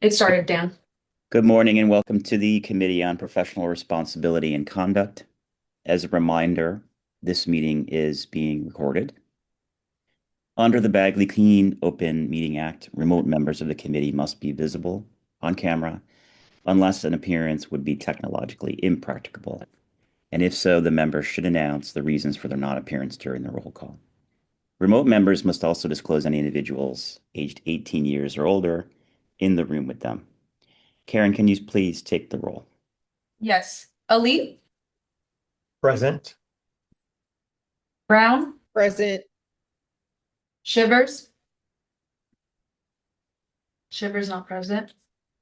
It started, Dan. Good morning and welcome to the Committee on Professional Responsibility and Conduct. As a reminder, this meeting is being recorded. Under the Bagley Clean Open Meeting Act, remote members of the committee must be visible on camera unless an appearance would be technologically impracticable. And if so, the members should announce the reasons for their non-appearance during the roll call. Remote members must also disclose any individuals aged 18 years or older in the room with them. Karen, can you please take the roll? Yes. Ali, Present. Brown, Present. Shivers. Shivers not present.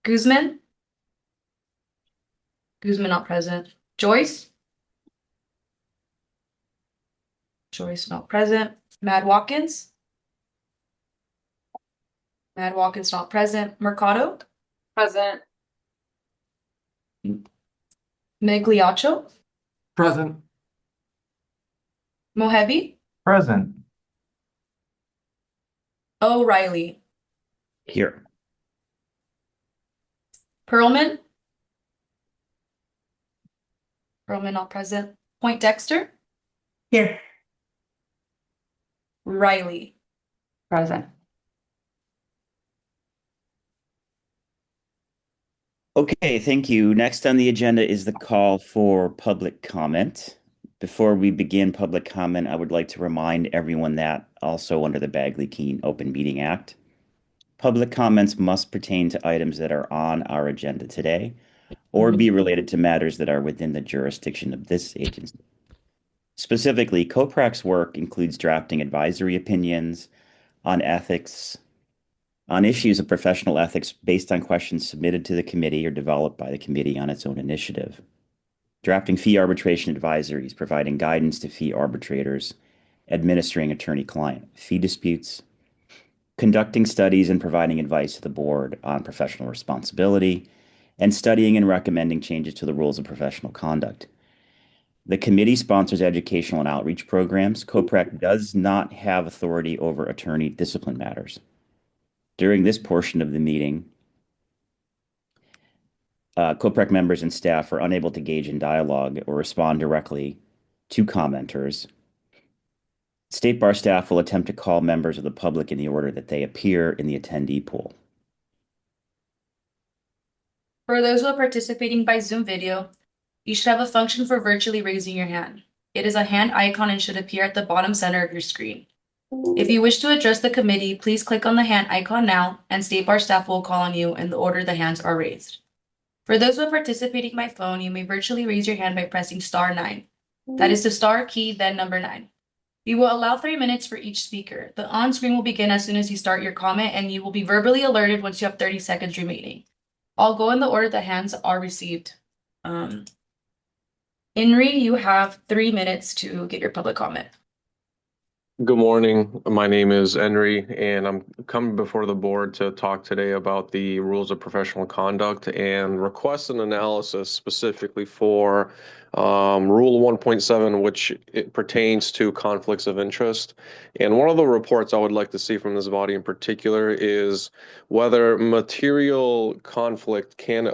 Guzman. Guzman not present. Joyce. Joyce not present. Mad Watkins. Mad Watkins not present. Mercado. Present. Migliaccio. Present. Mohebi. Present. O'Reilly. Here. Perlman. Perlman not present. Point Dexter. Here. Riley. Present. Okay, thank you. Next on the agenda is the call for public comment. Before we begin public comment, I would like to remind everyone that also under the Bagley-Keene Open Meeting Act, public comments must pertain to items that are on our agenda today or be related to matters that are within the jurisdiction of this agency. Specifically, COPRAC's work includes drafting advisory opinions on ethics, on issues of professional ethics based on questions submitted to the committee or developed by the committee on its own initiative. Drafting fee arbitration advisories, providing guidance to fee arbitrators, administering attorney-client fee disputes, conducting studies and providing advice to the board on professional responsibility, and studying and recommending changes to the rules of professional conduct. The committee sponsors educational and outreach programs. COPRAC does not have authority over attorney discipline matters. During this portion of the meeting, COPRAC members and staff are unable to engage in dialogue or respond directly to commenters. State Bar staff will attempt to call members of the public in the order that they appear in the attendee pool. For those who are participating by Zoom video, you should have a function for virtually raising your hand. It is a hand icon and should appear at the bottom center of your screen. If you wish to address the committee, please click on the hand icon now, and State Bar staff will call on you in the order the hands are raised. For those who are participating by phone, you may virtually raise your hand by pressing *9. That is the star key, then number 9. We will allow 3 minutes for each speaker. The on-screen will begin as soon as you start your comment, and you will be verbally alerted once you have 30 seconds remaining. I'll go in the order the hands are received. Inri, you have 3 minutes to get your public comment. Good morning. My name is Henry, and I'm coming before the board to talk today about the rules of professional conduct and request an analysis specifically for Rule 1.7, which it pertains to conflicts of interest. And one of the reports I would like to see from this body in particular is whether material conflict can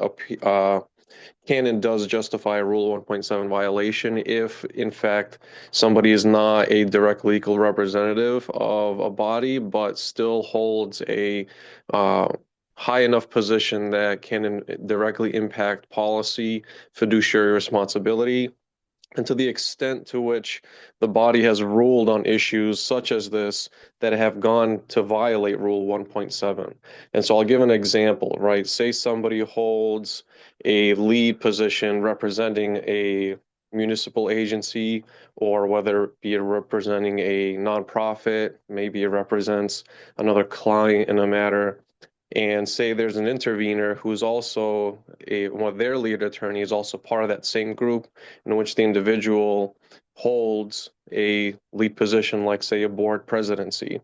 and does justify a Rule 1.7 violation if, in fact, somebody is not a direct legal representative of a body, but still holds a high enough position that can directly impact policy, fiduciary responsibility, and to the extent to which the body has ruled on issues such as this that have gone to violate Rule 1.7. And so I'll give an example, right? Say somebody holds a lead position representing a municipal agency, or whether it be representing a nonprofit, maybe it represents another client in a matter. And say there's an intervener who's also one of their lead attorney is also part of that same group in which the individual holds a lead position, like say a board presidency,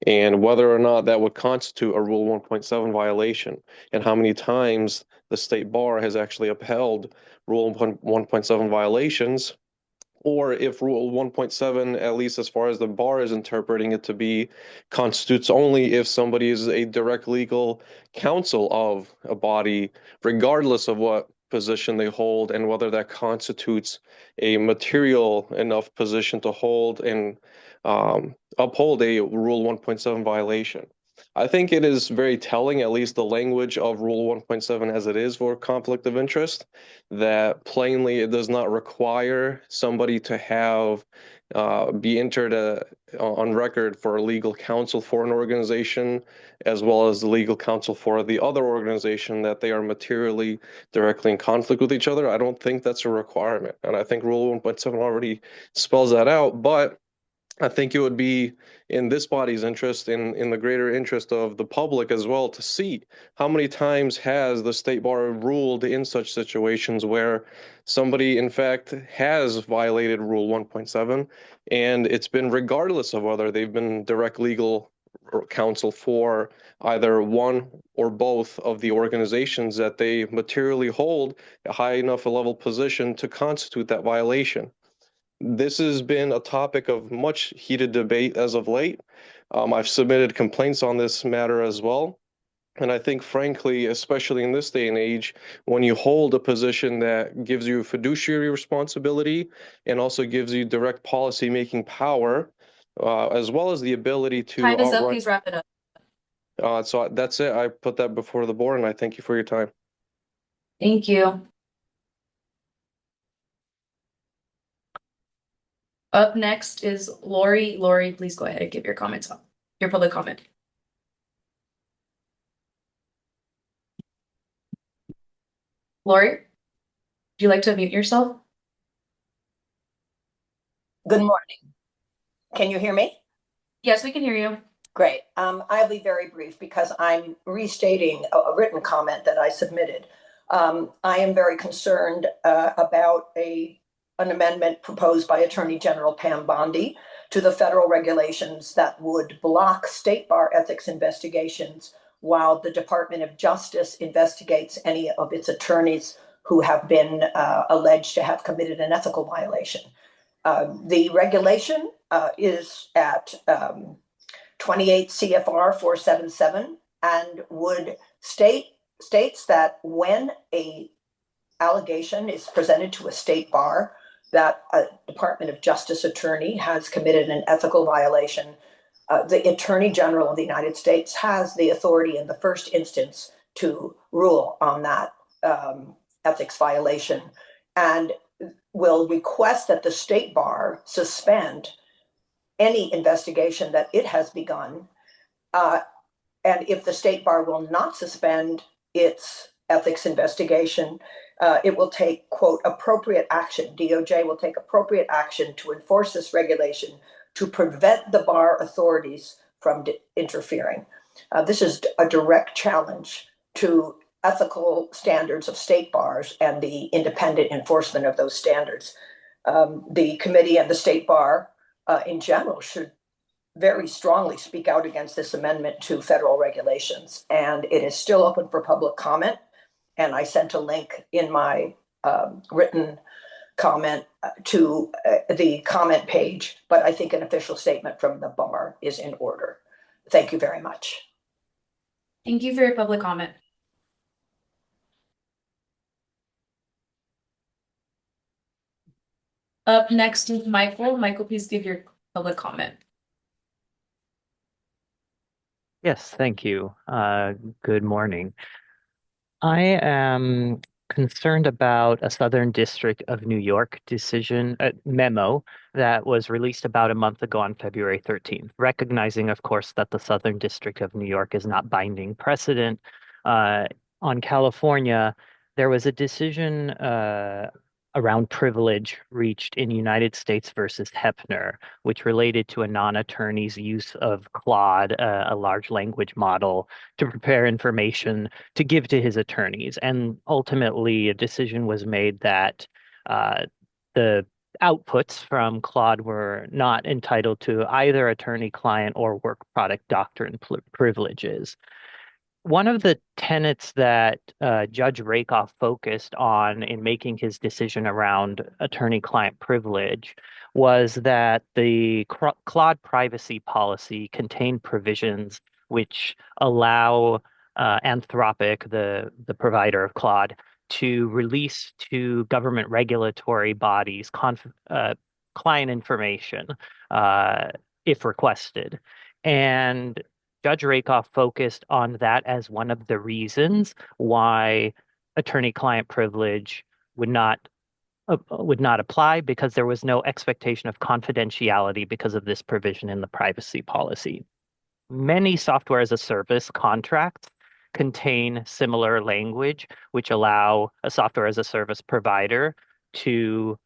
and whether or not that would constitute a Rule 1.7 violation, and how many times the state bar has actually upheld Rule 1.7 violations or if Rule 1.7, at least as far as the bar is interpreting it to be, constitutes only if somebody is a direct legal counsel of a body, regardless of what position they hold and whether that constitutes a material enough position to hold and uphold a Rule 1.7 violation. I think it is very telling, at least the language of Rule 1.7 as it is for conflict of interest, that plainly it does not require somebody to have be entered on record for legal counsel for an organization, as well as the legal counsel for the other organization, that they are materially directly in conflict with each other. I don't think that's a requirement. And I think Rule 1.7 already spells that out, but I think it would be in this body's interest, in the greater interest of the public as well, to see how many times has the state bar ruled in such situations where somebody, in fact, has violated Rule 1.7, and it's been regardless of whether they've been direct legal counsel for either one or both of the organizations that they materially hold a high enough a level position to constitute that violation. This has been a topic of much heated debate as of late. I've submitted complaints on this matter as well. And I think, frankly, especially in this day and age, when you hold a position that gives you fiduciary responsibility and also gives you direct policy-making power, as well as the ability to Time is up. outright. Please wrap it up. So that's it. I put that before the board, and I thank you for your time. Thank you. Up next is Lori. Lori, please go ahead and give your comments on your public comment. Lori, would you like to mute yourself? Good morning. Can you hear me? Yes, we can hear you. Great. I'll be very brief because I'm restating a written comment that I submitted. I am very concerned about an amendment proposed by Attorney General Pam Bondi to the federal regulations that would block state bar ethics investigations while the Department of Justice investigates any of its attorneys who have been alleged to have committed an ethical violation. The regulation is at 28 CFR 477 and would states that when a allegation is presented to a state bar that a Department of Justice attorney has committed an ethical violation, the Attorney General of the United States has the authority in the first instance to rule on that ethics violation and will request that the state bar suspend any investigation that it has begun. And if the state bar will not suspend its ethics investigation, it will take, quote, appropriate action. DOJ will take appropriate action to enforce this regulation to prevent the bar authorities from interfering. This is a direct challenge to ethical standards of state bars and the independent enforcement of those standards. The committee and the state bar in general should very strongly speak out against this amendment to federal regulations. And it is still open for public comment. And I sent a link in my written comment to the comment page, but I think an official statement from the bar is in order. Thank you very much. Thank you for your public comment. Up next is Michael. Michael, please give your public comment. Yes, thank you. Good morning. I am concerned about a Southern District of New York decision memo that was released about a month ago on February 13th, recognizing, of course, that the Southern District of New York is not binding precedent. On California, there was a decision around privilege reached in United States versus Hepner, which related to a non-attorney's use of Claude, a large language model, to prepare information to give to his attorneys. And ultimately, a decision was made that the outputs from Claude were not entitled to either attorney-client or work product doctrine privileges. one of the tenets that Judge Rakoff focused on in making his decision around attorney-client privilege was that the Claude privacy policy contained provisions which allow Anthropic, the provider of Claude, to release to government regulatory bodies client information if requested. And Judge Rakoff focused on that as one of the reasons why attorney-client privilege would not apply, because there was no expectation of confidentiality because of this provision in the privacy policy. Many software as a service contracts contain similar language, which allow a software as a service provider to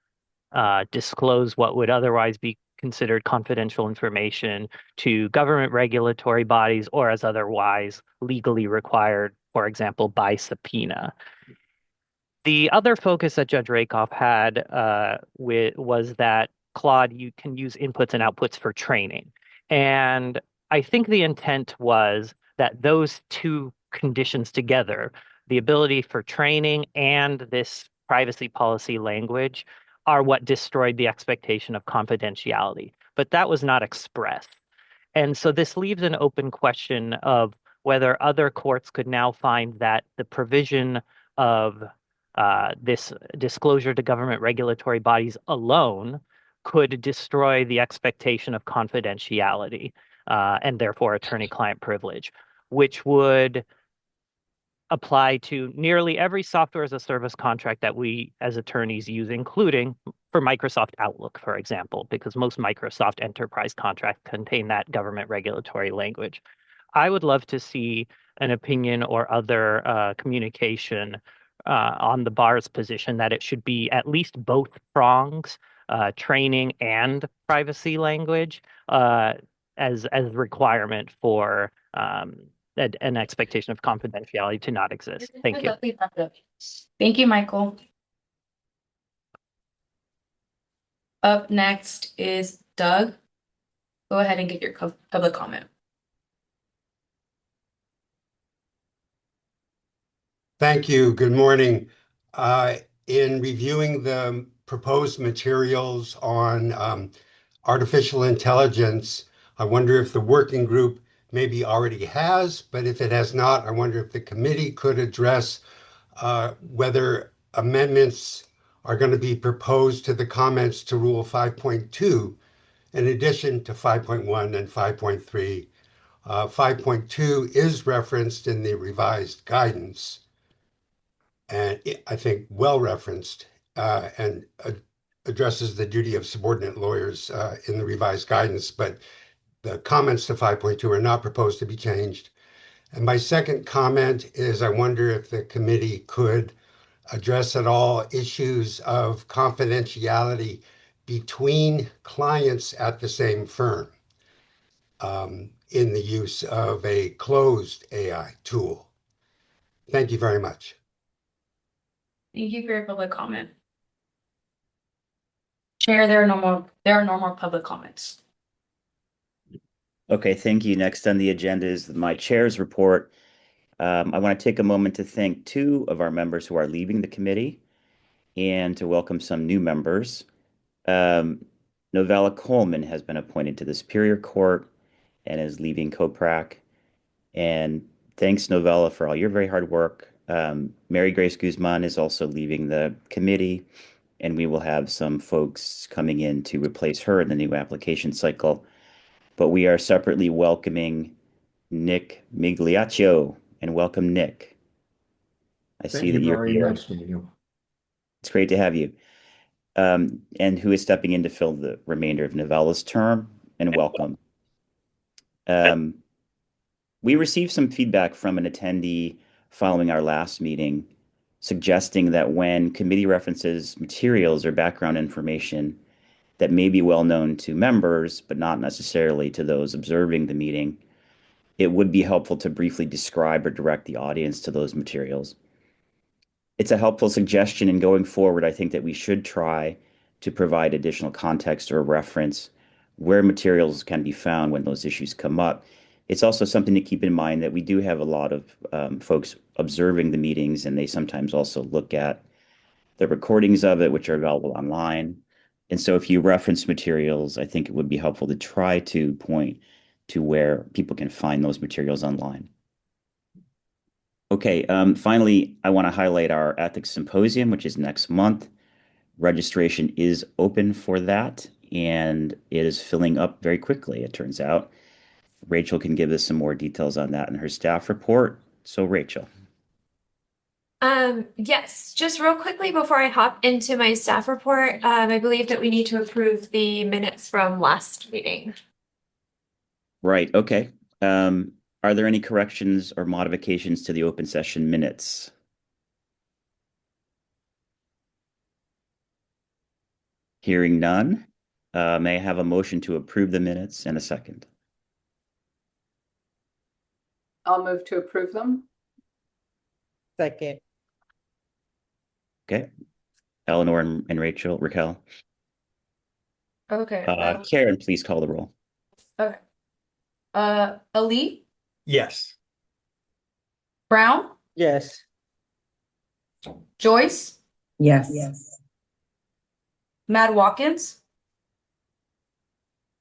disclose what would otherwise be considered confidential information to government regulatory bodies or as otherwise legally required, for example, by subpoena. The other focus that Judge Rakoff had was that Claude, you can use inputs and outputs for training. And I think the intent was that those two conditions together, the ability for training and this privacy policy language, are what destroyed the expectation of confidentiality. But that was not expressed. And so this leaves an open question of whether other courts could now find that the provision of this disclosure to government regulatory bodies alone could destroy the expectation of confidentiality and therefore attorney-client privilege, which would apply to nearly every software as a service contract that we as attorneys use, including for Microsoft Outlook, for example, because most Microsoft enterprise contracts contain that government regulatory language. I would love to see an opinion or other communication on the bar's position that it should be at least both prongs, training and privacy language, as requirement for an expectation of confidentiality to not exist. Thank you. Thank you, Michael. Up next is Doug. Go ahead and get your public comment. Thank you. Good morning. In reviewing the proposed materials on artificial intelligence, I wonder if the working group maybe already has, but if it has not, I wonder if the committee could address whether amendments are going to be proposed to the comments to Rule 5.2 in addition to 5.1 and 5.3. 5.2 is referenced in the revised guidance, and I think well referenced, and addresses the duty of subordinate lawyers in the revised guidance, but the comments to 5.2 are not proposed to be changed. And my second comment is I wonder if the committee could address at all issues of confidentiality between clients at the same firm in the use of a closed AI tool. Thank you very much. Thank you for your public comment. Chair, there are no more public comments. Okay, thank you. Next on the agenda is my chair's report. I want to take a moment to thank two of our members who are leaving the committee and to welcome some new members. Novella Coleman has been appointed to the Superior Court and is leaving COPRAC. And thanks, Novella, for all your very hard work. Mary Grace Guzman is also leaving the committee, and we will have some folks coming in to replace her in the new application cycle. But we are separately welcoming Nick Migliaccio, and welcome, Nick. I see that you're here. Nice to meet you. It's great to have you. And who is stepping in to fill the remainder of Novella's term, and welcome. We received some feedback from an attendee following our last meeting, suggesting that when committee references materials or background information that may be well known to members, but not necessarily to those observing the meeting, it would be helpful to briefly describe or direct the audience to those materials. It's a helpful suggestion, and going forward, I think that we should try to provide additional context or reference where materials can be found when those issues come up, It's also something to keep in mind that we do have a lot of folks observing the meetings, and they sometimes also look at the recordings of it, which are available online. And so if you reference materials, I think it would be helpful to try to point to where people can find those materials online. Okay, finally, I want to highlight our ethics symposium, which is next month. Registration is open for that, and it is filling up very quickly, it turns out. Rachel can give us some more details on that in her staff report. So, Rachel. Yes, just real quickly before I hop into my staff report, I believe that we need to approve the minutes from last meeting. Right, okay. Are there any corrections or modifications to the open session minutes? Hearing none, may I have a motion to approve the minutes and a second? I'll move to approve them. Second. Okay. Eleanor and Raquel. Okay. Karen, please call the roll. Okay. Ali, Yes. Brown, Yes. Joyce, Yes. Mad Watkins,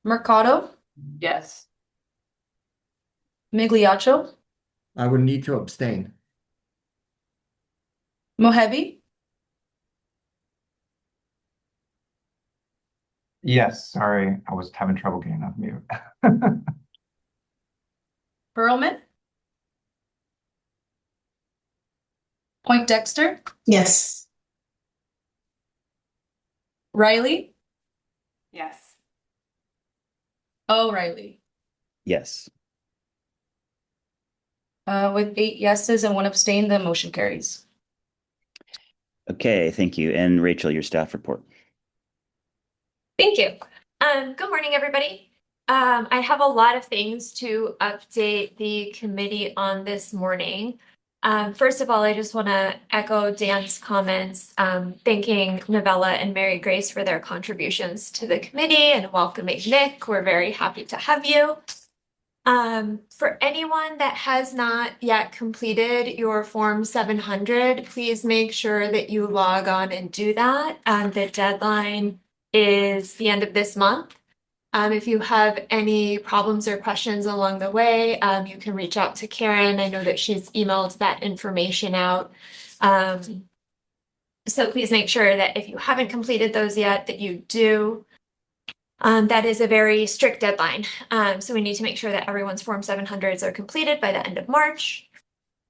Mercado, Yes. Migliaccio, I would need to abstain. Mohebi, Yes, sorry, I was having trouble getting off mute. Perlman, Point Dexter, Yes. Riley, Yes. O'Reilly. Yes. With 8 yeses and 1 abstain, the motion carries. Okay, thank you. And Rachel, your staff report. Thank you. Good morning, everybody. I have a lot of things to update the committee on this morning. First of all, I just want to echo Dan's comments, thanking Novella and Mary Grace for their contributions to the committee and welcoming Nick. We're very happy to have you. For anyone that has not yet completed your Form 700, please make sure that you log on and do that. The deadline is the end of this month. If you have any problems or questions along the way, you can reach out to Karen. I know that she's emailed that information out. So please make sure that if you haven't completed those yet, that you do. That is a very strict deadline. So we need to make sure that everyone's Form 700s are completed by the end of March.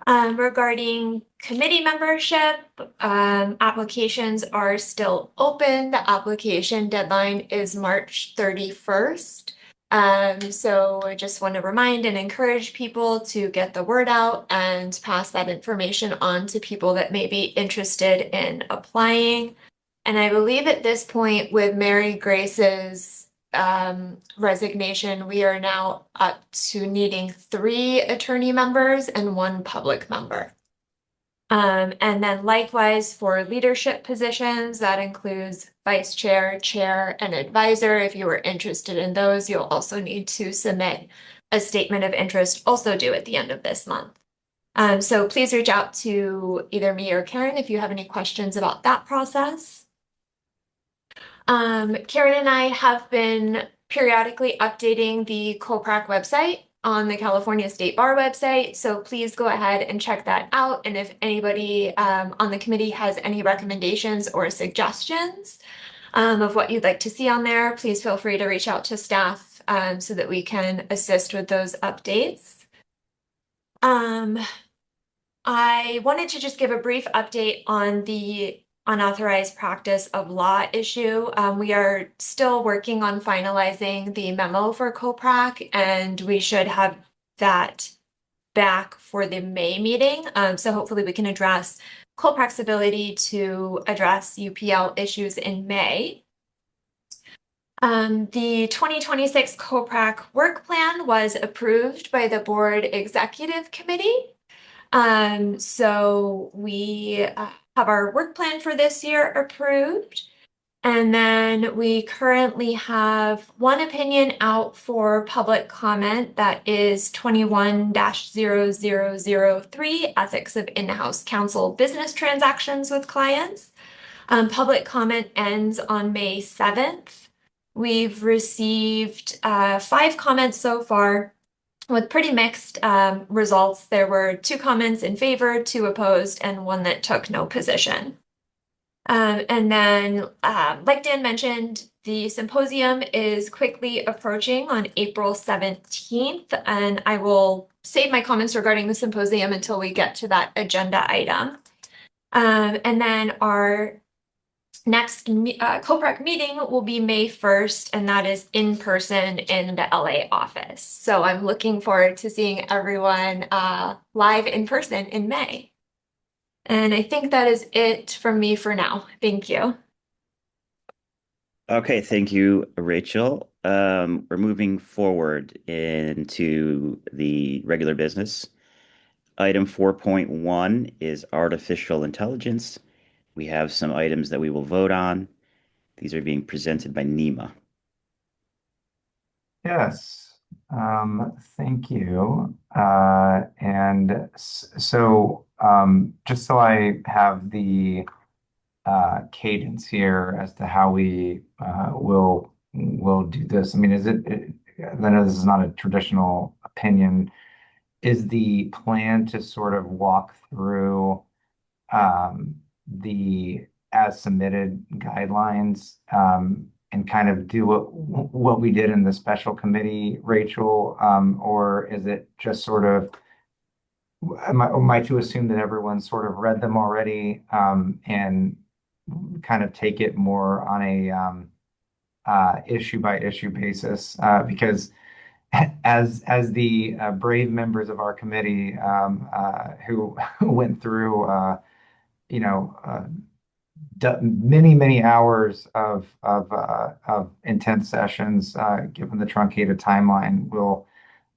Regarding committee membership, applications are still open. The application deadline is March 31st. So I just want to remind and encourage people to get the word out and pass that information on to people that may be interested in applying. And I believe at this point with Mary Grace's resignation, we are now up to needing 3 attorney members and 1 public member. And then likewise for leadership positions, that includes vice chair, chair, and advisor. If you are interested in those, you'll also need to submit a statement of interest, also due at the end of this month. So please reach out to either me or Karen if you have any questions about that process. Karen and I have been periodically updating the COPRAC website on the California State Bar website, so please go ahead and check that out. And if anybody on the committee has any recommendations or suggestions of what you'd like to see on there, please feel free to reach out to staff so that we can assist with those updates. I wanted to just give a brief update on the unauthorized practice of law issue. We are still working on finalizing the memo for COPRAC, and we should have that back for the May meeting. So hopefully we can address COPRAC's ability to address UPL issues in May. The 2026 COPRAC work plan was approved by the board executive committee. So we have our work plan for this year approved. And then we currently have one opinion out for public comment that is 21-0003, Ethics of In-House Counsel Business Transactions with Clients. Public comment ends on May 7th. We've received 5 comments so far with pretty mixed results. There were 2 comments in favor, 2 opposed, and 1 that took no position. And then, like Dan mentioned, the symposium is quickly approaching on April 17th, and I will save my comments regarding the symposium until we get to that agenda item. And then our next COPRAC meeting will be May 1st, and that is in person in the LA office. So I'm looking forward to seeing everyone live in person in May. And I think that is it from me for now. Thank you. Okay, thank you, Rachel. We're moving forward into the regular business. Item 4.1 is artificial intelligence. We have some items that we will vote on. These are being presented by Nima. Yes, thank you. Just so I have the cadence here as to how we will do this. I mean, I know this is not a traditional opinion. Is the plan to sort of walk through the as submitted guidelines and kind of do what we did in the special committee, Rachel, or is it just sort of am I to assume that everyone sort of read them already and kind of take it more on a issue by issue basis? Because as the brave members of our committee who went through many hours of intense sessions, given the truncated timeline, will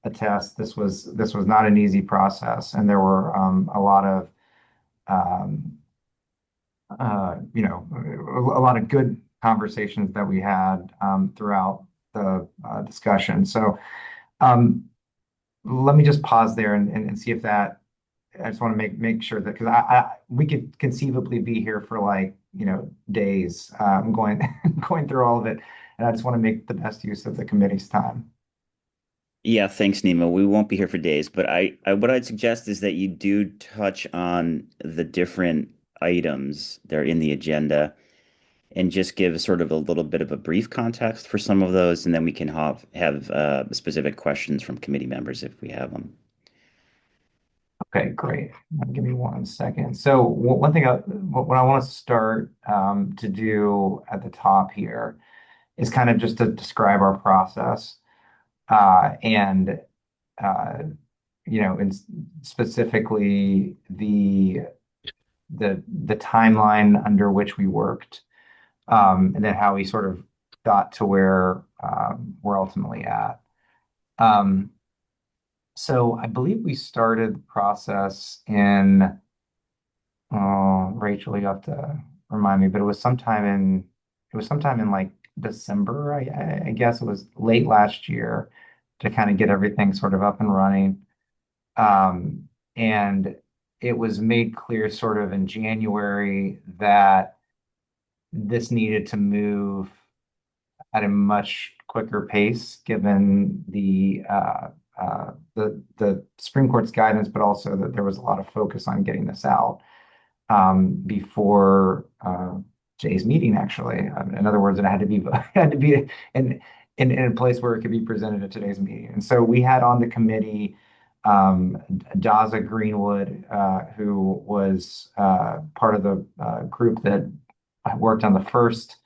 attest this was not an easy process, and there were a lot of a lot of good conversations that we had throughout the discussion. So let me just pause there and see if that. I just want to make sure that because we could conceivably be here for like days going going through all of it, and I just want to make the best use of the committee's time. Yeah, thanks, Nima. We won't be here for days, but what I'd suggest is that you do touch on the different items that are in the agenda and just give sort of a little bit of a brief context for some of those, and then we can have specific questions from committee members if we have them. Okay, great. Give me 1 second. So one thing, what I want to start to do at the top here is kind of just to describe our process and and specifically the timeline under which we worked, and then how we sort of got to where we're ultimately at. So I believe we started the process in, Rachel, you have to remind me, but it was sometime in like December. I guess it was late last year to kind of get everything sort of up and running. And it was made clear sort of in January that this needed to move at a much quicker pace given the Supreme Court's guidance, but also that there was a lot of focus on getting this out before today's meeting. Actually, in other words, it had to be in a place where it could be presented at today's meeting. And so we had on the committee Daza Greenwood, who was part of the group that worked on the first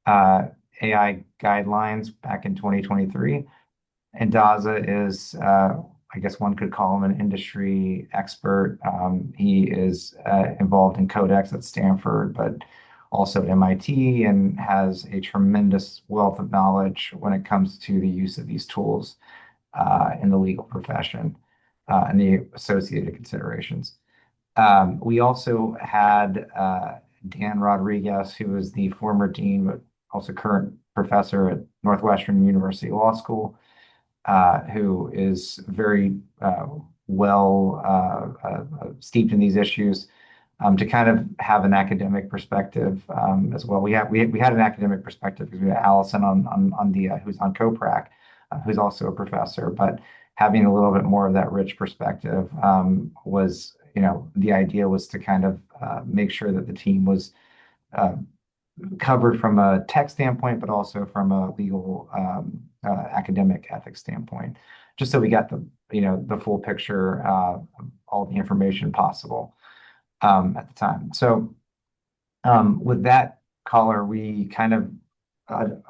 AI guidelines back in 2023. And Daza is, I guess one could call him an industry expert. He is involved in Codex at Stanford, but also at MIT, and has a tremendous wealth of knowledge when it comes to the use of these tools in the legal profession and the associated considerations. We also had Dan Rodriguez, who is the former dean, but also current professor at Northwestern University Law School, who is very steeped in these issues, to kind of have an academic perspective as well. We had an academic perspective because we had Allison on the who's on COPRAC, who's also a professor, but having a little bit more of that rich perspective was, the idea was to kind of make sure that the team was covered from a tech standpoint, but also from a legal academic ethics standpoint, just so we got the full picture, all the information possible at the time. So with that caller, we kind of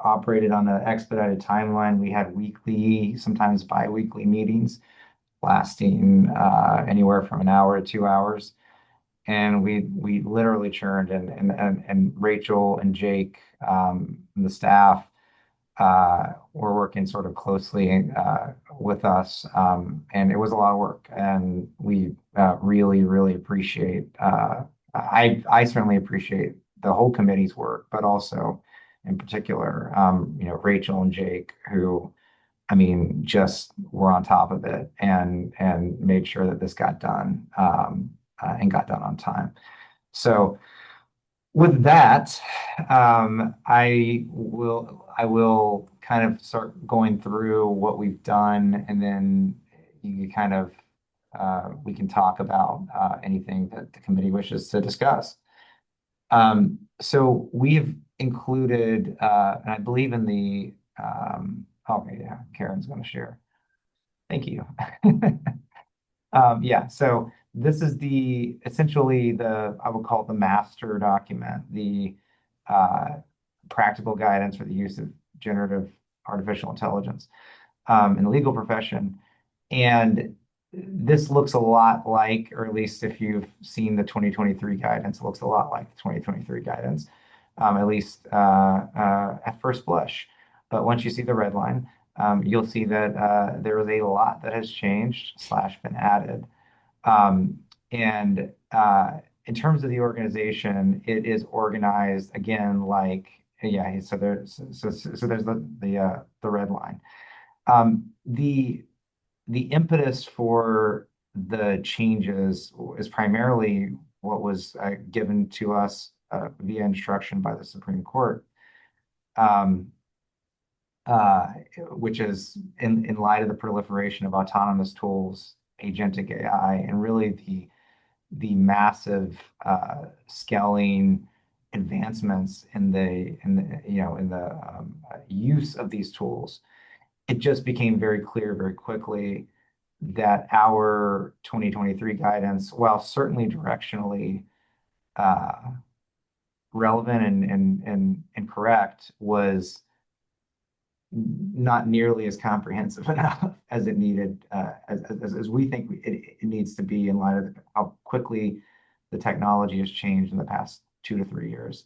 operated on an expedited timeline. We had weekly, sometimes bi-weekly meetings lasting anywhere from an hour to 2 hours. And we literally churned, and Rachel and Jake, and the staff, were working sort of closely with us, and it was a lot of work. And we really, really appreciate. I certainly appreciate the whole committee's work, but also, in particular, Rachel and Jake, who, I mean, just were on top of it and made sure that this got done. And got done on time. So with that, I will kind of start going through what we've done, and then you kind of we can talk about anything that the committee wishes to discuss. So we've included, and I believe in the okay, yeah, Karen's going to share. Thank you. Yeah, so this is essentially I would call it the master document, the practical guidance for the use of generative artificial intelligence in the legal profession. And this looks a lot like, or at least if you've seen the 2023 guidance, it looks a lot like the 2023 guidance, at least at first blush. But once you see the red line, you'll see that there is a lot that has changed / been added. And in terms of the organization, it is organized again like, yeah. So there's the red line. The impetus for the changes is primarily what was given to us via instruction by the Supreme Court. Which is in light of the proliferation of autonomous tools, agentic AI, and really the massive scaling advancements in the use of these tools. It just became very clear very quickly that our 2023 guidance, while certainly directionally relevant and correct, was not nearly as comprehensive enough as it needed, as we think it needs to be, in light of how quickly the technology has changed in the past 2 to 3 years.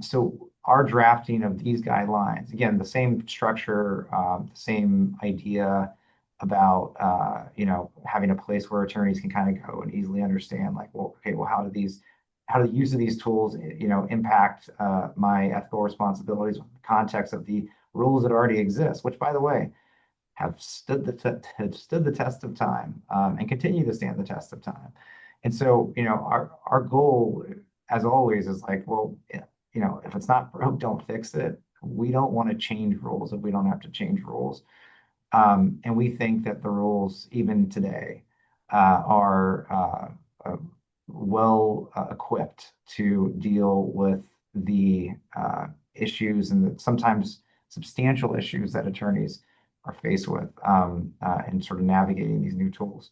So our drafting of these guidelines, again, the same structure, the same idea about having a place where attorneys can kind of go and easily understand, like, well, okay, well, how do the use of these tools impact my ethical responsibilities with the context of the rules that already exist, which, by the way, have stood the test of time, and continue to stand the test of time. And so, our goal, as always, is like, well, if it's not broke, don't fix it. We don't want to change rules if we don't have to change rules. And we think that the rules, even today, are well equipped to deal with the issues and sometimes substantial issues that attorneys are faced with in sort of navigating these new tools.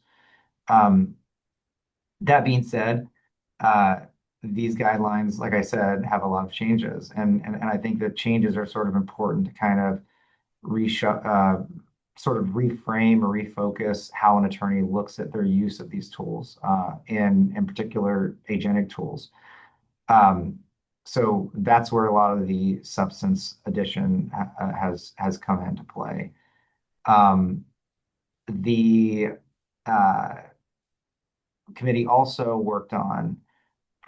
That being said, these guidelines, like I said, have a lot of changes, and I think that changes are sort of important to kind of sort of reframe or refocus how an attorney looks at their use of these tools, in particular agentic tools. So that's where a lot of the substance addition has come into play. The committee also worked on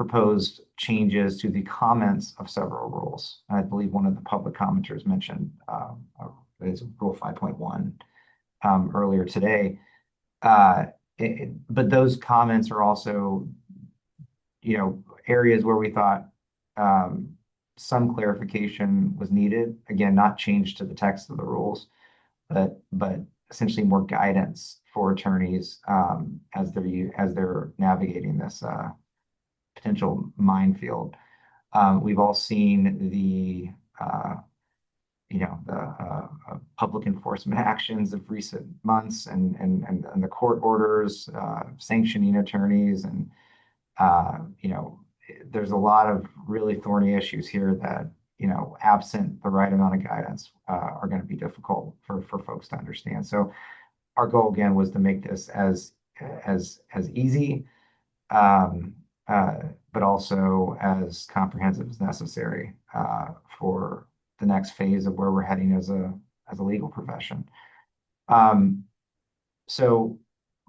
proposed changes to the comments of several rules. I believe one of the public commenters mentioned is Rule 5.1 earlier today. But those comments are also, areas where we thought some clarification was needed. Again, not change to the text of the rules, but essentially more guidance for attorneys as they're navigating this potential minefield. We've all seen the public enforcement actions of recent months and the court orders sanctioning attorneys, and there's a lot of really thorny issues here that absent the right amount of guidance are going to be difficult for folks to understand. So our goal again was to make this as easy but also as comprehensive as necessary for the next phase of where we're heading as a legal profession. So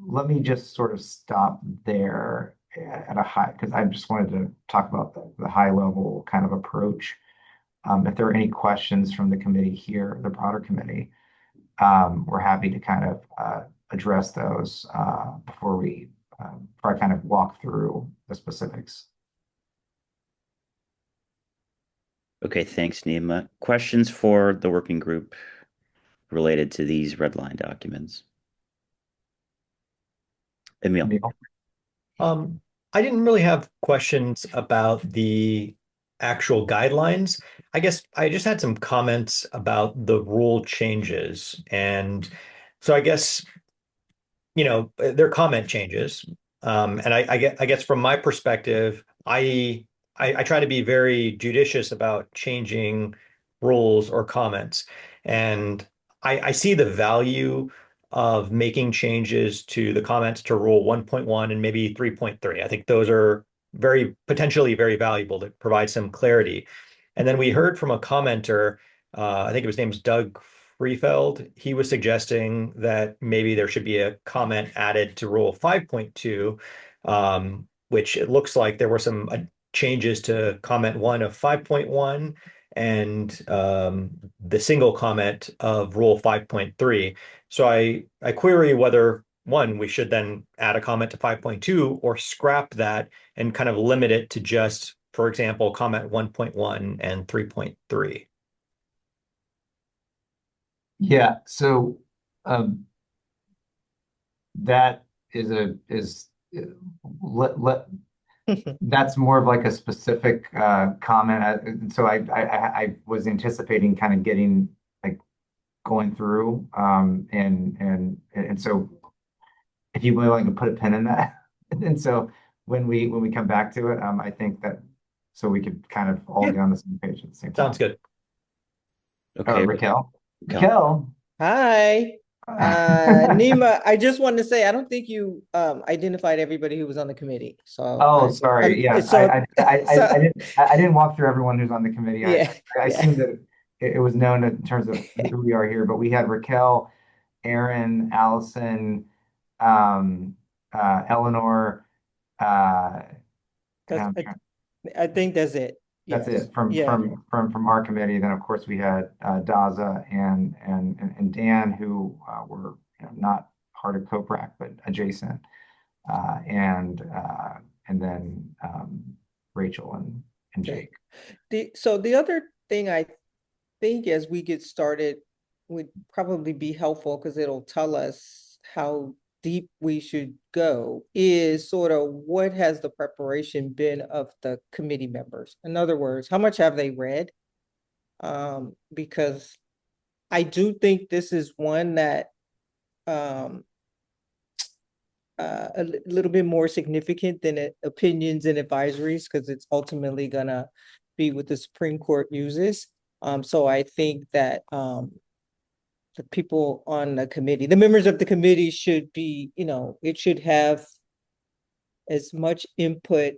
let me just sort of stop there at a high, because I just wanted to talk about the high level kind of approach. If there are any questions from the committee here, the broader committee, we're happy to kind of address those before I kind of walk through the specifics. Okay, thanks, Nima. Questions for the working group related to these red line documents? Emil. I didn't really have questions about the actual guidelines. I guess I just had some comments about the rule changes. And so I guess, they're comment changes. And I guess from my perspective, I try to be very judicious about changing rules or comments. And I see the value of making changes to the comments to Rule 1.1 and maybe 3.3. I think those are potentially very valuable to provide some clarity. And then we heard from a commenter, I think his name's Doug Freefeld. He was suggesting that maybe there should be a comment added to Rule 5.2, which it looks like there were some changes to comment 1 of 5.1 and the single comment of Rule 5.3. So I query whether, one, we should then add a comment to 5.2 or scrap that and kind of limit it to just, for example, comment 1.1 and 3.3. Yeah, so that that's more of like a specific comment. So I was anticipating kind of getting like going through and so if you really can put a pin in that, and so when we come back to it, I think that so we could kind of all get on the same page at the same time. Sounds good. Okay, Raquel. Hi. Nima, I just wanted to say, I don't think you identified everybody who was on the committee. So sorry. Yeah, I didn't walk through everyone who's on the committee. Yeah, I assumed that it was known in terms of who we are here, but we had Raquel, Aaron, Allison, Eleanor. I think that's it. That's Yes. it from our committee. Then of course we had Daza and Dan, who were not part of COPRAC but adjacent, and then Rachel and Jake. So the other thing I think as we get started would probably be helpful because it'll tell us how deep we should go is sort of what has the preparation been of the committee members? In other words, how much have they read? Because I do think this is one that a little bit more significant than opinions and advisories because it's ultimately gonna be what the Supreme Court uses. So I think that the people on the committee, the members of the committee should be, it should have as much input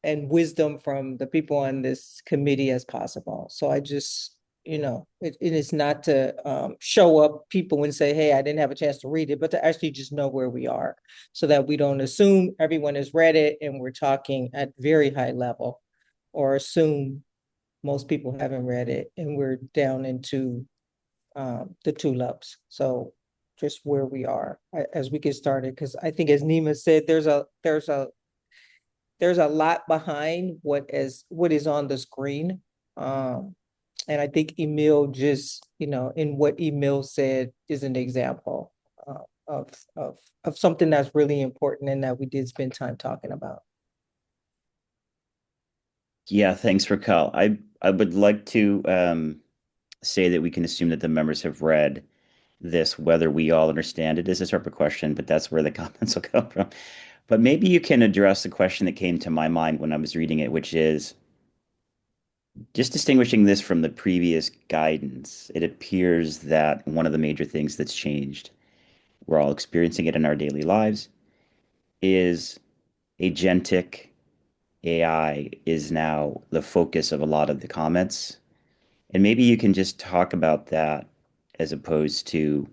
and wisdom from the people on this committee as possible. So I just, it is not to show up people and say, hey, I didn't have a chance to read it, but to actually just know where we are so that we don't assume everyone has read it and we're talking at very high level, or assume most people haven't read it and we're down into the tulips. So just where we are as we get started, because I think, as Nima said, there's a lot behind what is on the screen. And I think Emil just, in what Emil said is an example of something that's really important and that we did spend time talking about. Yeah, thanks, Raquel. I would like to say that we can assume that the members have read this. Whether we all understand it is a separate question, but that's where the comments will come from. But maybe you can address the question that came to my mind when I was reading it, which is just distinguishing this from the previous guidance. It appears that one of the major things that's changed, we're all experiencing it in our daily lives, is agentic AI is now the focus of a lot of the comments. And maybe you can just talk about that as opposed to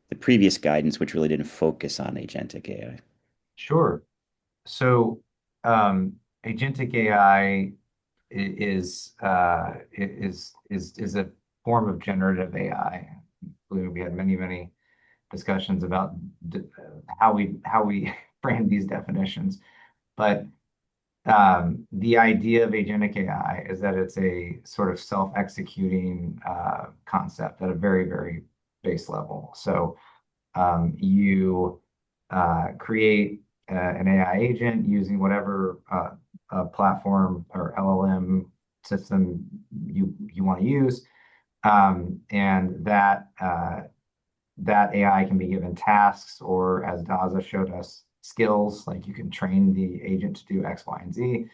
the previous guidance, which really didn't focus on agentic AI. Sure. So, agentic AI is a form of generative AI. We had many discussions about how we frame these definitions, but the idea of agentic AI is that it's a sort of self-executing concept at a very base level. So you create an AI agent using whatever platform or LLM system you want to use, and that AI can be given tasks, or, as Daza showed us, skills. Like, you can train the agent to do X, Y, and Z,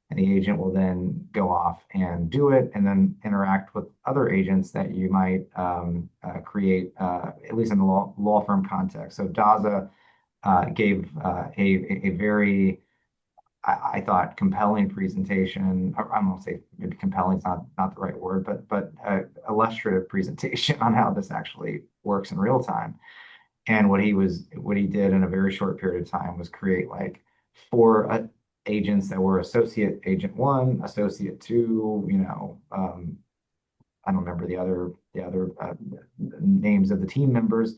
and the agent will then go off and do it, and then interact with other agents that you might create, at least in the law firm context. So Daza gave a very, I thought, compelling presentation. I'm going to say maybe compelling is not the right word, but illustrative presentation on how this actually works in real time. And what he did in a very short period of time was create like 4 agents that were associate agent 1, associate 2. I don't remember the other names of the team members,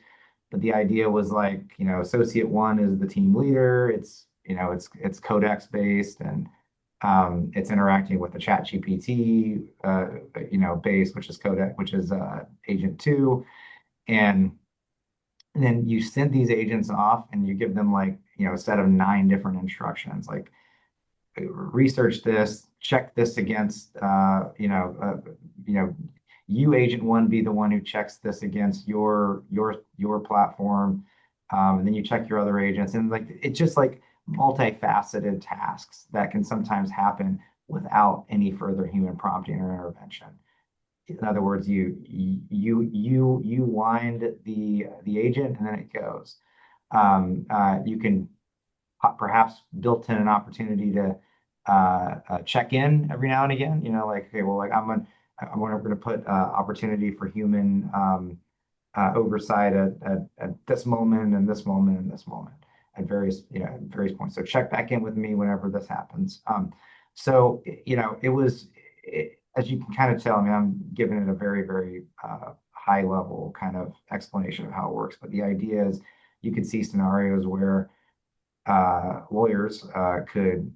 but the idea was like, associate 1 is the team leader. It's codex based, and it's interacting with the chat GPT base, which is codex, which is agent 2. And then you send these agents off and you give them like, a set of 9 different instructions, like research this, check this against, you, agent 1, be the one who checks this against your platform. And then you check your other agents, and like, it's just like multifaceted tasks that can sometimes happen without any further human prompting or intervention. In other words, you wind the agent, and then it goes. You can perhaps built in an opportunity to check in every now and again. Like, okay, well, like I'm going to put opportunity for human oversight at this moment and this moment and this moment at various points. So check back in with me whenever this happens. So it was. As you can kind of tell, I'm giving it a very high level kind of explanation of how it works. But the idea is, you could see scenarios where lawyers could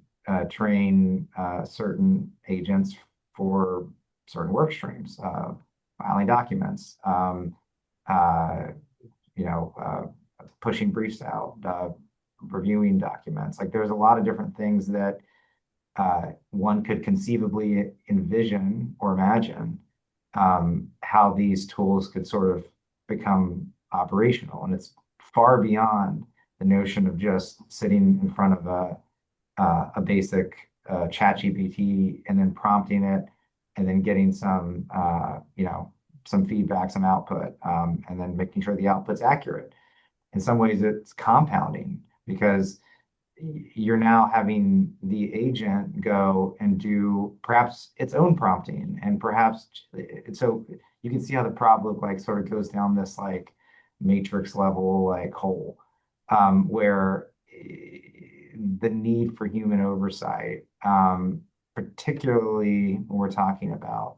train certain agents for certain work streams, filing documents, pushing briefs out, reviewing documents. Like, there's a lot of different things that one could conceivably envision or imagine how these tools could sort of become operational. And it's far beyond the notion of just sitting in front of a basic chat GPT and then prompting it and then getting some feedback, some output, and then making sure the output's accurate. In some ways, it's compounding, because you're now having the agent go and do perhaps its own prompting, and perhaps so you can see how the prop look like sort of goes down this like matrix level like hole, where the need for human oversight, particularly when we're talking about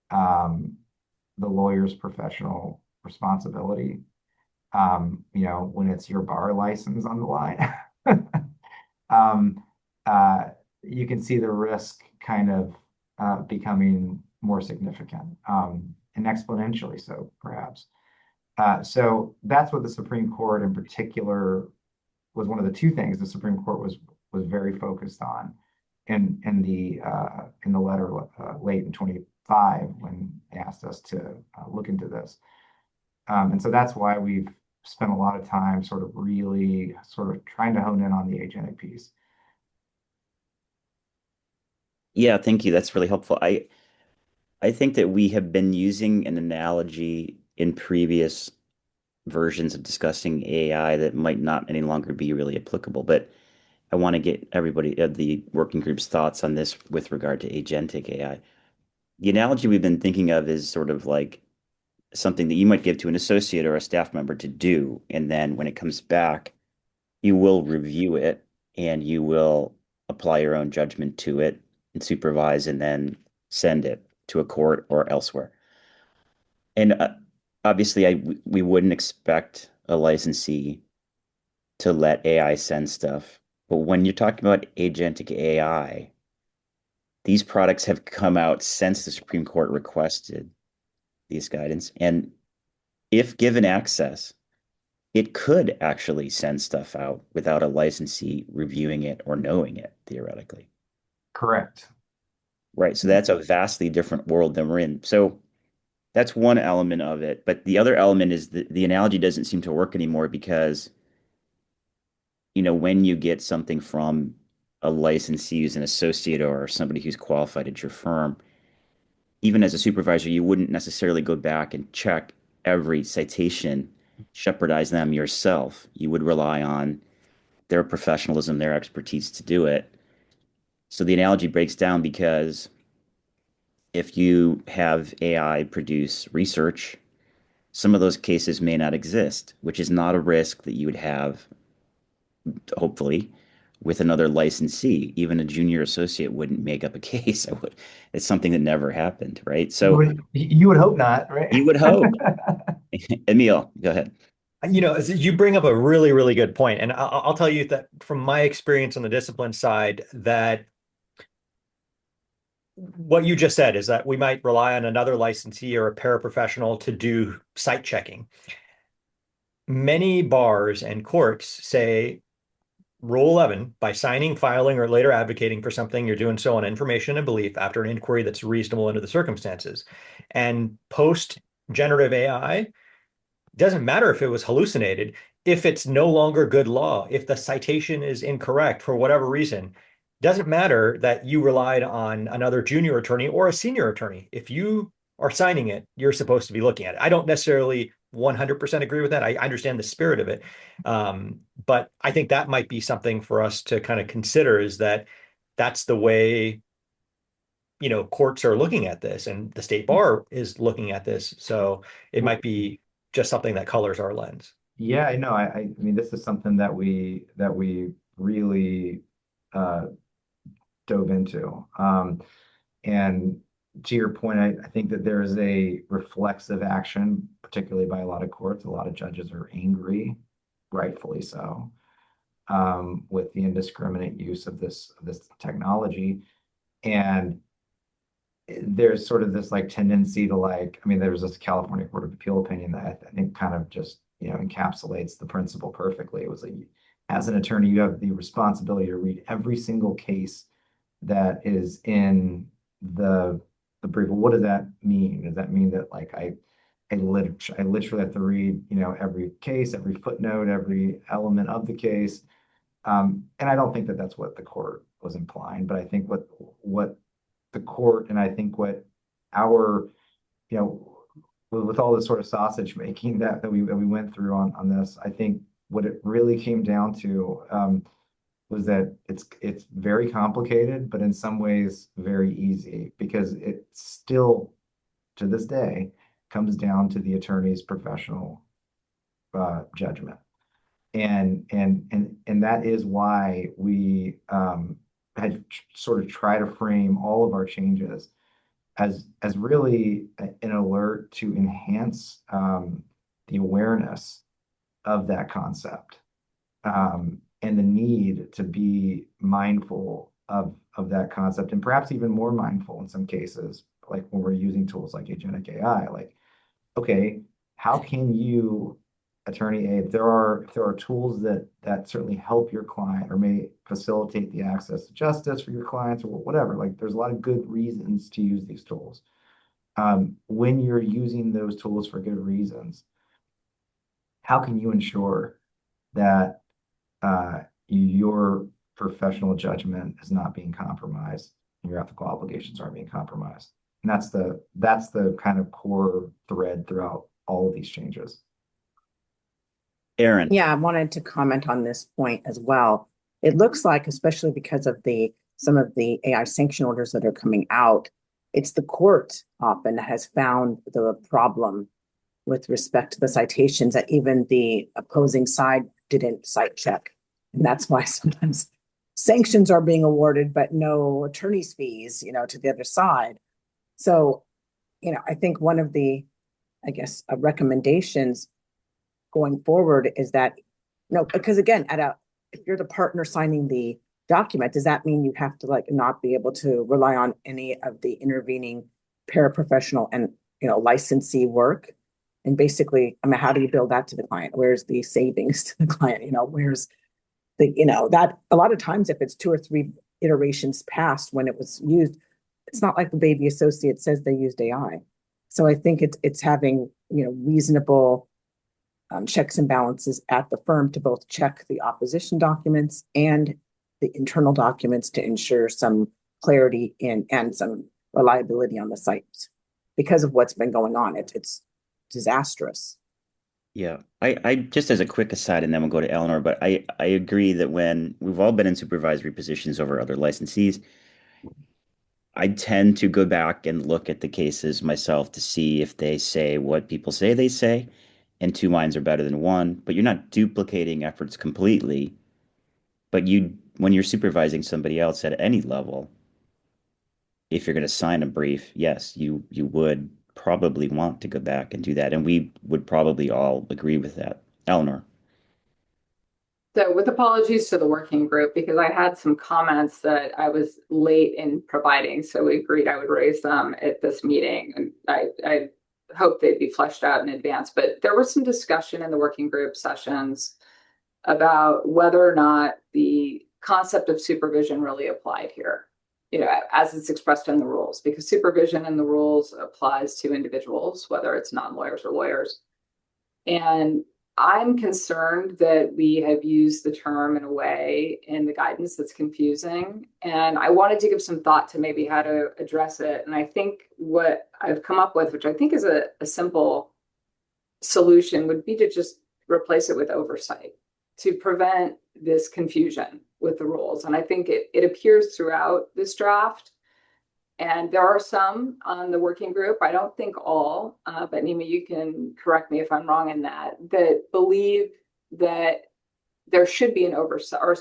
the lawyer's professional responsibility, when it's your bar license on the line. um, you can see the risk kind of becoming more significant, and exponentially so, perhaps. So that's what the Supreme Court in particular was one of the two things the Supreme Court was very focused on in the letter late in 25 when they asked us to look into this. And so that's why we've spent a lot of time sort of really sort of trying to hone in on the agentic piece. Yeah, thank you. That's really helpful. I think that we have been using an analogy in previous versions of discussing AI that might not any longer be really applicable, but I want to get everybody, the working group's thoughts on this with regard to agentic AI. The analogy we've been thinking of is sort of like something that you might give to an associate or a staff member to do, and then when it comes back, you will review it and you will apply your own judgment to it and supervise and then send it to a court or elsewhere. And obviously, we wouldn't expect a licensee to let AI send stuff. But when you're talking about agentic AI, these products have come out since the Supreme Court requested these guidance. And if given access, it could actually send stuff out without a licensee reviewing it or knowing it, theoretically. Correct. Right. So that's a vastly different world than we're in. So that's one element of it. But the other element is the analogy doesn't seem to work anymore because, when you get something from a licensee who's an associate or somebody who's qualified at your firm, even as a supervisor, you wouldn't necessarily go back and check every citation, shepherdize them yourself. You would rely on their professionalism, their expertise to do it. So the analogy breaks down because if you have AI produce research, some of those cases may not exist, which is not a risk that you would have, hopefully, with another licensee. Even a junior associate wouldn't make up a case. It's something that never happened, right? So you would hope not, right? you would hope. Emil, go ahead. You bring up a really, really good point. And I'll tell you that from my experience on the discipline side, that what you just said is that we might rely on another licensee or a paraprofessional to do site checking. Many bars and courts say, Rule 11, by signing, filing, or later advocating for something, you're doing so on information and belief after an inquiry that's reasonable under the circumstances. And post-generative AI, doesn't matter if it was hallucinated, if it's no longer good law, if the citation is incorrect for whatever reason, doesn't matter that you relied on another junior attorney or a senior attorney. If you are signing it, you're supposed to be looking at it. I don't necessarily 100% agree with that. I understand the spirit of it. But I think that might be something for us to kind of consider, is that that's the way, courts are looking at this and the state bar is looking at this. So it might be just something that colors our lens. Yeah, I know. I mean, this is something that we really dove into. And to your point, I think that there is a reflexive action, particularly by a lot of courts. A lot of judges are angry, rightfully so, with the indiscriminate use of this technology. And there's sort of this like tendency to there's this California Court of Appeal opinion that I think kind of just, encapsulates the principle perfectly. It was like, as an attorney, you have the responsibility to read every single case that is in the brief. Well, what does that mean? Does that mean that I literally have to read, every case, every footnote, every element of the case? And I don't think that that's what the court was implying, but I think what the court, and I think what our, with all this sort of sausage making that we went through on this, I think what it really came down to was that it's very complicated, but in some ways very easy because it still, to this day, comes down to the attorney's professional judgment. And that is why we had sort of try to frame all of our changes as really an alert to enhance the awareness of that concept, and the need to be mindful of that concept, and perhaps even more mindful in some cases, like when we're using tools like agentic AI. Like, okay, how can you, attorney A, if there are tools that certainly help your client or may facilitate the access to justice for your clients or whatever, like there's a lot of good reasons to use these tools. When you're using those tools for good reasons, how can you ensure that your professional judgment is not being compromised and your ethical obligations aren't being compromised? And that's the kind of core thread throughout all of these changes. Aaron. Yeah, I wanted to comment on this point as well. It looks like, especially because of some of the AI sanction orders that are coming out, it's the court often that has found the problem with respect to the citations that even the opposing side didn't cite check. And that's why sometimes sanctions are being awarded, but no attorney's fees, to the other side. So, I think one of the, recommendations going forward is that, because again, if you're the partner signing the document, does that mean you have to not be able to rely on any of the intervening paraprofessional and, licensee work? And basically, how do you build that to the client? Where's the savings to the client? Where's that a lot of times if it's 2 or 3 iterations past when it was used, it's not like the baby associate says they used AI. So I think it's having, reasonable checks and balances at the firm to both check the opposition documents and the internal documents to ensure some clarity and some reliability on the sites because of what's been going on. It's disastrous. Yeah, I just as a quick aside, and then we'll go to Eleanor, but I agree that when we've all been in supervisory positions over other licensees, I tend to go back and look at the cases myself to see if they say what people say they say, and 2 minds are better than 1, but you're not duplicating efforts completely. But when you're supervising somebody else at any level, if you're going to sign a brief, yes, you would probably want to go back and do that. And we would probably all agree with that. Eleanor. So with apologies to the working group, because I had some comments that I was late in providing, so we agreed I would raise them at this meeting, and I hope they'd be fleshed out in advance. But there was some discussion in the working group sessions about whether or not the concept of supervision really applied here, as it's expressed in the rules, because supervision in the rules applies to individuals, whether it's non-lawyers or lawyers. And I'm concerned that we have used the term in a way in the guidance that's confusing. And I wanted to give some thought to maybe how to address it. And I think what I've come up with, which I think is a simple solution, would be to just replace it with oversight to prevent this confusion with the rules. And I think it appears throughout this draft. And there are some on the working group, I don't think all, but Nima, you can correct me if I'm wrong in that believe that there should be an oversight or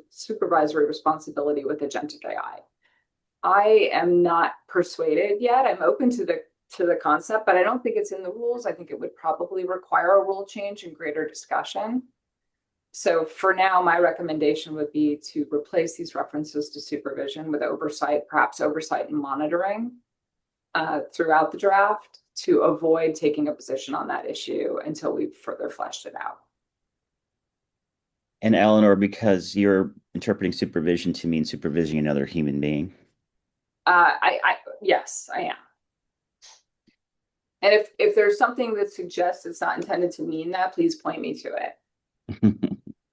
supervisory responsibility with agentic AI. I am not persuaded yet. I'm open to the concept, but I don't think it's in the rules. I think it would probably require a rule change and greater discussion. So for now, my recommendation would be to replace these references to supervision with oversight, perhaps oversight and monitoring throughout the draft to avoid taking a position on that issue until we've further fleshed it out. And Eleanor, because you're interpreting supervision to mean supervising another human being. Yes, I am. And if there's something that suggests it's not intended to mean that, please point me to it.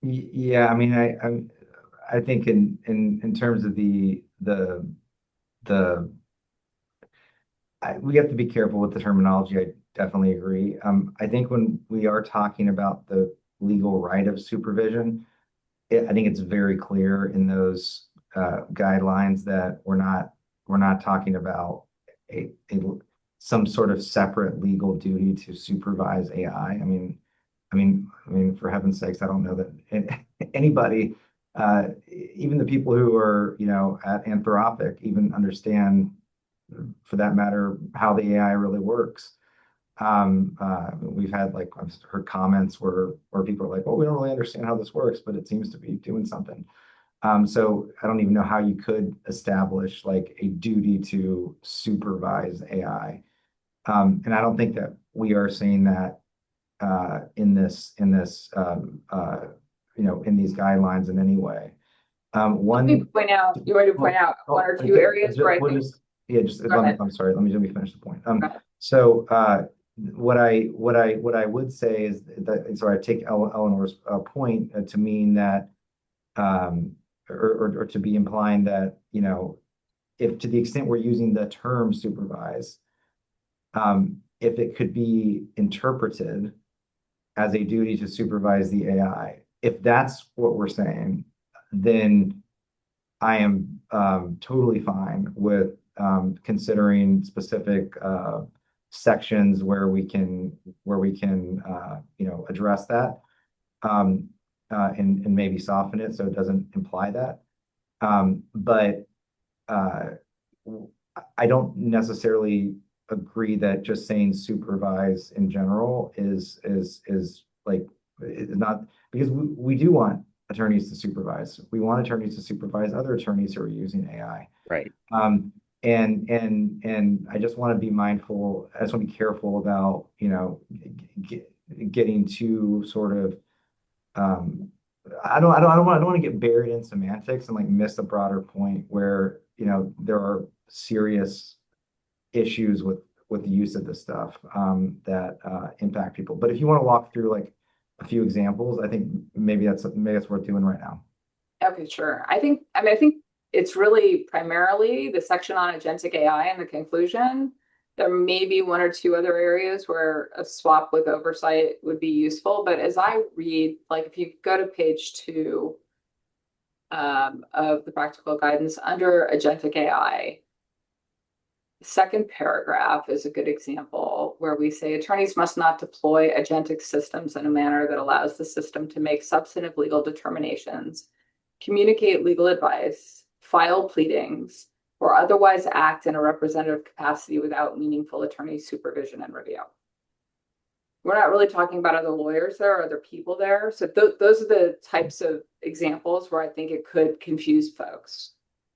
Yeah, I mean, I think in terms of we have to be careful with the terminology. I definitely agree. I think when we are talking about the legal right of supervision, I think it's very clear in those guidelines that we're not talking about some sort of separate legal duty to supervise AI. For heaven's sakes, I don't know that anybody, even the people who are, at Anthropic, even understand, for that matter, how the AI really works. We've had I've heard comments where people are like, well, we don't really understand how this works, but it seems to be doing something. So I don't even know how you could establish a duty to supervise AI. And I don't think that we are saying that in these guidelines in any way. Let me point out, you want to point out one or two areas where I think. I'm sorry, let me finish the point. Go ahead. So what I would say is that, sorry, I take Eleanor's point to mean that, or to be implying that, if to the extent we're using the term supervise, if it could be interpreted as a duty to supervise the AI, if that's what we're saying, then I am totally fine with considering specific sections where we can address that, and maybe soften it so it doesn't imply that. But I don't necessarily agree that just saying supervise in general is not, because we do want attorneys to supervise. We want attorneys to supervise other attorneys who are using AI. Right. And I just want to be mindful. I just want to be careful about getting too sort of. I don't want to get buried in semantics and miss a broader point where there are serious issues with the use of this stuff that impact people. But if you want to walk through a few examples, I think maybe that's worth doing right now. Okay, sure. I think it's really primarily the section on agentic AI and the conclusion. There may be one or two other areas where a swap with oversight would be useful. But as I read, if you go to page 2 of the practical guidance under agentic AI, the second paragraph is a good example where we say attorneys must not deploy agentic systems in a manner that allows the system to make substantive legal determinations, communicate legal advice, file pleadings, or otherwise act in a representative capacity without meaningful attorney supervision and review. We're not really talking about other lawyers there or other people there. So those are the types of examples where I think it could confuse folks.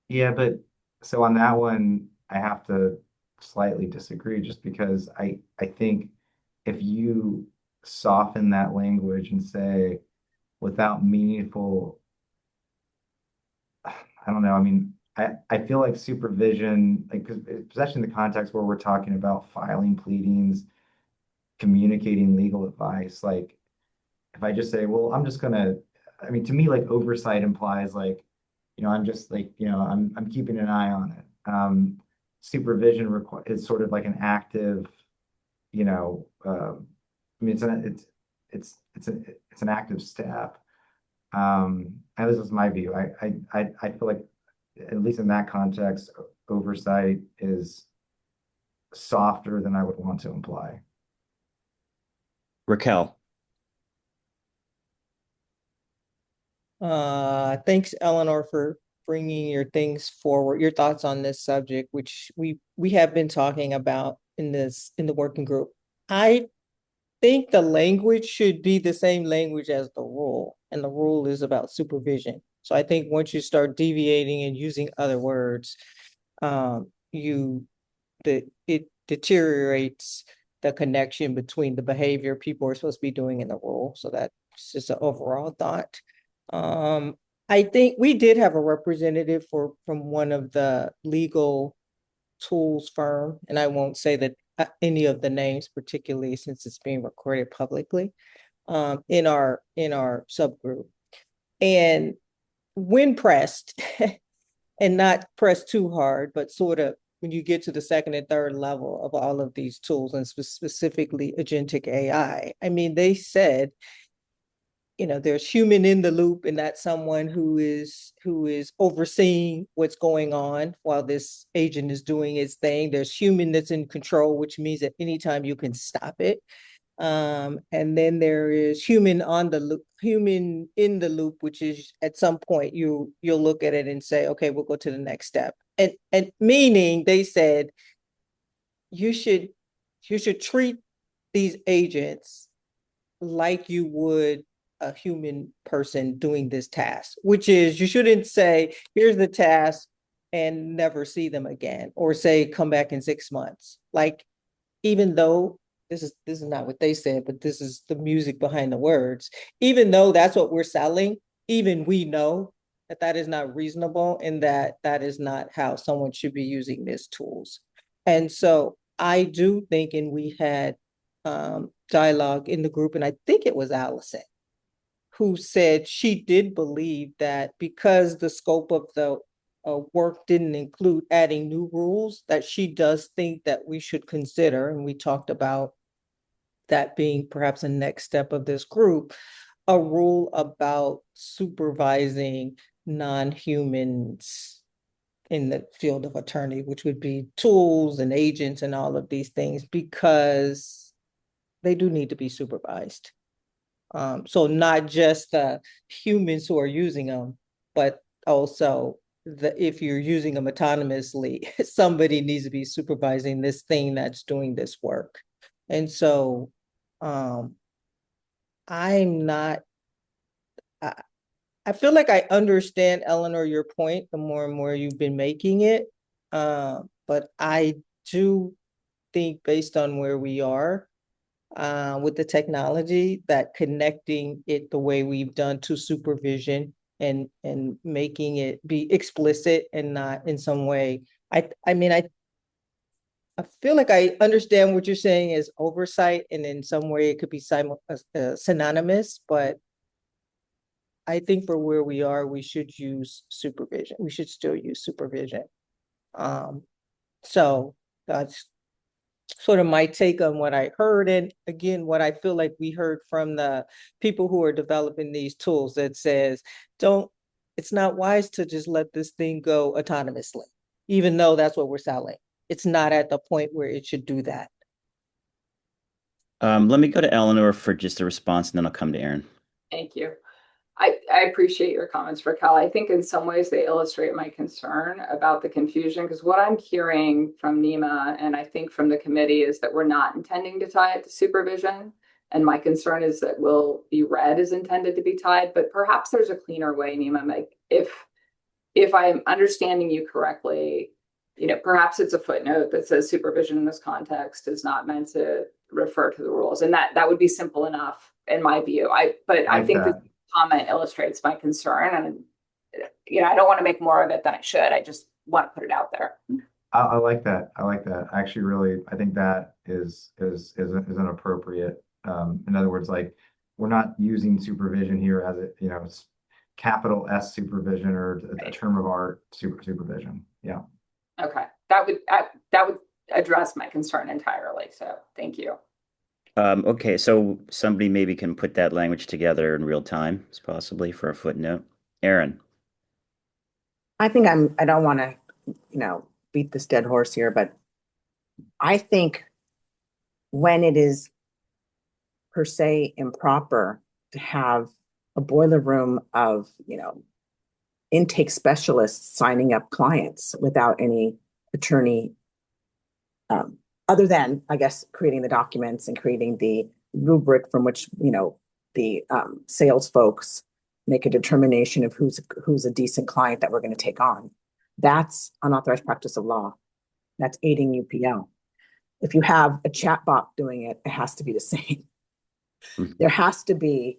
Yeah, but so on that one, I have to slightly disagree, just because I think if you soften that language and say without meaningful, I don't know. I feel like supervision, because especially in the context where we're talking about filing pleadings, communicating legal advice, if I just say, well, I'm just gonna, to me, oversight implies I'm just I'm keeping an eye on it. Supervision is sort of an active, it's an active step. And this is my view. I feel like, at least in that context, oversight is softer than I would want to imply. Raquel. Thanks, Eleanor, for bringing your things forward, your thoughts on this subject, which we have been talking about in the working group. I think the language should be the same language as the rule, and the rule is about supervision. So I think once you start deviating and using other words, it deteriorates the connection between the behavior people are supposed to be doing in the rule. So that's just an overall thought. I think we did have a representative from one of the legal tools firm, and I won't say that any of the names, particularly since it's being recorded publicly, in our subgroup. And when pressed, and not pressed too hard, but sort of when you get to the second and third level of all of these tools, and specifically agentic AI, they said, there's human in the loop, and that's someone who is overseeing what's going on while this agent is doing its thing. There's human that's in control, which means that anytime you can stop it. And then there is human in the loop, which is at some point you'll look at it and say, okay, we'll go to the next step. And meaning they said you should treat these agents like you would a human person doing this task, which is you shouldn't say, here's the task and never see them again, or say, come back in 6 months. Like, even though this is not what they said, but this is the music behind the words, even though that's what we're selling, even we know that that is not reasonable and that that is not how someone should be using these tools. And so I do think, and we had dialogue in the group, and I think it was Allison, who said she did believe that because the scope of the work didn't include adding new rules, that she does think that we should consider, and we talked about that being perhaps a next step of this group, a rule about supervising non-humans in the field of attorney, which would be tools and agents and all of these things, because they do need to be supervised. So not just the humans who are using them, but also if you're using them autonomously, somebody needs to be supervising this thing that's doing this work. And so I'm not, I feel like I understand, Eleanor, your point, the more and more you've been making it. But I do think, based on where we are with the technology, that connecting it the way we've done to supervision and making it be explicit and not in some way, I feel like I understand what you're saying is oversight, and in some way it could be synonymous, but I think for where we are, we should use supervision. We should still use supervision. So that's sort of my take on what I heard. And again, what I feel like we heard from the people who are developing these tools, that says, it's not wise to just let this thing go autonomously, even though that's what we're selling. It's not at the point where it should do that. Let me go to Eleanor for just a response, and then I'll come to Aaron. Thank you. I appreciate your comments, Raquel. I think in some ways they illustrate my concern about the confusion, because what I'm hearing from Nima, and I think from the committee, is that we're not intending to tie it to supervision. And my concern is that will be read as intended to be tied, but perhaps there's a cleaner way, Nima. Like, if I'm understanding you correctly, perhaps it's a footnote that says supervision in this context is not meant to refer to the rules. And that would be simple enough in my view. I think the comment illustrates my concern, and I don't want to make more of it than I should. I just want to put it out there. I like that. Actually, I think that is an appropriate. In other words, like, we're not using supervision here as it's capital S supervision, or a term of art supervision. Yeah. Okay, that would address my concern entirely. So thank you. Okay, so somebody maybe can put that language together in real time, possibly, for a footnote. Aaron. I think I don't want to, beat this dead horse here, but I think when it is per se improper to have a boiler room of, intake specialists signing up clients without any attorney, other than, I guess, creating the documents and creating the rubric from which, the sales folks make a determination of who's a decent client that we're going to take on. That's unauthorized practice of law. That's aiding UPL. If you have a chatbot doing it, it has to be the same. There has to be,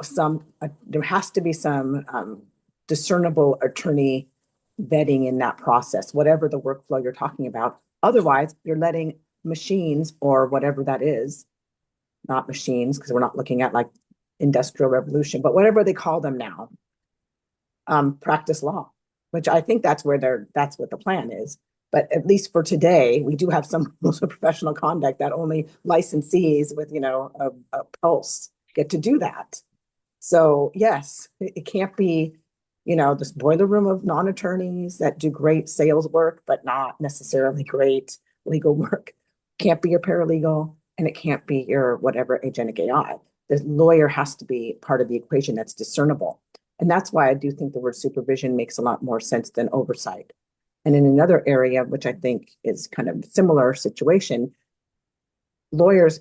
some discernible attorney vetting in that process, whatever the workflow you're talking about. Otherwise, you're letting machines, or whatever that is, not machines, because we're not looking at like industrial revolution, but whatever they call them now, practice law, which I think that's what the plan is. But at least for today, we do have some rules of professional conduct that only licensees with, a pulse get to do that. So yes, it can't be, this boiler room of non-attorneys that do great sales work, but not necessarily great legal work. Can't be your paralegal, and it can't be your whatever agentic AI. The lawyer has to be part of the equation that's discernible. And that's why I do think the word supervision makes a lot more sense than oversight. And in another area, which I think is kind of similar situation, lawyers,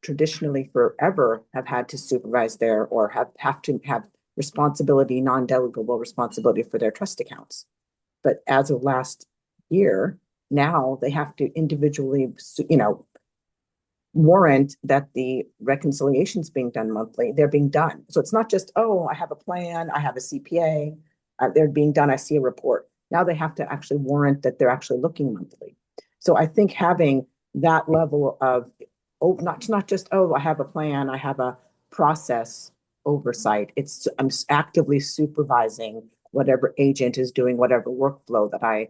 traditionally forever have had to supervise or have to have responsibility, non-delegable responsibility for their trust accounts. But as of last year, now they have to individually, warrant that the reconciliations being done monthly, they're being done. So it's not just, oh, I have a plan, I have a CPA, they're being done, I see a report. Now they have to actually warrant that they're actually looking monthly. So I think having that level of, not just, oh, I have a plan, I have a process oversight. I'm actively supervising whatever agent is doing whatever workflow that I,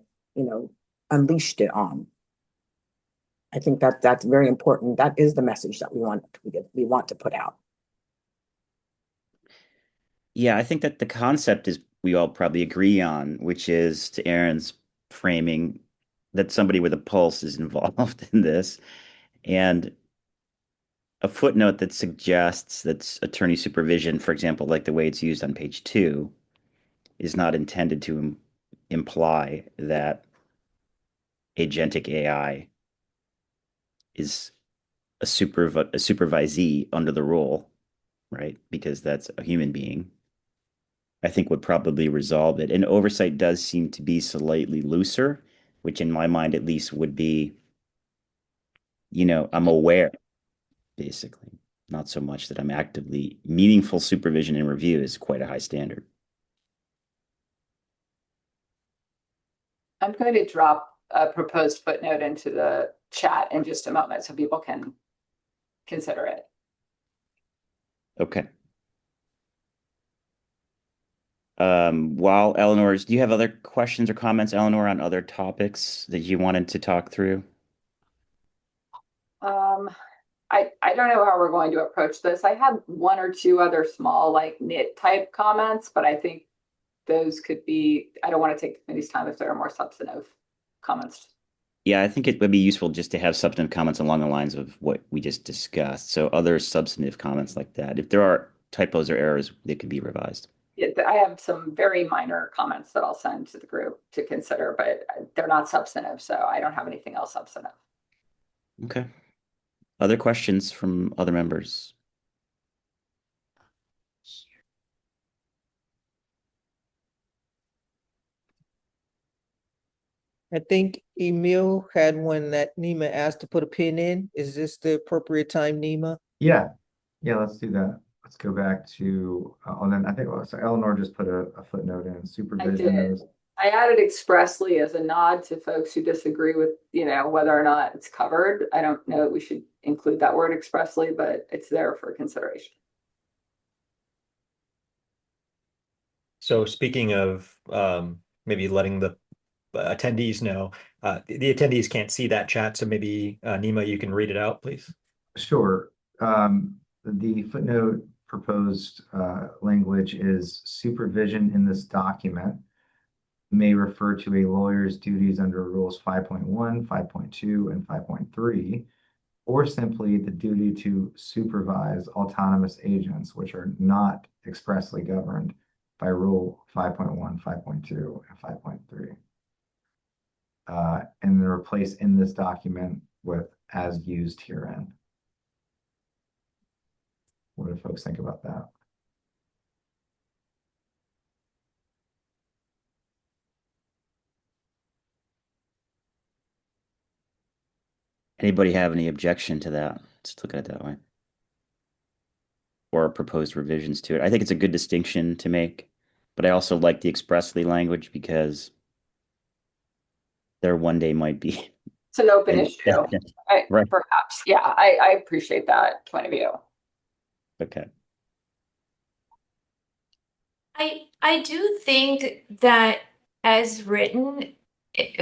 unleashed it on. I think that's very important. That is the message that we want to put out. Yeah, I think that the concept is we all probably agree on, which is, to Aaron's framing, that somebody with a pulse is involved in this. And a footnote that suggests that attorney supervision, for example, like the way it's used on page 2, is not intended to imply that agentic AI is a supervisee under the rule, right? Because that's a human being, I think would probably resolve it. And oversight does seem to be slightly looser, which in my mind at least would be, I'm aware, basically. Not so much that I'm actively meaningful supervision and review is quite a high standard. I'm going to drop a proposed footnote into the chat in just a moment so people can consider it. Okay. While Eleanor's, do you have other questions or comments, Eleanor, on other topics that you wanted to talk through? I don't know how we're going to approach this. I had one or two other small nit type comments, but I think those could be, I don't want to take the committee's time if there are more substantive comments. Yeah, I think it would be useful just to have substantive comments along the lines of what we just discussed. So other substantive comments like that. If there are typos or errors, they could be revised. Yeah, I have some very minor comments that I'll send to the group to consider, but they're not substantive, so I don't have anything else substantive. Okay. Other questions from other members? I think Emil had one that Nima asked to put a pin in. Is this the appropriate time, Nima? Yeah, let's do that. Let's go back to, and then I think, so Eleanor just put a footnote in supervision. I added expressly as a nod to folks who disagree with, whether or not it's covered. I don't know that we should include that word expressly, but it's there for consideration. So speaking of maybe letting the attendees know, the attendees can't see that chat, so maybe Nima, you can read it out, please. Sure. The footnote proposed language is supervision in this document may refer to a lawyer's duties under rules 5.1, 5.2, and 5.3, or simply the duty to supervise autonomous agents, which are not expressly governed by rule 5.1, 5.2, and 5.3. And then replace in this document with as used herein. What do folks think about that? Anybody have any objection to that? Let's look at it that way. Or proposed revisions to it. I think it's a good distinction to make, but I also like the expressly language because there one day might be. It's an open issue, right? Perhaps. Yeah, I appreciate that point of view. Okay. I do think that as written,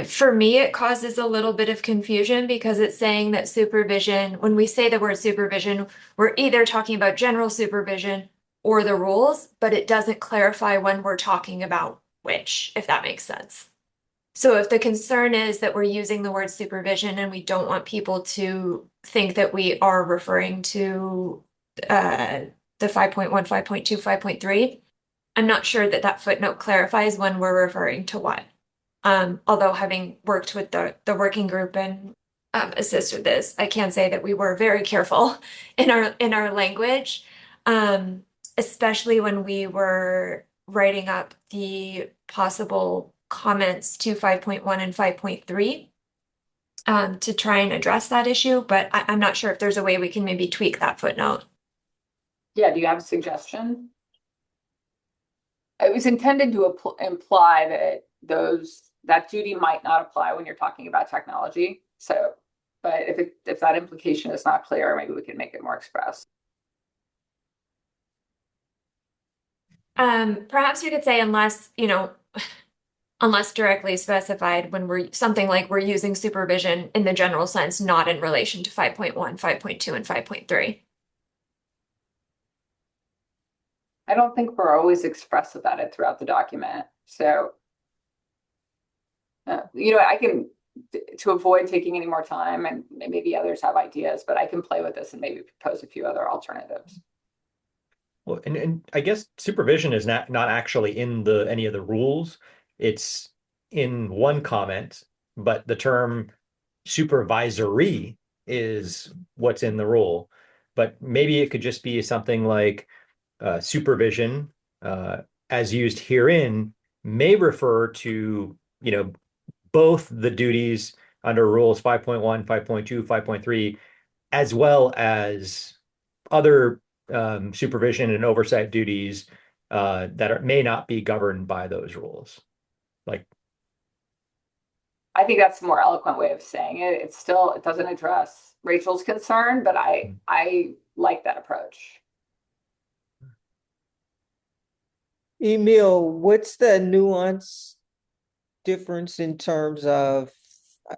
For me, it causes a little bit of confusion because it's saying that supervision, when we say the word supervision, we're either talking about general supervision or the rules, but it doesn't clarify when we're talking about which, if that makes sense. So if the concern is that we're using the word supervision and we don't want people to think that we are referring to the 5.1, 5.2, 5.3, I'm not sure that that footnote clarifies when we're referring to what. Although having worked with the working group and assist with this, I can say that we were very careful in our language, especially when we were writing up the possible comments to 5.1 and 5.3 to try and address that issue. But I'm not sure if there's a way we can maybe tweak that footnote. Yeah, do you have a suggestion? It was intended to imply that that duty might not apply when you're talking about technology. So, but if that implication is not clear, maybe we can make it more express. Perhaps you could say unless, unless directly specified when we're something like we're using supervision in the general sense, not in relation to 5.1, 5.2, and 5.3. I don't think we're always express about it throughout the document. So, I can, to avoid taking any more time, and maybe others have ideas, but I can play with this and maybe propose a few other alternatives. Well, and I guess supervision is not actually in any of the rules. It's in one comment, but the term supervisory is what's in the rule. But maybe it could just be something like supervision, as used herein, may refer to, both the duties under rules 5.1, 5.2, 5.3, as well as other supervision and oversight duties that may not be governed by those rules. Like, I think that's a more eloquent way of saying it. It doesn't address Rachel's concern, but I like that approach. Emil, what's the nuance difference in terms of,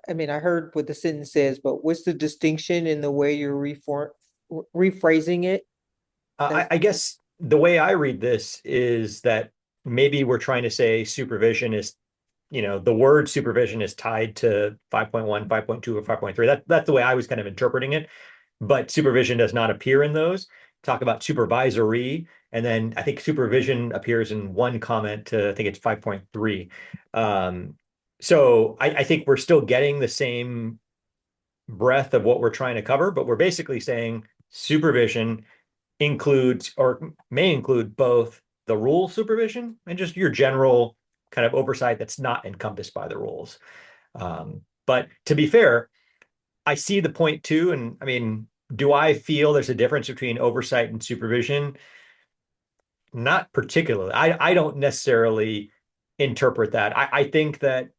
I mean, I heard what the sentence says, but what's the distinction in the way you're rephrasing it? I guess the way I read this is that maybe we're trying to say supervision is, the word supervision is tied to 5.1, 5.2, or 5.3. That's the way I was kind of interpreting it. But supervision does not appear in those. Talk about supervisory, and then I think supervision appears in one comment to, I think it's 5.3. So I think we're still getting the same breadth of what we're trying to cover, but we're basically saying supervision includes or may include both the rule supervision and just your general kind of oversight that's not encompassed by the rules. But to be fair, I see the point too. And I mean, do I feel there's a difference between oversight and supervision? Not particularly. I don't necessarily interpret that. I think that,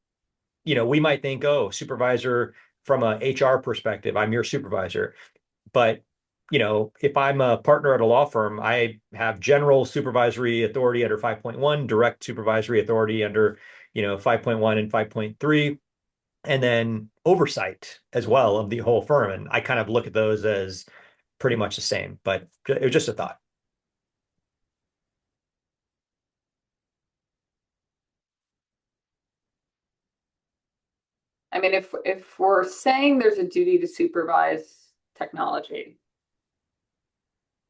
we might think, oh, supervisor from a HR perspective, I'm your supervisor. But, if I'm a partner at a law firm, I have general supervisory authority under 5.1, direct supervisory authority under, 5.1 and 5.3, and then oversight as well of the whole firm. And I kind of look at those as pretty much the same, but it was just a thought. I mean, if we're saying there's a duty to supervise technology,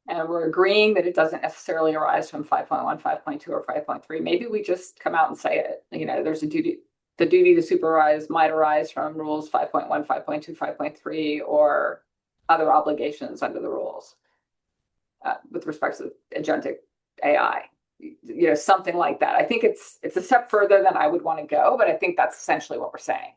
and we're agreeing that it doesn't necessarily arise from 5.1, 5.2, or 5.3, maybe we just come out and say it. There's a duty. The duty to supervise might arise from rules 5.1, 5.2, 5.3, or other obligations under the rules with respect to agentic AI. Something like that. I think it's a step further than I would want to go, but I think that's essentially what we're saying.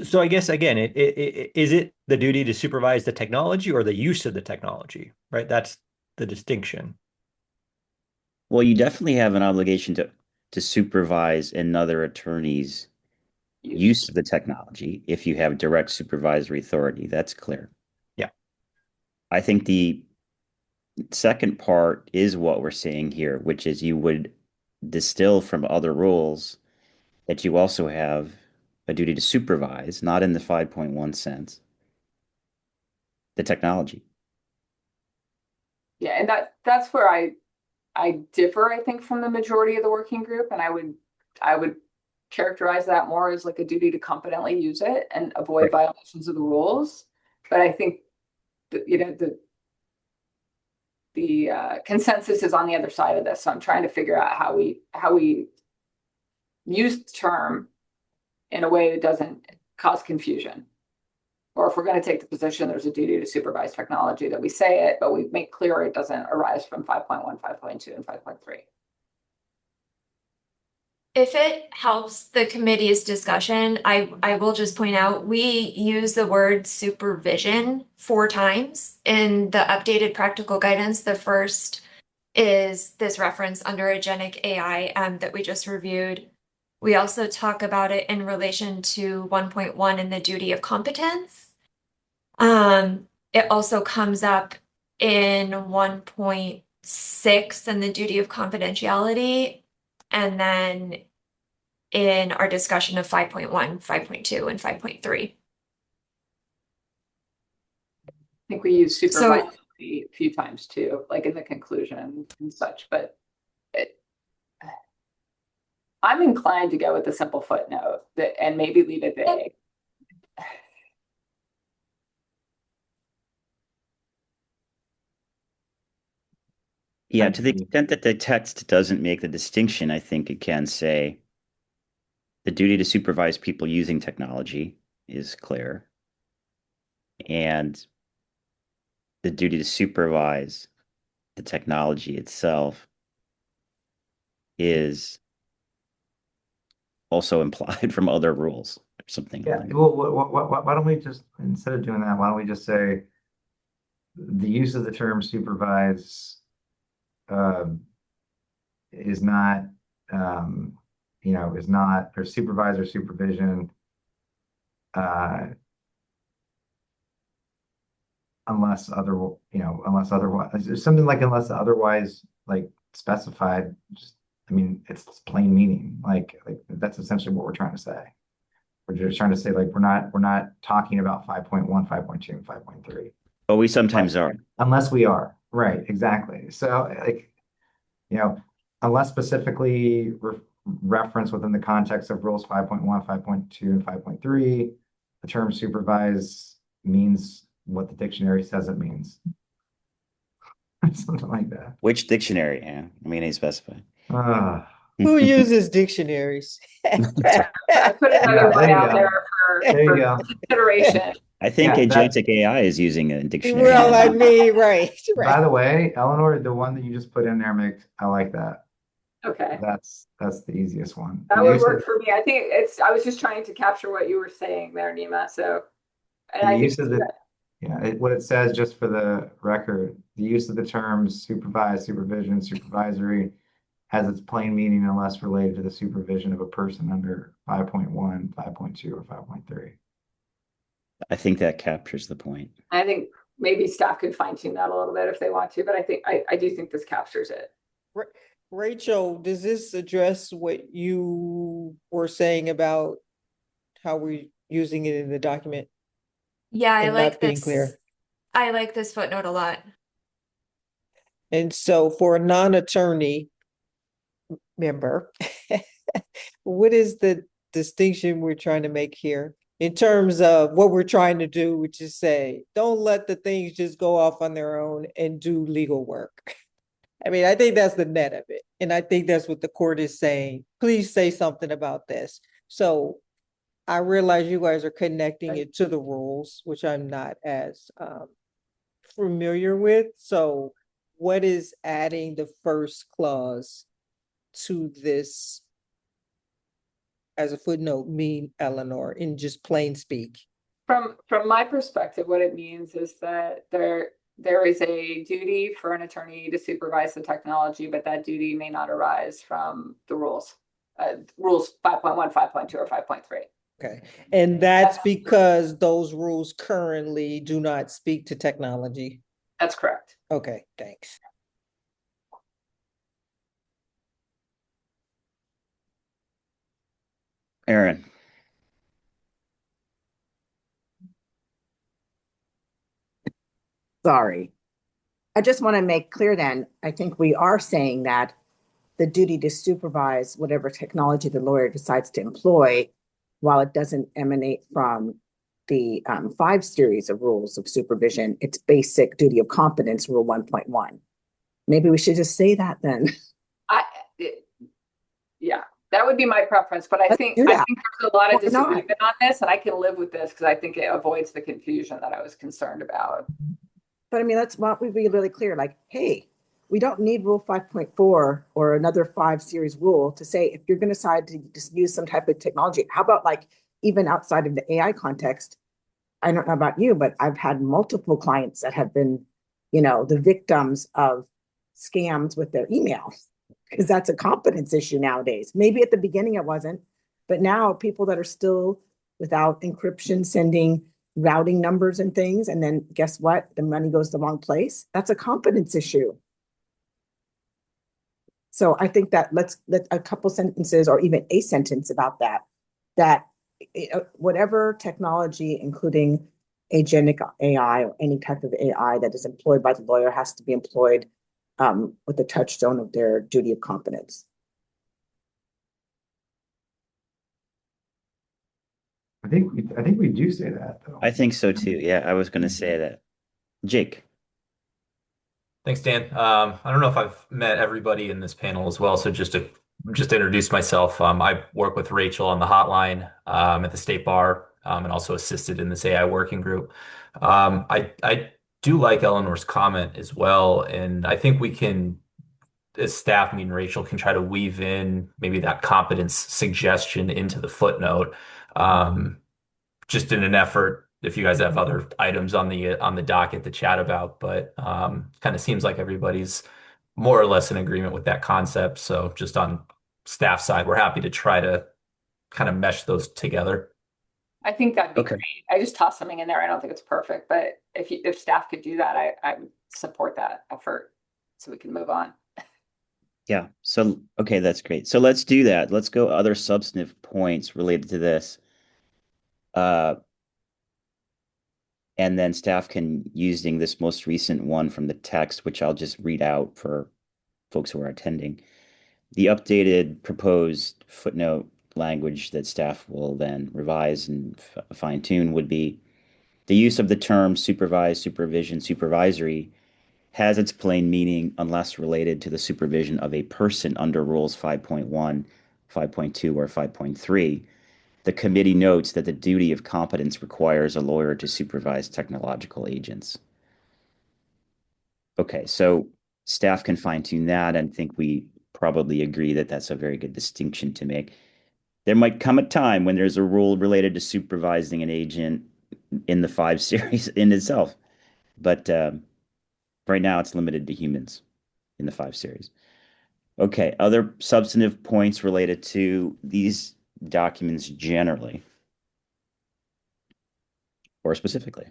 So I guess, again, is it the duty to supervise the technology or the use of the technology, right? That's the distinction. Well, you definitely have an obligation to supervise another attorney's use of the technology if you have direct supervisory authority. That's clear. Yeah. I think the second part is what we're saying here, which is you would distill from other rules that you also have a duty to supervise, not in the 5.1 sense, the technology. Yeah, and that's where I differ, I think, from the majority of the working group, and I would characterize that more as like a duty to competently use it and avoid Right. violations of the rules. But I think the consensus is on the other side of this. So I'm trying to figure out how we use the term in a way that doesn't cause confusion. Or if we're going to take the position there's a duty to supervise technology, that we say it, but we make clear it doesn't arise from 5.1, 5.2, and 5.3. If it helps the committee's discussion, I will just point out, we use the word supervision 4 times in the updated practical guidance. The first is this reference under agentic AI that we just reviewed. We also talk about it in relation to 1.1 in the duty of competence. It also comes up in 1.6 and the duty of confidentiality, and then in our discussion of 5.1, 5.2, and 5.3. I think we use supervise a few times too, like in the conclusion and such, but I'm inclined to go with the simple footnote and maybe leave it vague. Yeah, to the extent that the text doesn't make the distinction, I think it can say the duty to supervise people using technology is clear. And the duty to supervise the technology itself is also implied from other rules or something. Yeah, well, why don't we just, instead of doing that, why don't we just say the use of the term supervise is not, is not, or supervise or supervision, unless otherwise, something like unless otherwise like specified. Just, I mean, it's plain meaning. Like that's essentially what we're trying to say. We're just trying to say like we're not talking about 5.1, 5.2, and 5.3. But we sometimes are. Unless we are. Right, exactly. So like, unless specifically referenced within the context of rules 5.1, 5.2, and 5.3, the term supervise means what the dictionary says it means. Something like that. Which dictionary? Yeah, I mean, they specify. Who uses dictionaries? I put another one out there for consideration. I think Agentic AI is using a dictionary. Well, I mean, right. By the way, Eleanor, the one that you just put in there I like that. Okay. That's the easiest one. That would work for me. I think I was just trying to capture what you were saying there, Nima. So, and I think what it says, just for the record, the use of the terms supervise, supervision, supervisory has its plain meaning unless related to the supervision of a person under 5.1, 5.2, or 5.3. I think that captures the point. I think maybe staff could fine tune that a little bit if they want to, but I do think this captures it. Rachel, does this address what you were saying about how we're using it in the document? Yeah, I like not being this. clear. I like this footnote a lot. And so for a non-attorney member, what is the distinction we're trying to make here in terms of what we're trying to do, which is say, don't let the things just go off on their own and do legal work. I mean, I think that's the net of it. And I think that's what the court is saying. Please say something about this. So I realize you guys are connecting it to the rules, which I'm not as familiar with. So what is adding the first clause to this as a footnote mean, Eleanor, in just plain speak? From my perspective, what it means is that there is a duty for an attorney to supervise the technology, but that duty may not arise from the rules. Rules 5.1, 5.2, or 5.3. Okay. And that's because those rules currently do not speak to technology. That's correct. Okay, thanks. Aaron. Sorry. I just want to make clear then, I think we are saying that the duty to supervise whatever technology the lawyer decides to employ, while it doesn't emanate from the 5 series of rules of supervision, it's basic duty of competence, rule 1.1. Maybe we should just say that then. Yeah, that would be my preference, but I think there's a lot of disagreement on this, and I can live with this because I think it avoids the confusion that I was concerned about. But I mean, why don't we be really clear, like, hey, we don't need rule 5.4 or another 5 series rule to say if you're going to decide to just use some type of technology. How about like even outside of the AI context? I don't know about you, but I've had multiple clients that have been, the victims of scams with their email, because that's a competence issue nowadays. Maybe at the beginning it wasn't, but now people that are still without encryption sending routing numbers and things, and then guess what? The money goes the wrong place. That's a competence issue. So I think that let a couple sentences or even a sentence about that whatever technology, including agentic AI or any type of AI that is employed by the lawyer, has to be employed with the touchstone of their duty of competence. I think we do say that, though. I think so too. Yeah, I was going to say that. Jake. Thanks, Dan. I don't know if I've met everybody in this panel as well, so just to introduce myself, I work with Rachel on the hotline at the State Bar, and also assisted in this AI working group. I do like Eleanor's comment as well, and I think we can, as staff, me and Rachel can try to weave in maybe that competence suggestion into the footnote, just in an effort, if you guys have other items on the docket to chat about, but kind of seems like everybody's more or less in agreement with that concept. So just on staff side, we're happy to try to kind of mesh those together. I think that'd be great. I just tossed something in there. I don't think it's perfect, but if staff could do that, I would support that effort so we can move on. Yeah. So, okay, that's great. So let's do that. Let's go other substantive points related to this. And then staff can, using this most recent one from the text, which I'll just read out for folks who are attending, the updated proposed footnote language that staff will then revise and fine tune would be: the use of the term supervised, supervision, supervisory has its plain meaning unless related to the supervision of a person under rules 5.1, 5.2, or 5.3. The committee notes that the duty of competence requires a lawyer to supervise technological agents. Okay, so staff can fine tune that, and think we probably agree that that's a very good distinction to make. There might come a time when there's a rule related to supervising an agent in the 5 series in itself, but right now it's limited to humans in the 5 series. Okay, other substantive points related to these documents generally or specifically.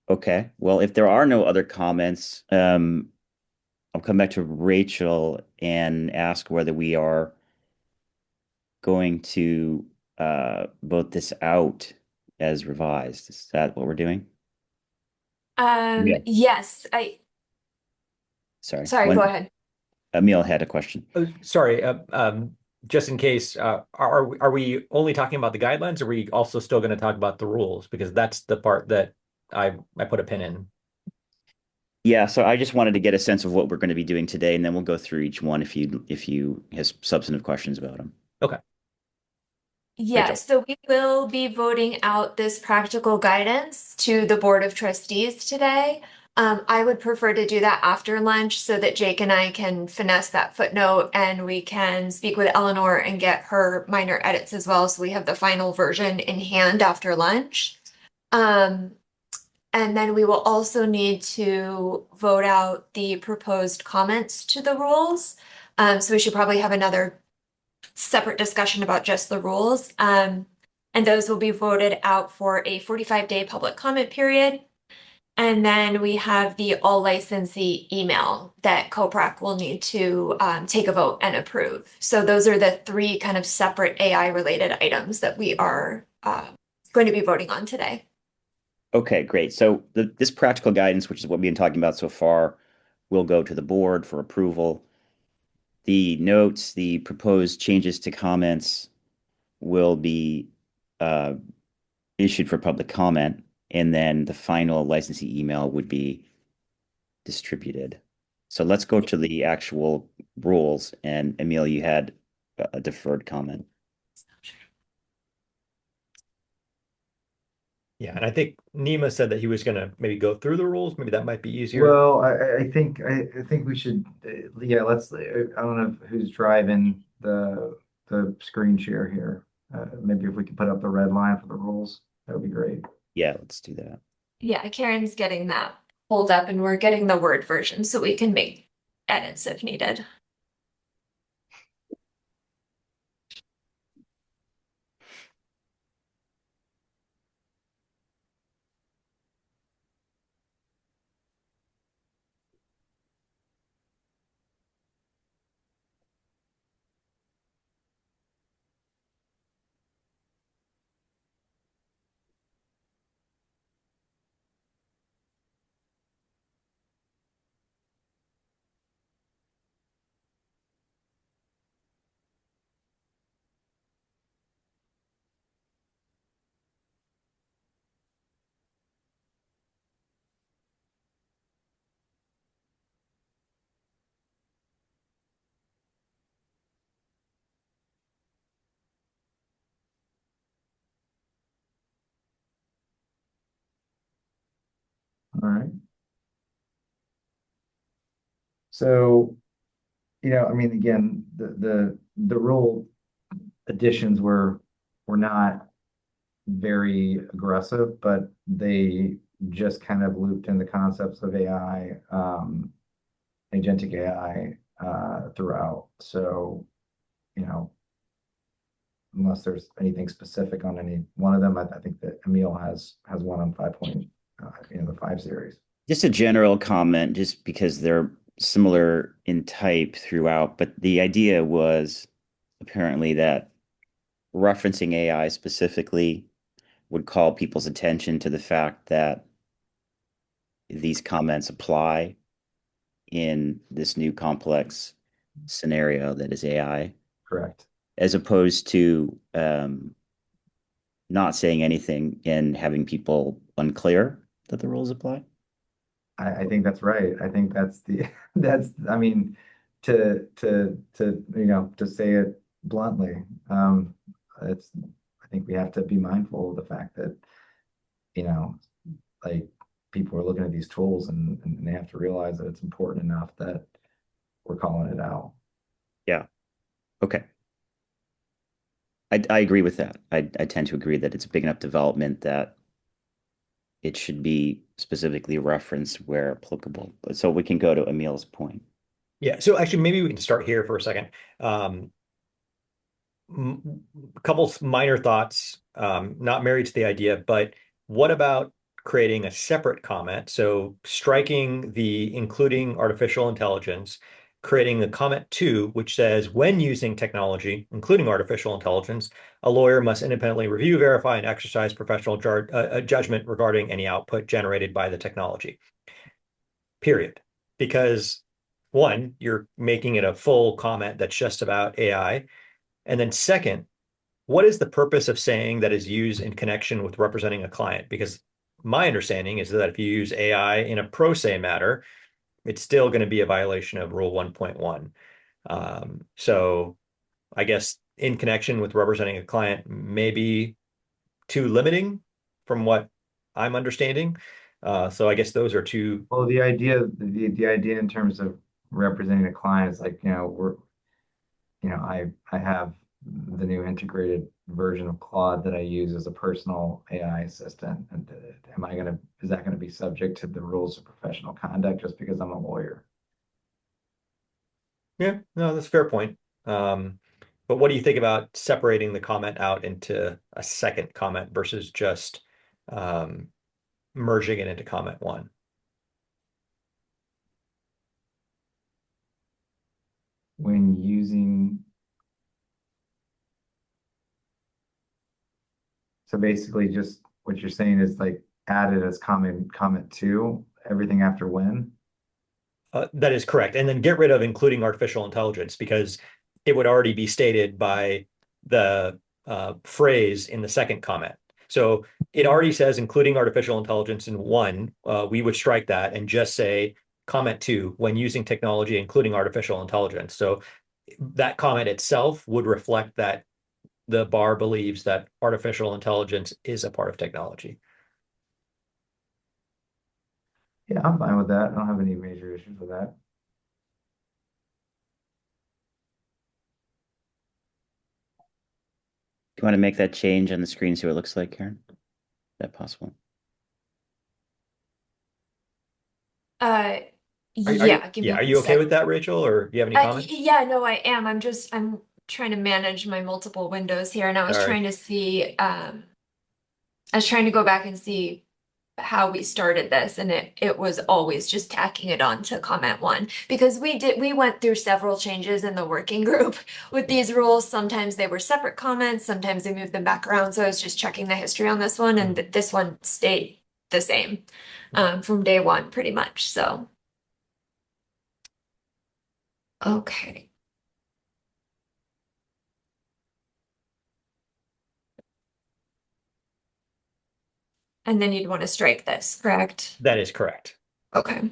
Okay, well, if there are no other comments, I'll come back to Rachel and ask whether we are going to vote this out as revised. Is that what we're doing? Yes, Sorry, go ahead. Emil had a question. Sorry, just in case, are we only talking about the guidelines, or are we also still going to talk about the rules? Because that's the part that I put a pin in. Yeah, so I just wanted to get a sense of what we're going to be doing today, and then we'll go through each one if you have substantive questions about them. Okay. Yes, so we will be voting out this practical guidance to the Board of Trustees today. I would prefer to do that after lunch so that Jake and I can finesse that footnote and we can speak with Eleanor and get her minor edits as well, so we have the final version in hand after lunch. And then we will also need to vote out the proposed comments to the rules. So we should probably have another separate discussion about just the rules. And those will be voted out for a 45-day public comment period. And then we have the all licensee email that COPRAC will need to take a vote and approve. So those are the three kind of separate AI related items that we are going to be voting on today. Okay, great. So this practical guidance, which is what we've been talking about so far, will go to the board for approval. The notes, the proposed changes to comments will be issued for public comment, and then the final licensee email would be distributed. So let's go to the actual rules. And Emil, you had a deferred comment. Yeah, and I think Nima said that he was going to maybe go through the rules. Maybe that might be easier. Well, I think we should, yeah, let's, I don't know who's driving the screen share here. Maybe if we could put up the red line for the rules, that would be great. Yeah, let's do that. Yeah, Karen's getting that pulled up and we're getting the Word version so we can make edits if needed. All right. So, I mean, again, the rule additions were not very aggressive, but they just kind of looped in the concepts of AI, agentic AI, throughout. So, unless there's anything specific on any one of them, I think that Emil has one on 5 point, the 5 series. Just a general comment, just because they're similar in type throughout, but the idea was apparently that referencing AI specifically would call people's attention to the fact that these comments apply in this new complex scenario that is AI. Correct. As opposed to not saying anything and having people unclear that the rules apply. I think that's right. I think I mean, to say it bluntly, I think we have to be mindful of the fact that, like, people are looking at these tools and they have to realize that it's important enough that we're calling it out. Yeah. Okay. I agree with that. I tend to agree that it's a big enough development that it should be specifically referenced where applicable. So we can go to Emil's point. Yeah. So actually, maybe we can start here for a second. A couple minor thoughts, not married to the idea, but what about creating a separate comment? So striking the including artificial intelligence, creating a comment 2, which says when using technology, including artificial intelligence, a lawyer must independently review, verify, and exercise professional judgment regarding any output generated by the technology. Period. Because one, you're making it a full comment that's just about AI. And then second, what is the purpose of saying that is used in connection with representing a client? Because my understanding is that if you use AI in a pro se matter, it's still going to be a violation of Rule 1.1. So I guess in connection with representing a client may be too limiting from what I'm understanding. So I guess those are two. Well, the idea in terms of representing the client is like, I have the new integrated version of Claude that I use as a personal AI assistant. And is that going to be subject to the rules of professional conduct just because I'm a lawyer? Yeah, no, that's a fair point. But what do you think about separating the comment out into a second comment versus just merging it into comment one. When using, so basically just what you're saying is like added as comment two, everything after when? That is correct. And then get rid of including artificial intelligence, because it would already be stated by the phrase in the second comment. So it already says including artificial intelligence in one, we would strike that and just say comment two, when using technology, including artificial intelligence. So that comment itself would reflect that the bar believes that artificial intelligence is a part of technology. Yeah, I'm fine with that. I don't have any major issues with that. Do you want to make that change on the screen, see what it looks like, Karen? Is that possible? Yeah, give me Are one you okay sec. with that, Rachel, or do you have any comments? Yeah, no, I am. I'm trying to manage my multiple windows here, and I was All right. trying to see, I was trying to go back and see how we started this, and it was always just tacking it on to comment one, because we went through several changes in the working group with these rules. Sometimes they were separate comments, sometimes they moved them back around. So I was just checking the history on this one, and this one stayed the same from day one, pretty much. So okay. And then you'd want to strike this, correct? That is correct. Okay.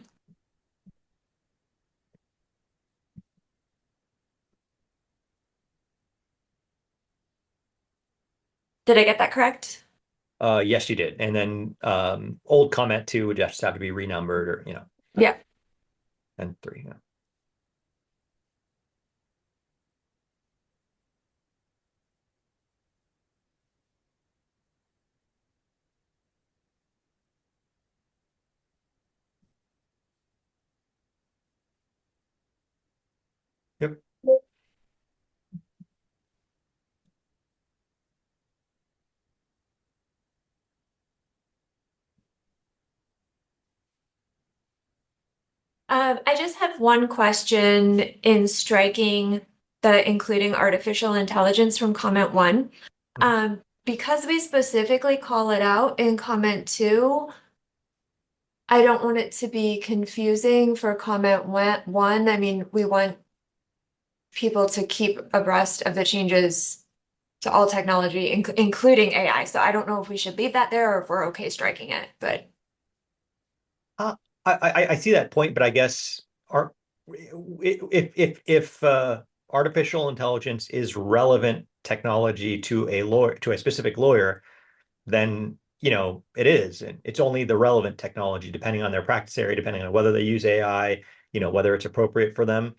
Did I get that correct? Yes, you did. And then old comment two would just have to be renumbered, or Yeah. and three. Yeah. Yep. I just have one question in striking the including artificial intelligence from comment one. Because we specifically call it out in comment two, I don't want it to be confusing for comment one. I mean, we want people to keep abreast of the changes to all technology, including AI. So I don't know if we should leave that there or if we're okay striking it, but. I see that point, but I guess if artificial intelligence is relevant technology to a lawyer, to a specific lawyer, then it is, and it's only the relevant technology depending on their practice area, depending on whether they use AI, whether it's appropriate for them.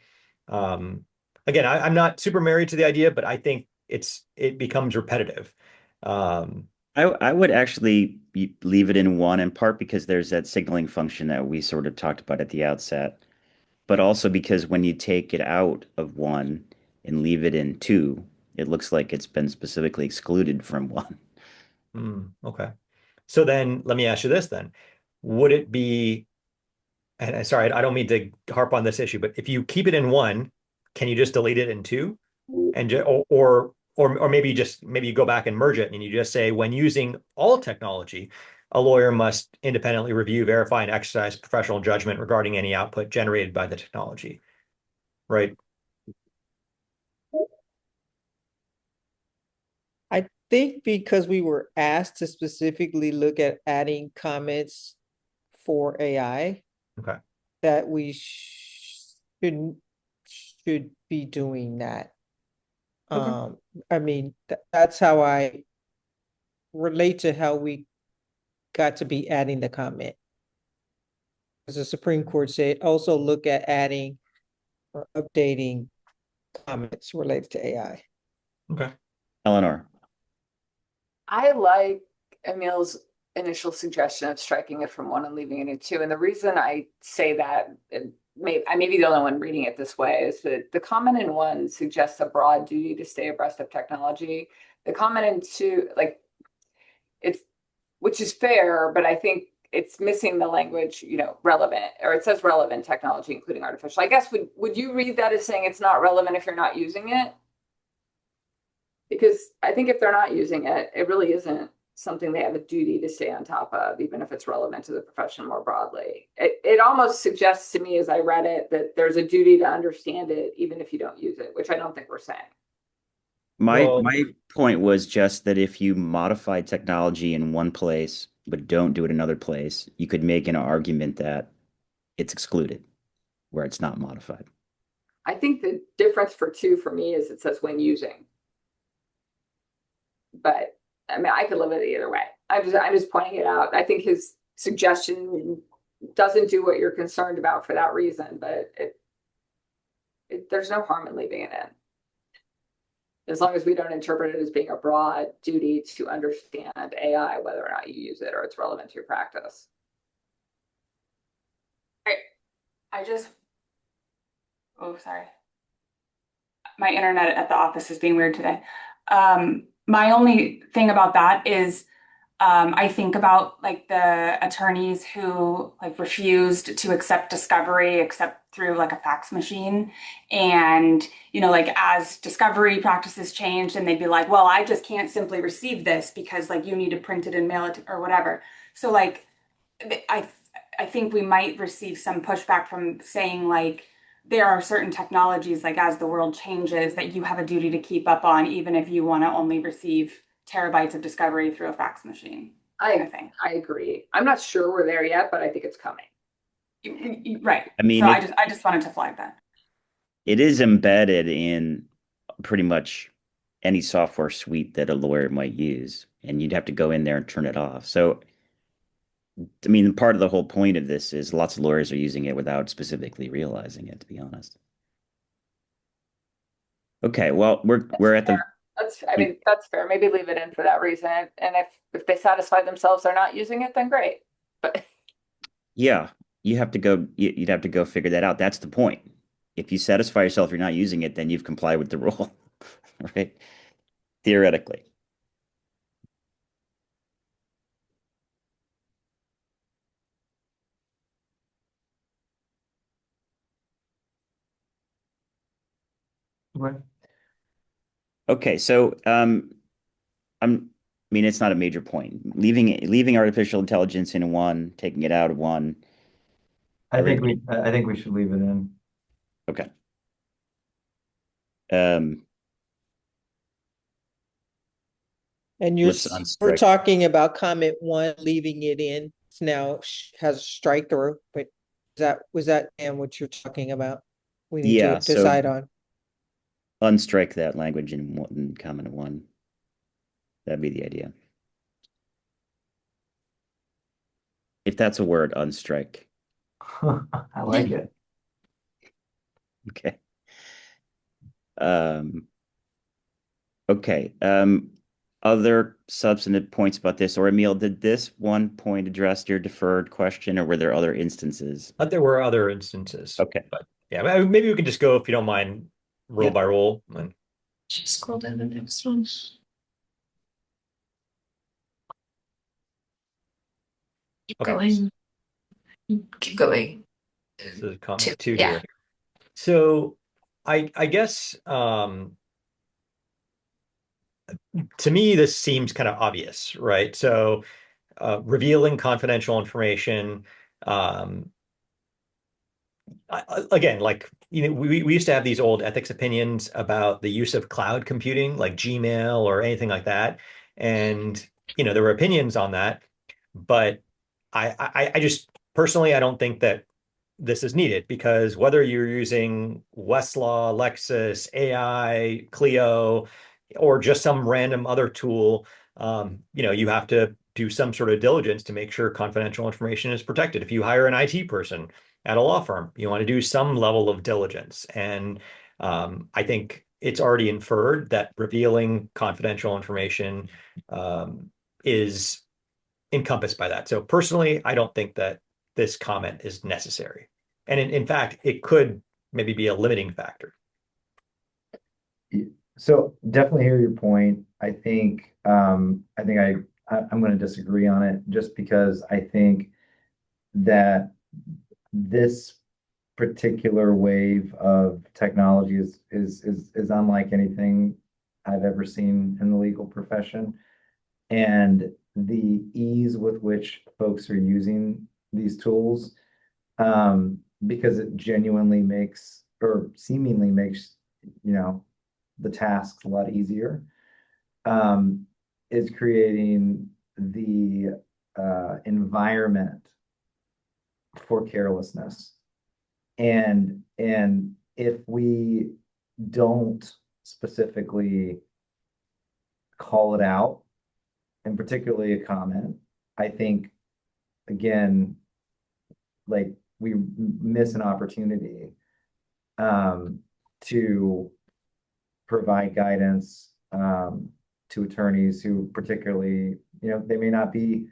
Again, I'm not super married to the idea, but I think it becomes repetitive. I would actually leave it in one, in part because there's that signaling function that we sort of talked about at the outset, but also because when you take it out of one and leave it in two, it looks like it's been specifically excluded from one. Okay. So then let me ask you this then. Would it be, and sorry, I don't mean to harp on this issue, but if you keep it in one, can you just delete it in two? And or maybe you go back and merge it and you just say, when using all technology, a lawyer must independently review, verify, and exercise professional judgment regarding any output generated by the technology. Right? I think because we were asked to specifically look at adding comments for AI, Okay. that we should be doing that. Okay. I mean, that's how I relate to how we got to be adding the comment. As the Supreme Court said, also look at adding or updating comments related to AI. Okay. Eleanor. I like Emil's initial suggestion of striking it from one and leaving it in two. And the reason I say that, I may be the only one reading it this way, is that the comment in one suggests a broad duty to stay abreast of technology. The comment in two, which is fair, but I think it's missing the language, relevant, or it says relevant technology, including artificial. I guess, would you read that as saying it's not relevant if you're not using it? Because I think if they're not using it, it really isn't something they have a duty to stay on top of, even if it's relevant to the profession more broadly. It almost suggests to me as I read it that there's a duty to understand it, even if you don't use it, which I don't think we're saying. My point was just that if you modify technology in one place but don't do it another place, you could make an argument that it's excluded where it's not modified. I think the difference for me is it says when using. But I mean, I could live with it either way. I'm just pointing it out. I think his suggestion doesn't do what you're concerned about for that reason, but there's no harm in leaving it in. As long as we don't interpret it as being a broad duty to understand AI, whether or not you use it or it's relevant to your practice. Oh, sorry. My internet at the office is being weird today. My only thing about that is I think about like the attorneys who like refused to accept discovery except through like a fax machine. And, like as discovery practices changed and they'd be like, well, I just can't simply receive this because like you need to print it and mail it or whatever. So like, I think we might receive some pushback from saying like, there are certain technologies, like as the world changes, that you have a duty to keep up on, even if you want to only receive terabytes of discovery through a fax machine. I agree. I'm not sure we're there yet, but I think it's coming. Right. I mean, so I just wanted to flag that. It is embedded in pretty much any software suite that a lawyer might use, and you'd have to go in there and turn it off. So, I mean, part of the whole point of this is lots of lawyers are using it without specifically realizing it, to be honest. Okay, well, we're at the that's fair. Maybe leave it in for that reason. And if they satisfy themselves they're not using it, then great. But yeah, you'd have to go figure that out. That's the point. If you satisfy yourself you're not using it, then you've complied with the rule, right? Theoretically. Okay, so I mean, it's not a major point. Leaving artificial intelligence in one, taking it out of one. I think we should leave it in. Okay. And we're talking about comment 1, leaving it in. It's now has a strike through, but was that and what you're talking about? We need to decide on. Unstrike that language in comment 1. That'd be the idea. If that's a word, unstrike. I like it. Okay. Okay. Other substantive points about this, or Emil, did this one point address your deferred question, or were there other instances? There were other instances. Okay. But yeah, maybe we can just go, if you don't mind, rule by rule. Just scroll down to the next one. Keep going. Keep going. This is comment 2 here. So I guess to me, this seems kind of obvious, right? So revealing confidential information, again, like, we used to have these old ethics opinions about the use of cloud computing, like Gmail or anything like that. And, there were opinions on that, but I just personally, I don't think that this is needed, because whether you're using Westlaw, Lexis, AI, Clio, or just some random other tool, you have to do some sort of diligence to make sure confidential information is protected. If you hire an IT person at a law firm, you want to do some level of diligence. And I think it's already inferred that revealing confidential information is encompassed by that. So personally, I don't think that this comment is necessary. And in fact, it could maybe be a limiting factor. So definitely hear your point. I'm going to disagree on it, just because I think that this particular wave of technology is unlike anything I've ever seen in the legal profession. And the ease with which folks are using these tools, because it genuinely makes or seemingly makes, the tasks a lot easier, is creating the environment for carelessness. And if we don't specifically call it out, and particularly a comment, I think, again, like we miss an opportunity to provide guidance to attorneys who particularly, they may not be,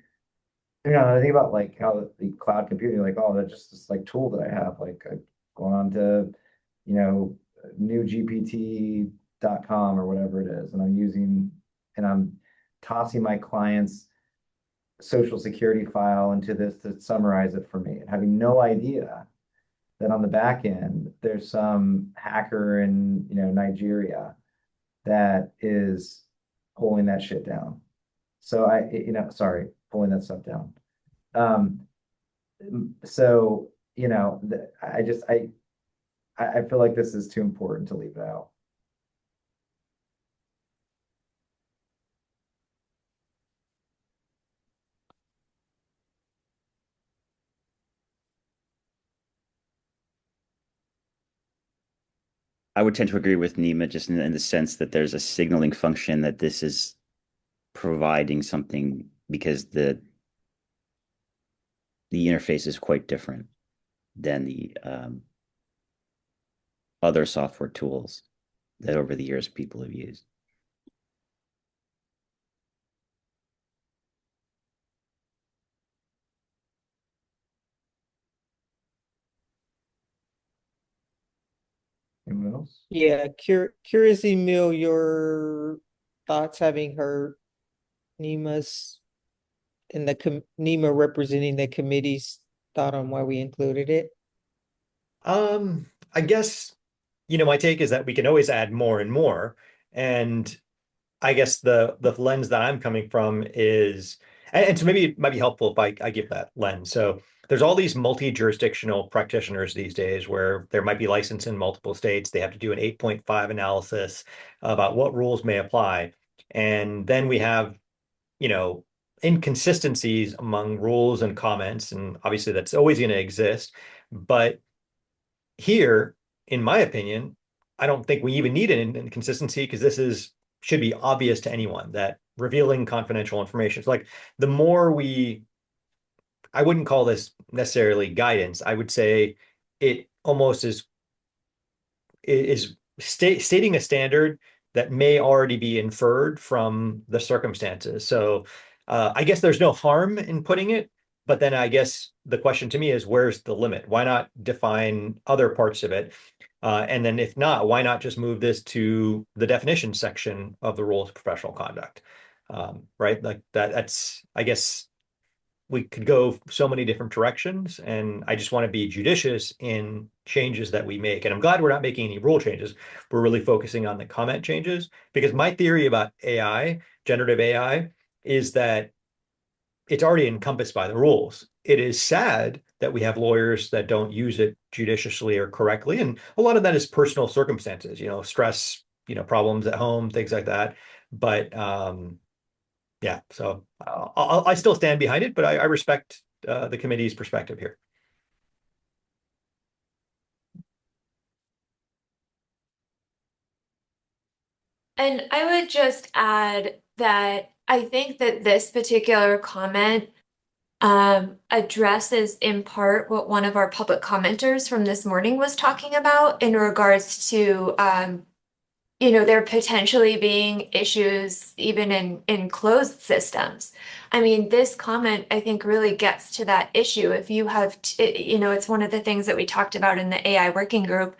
I think about like how the cloud computing, like, oh, that's just this like tool that I have, like I go on to, newgpt.com or whatever it is, and I'm tossing my client's social security file into this to summarize it for me, and having no idea that on the back end there's some hacker in Nigeria that is pulling that shit down. So pulling that stuff down. So I feel like this is too important to leave it out. I would tend to agree with Nima just in the sense that there's a signaling function that this is providing something, because the interface is quite different than the other software tools that over the years people have used. Anyone else? Yeah, curious, Emil, your thoughts having heard Nima's Nima representing the committee's thought on why we included it. I guess, my take is that we can always add more and more. And I guess the lens that I'm coming from is, and so maybe it might be helpful if I give that lens. So there's all these multi-jurisdictional practitioners these days where there might be licensed in multiple states. They have to do an 8.5 analysis about what rules may apply. And then we have, inconsistencies among rules and comments. And obviously that's always going to exist. But here, in my opinion, I don't think we even need an inconsistency, because this should be obvious to anyone that revealing confidential information is like, the more I wouldn't call this necessarily guidance. I would say it almost is stating a standard that may already be inferred from the circumstances. So I guess there's no harm in putting it, but then I guess the question to me is, where's the limit? Why not define other parts of it? And then if not, why not just move this to the definition section of the rules of professional conduct? Right? Like that's, I guess we could go so many different directions, and I just want to be judicious in changes that we make. And I'm glad we're not making any rule changes. We're really focusing on the comment changes, because my theory about AI, generative AI, is that it's already encompassed by the rules. It is sad that we have lawyers that don't use it judiciously or correctly. And a lot of that is personal circumstances, stress, problems at home, things like that. But yeah, so I still stand behind it, but I respect the committee's perspective here. And I would just add that I think that this particular comment addresses in part what one of our public commenters from this morning was talking about in regards to there potentially being issues even in closed systems. I mean, this comment, I think, really gets to that issue. If you have, it's one of the things that we talked about in the AI working group.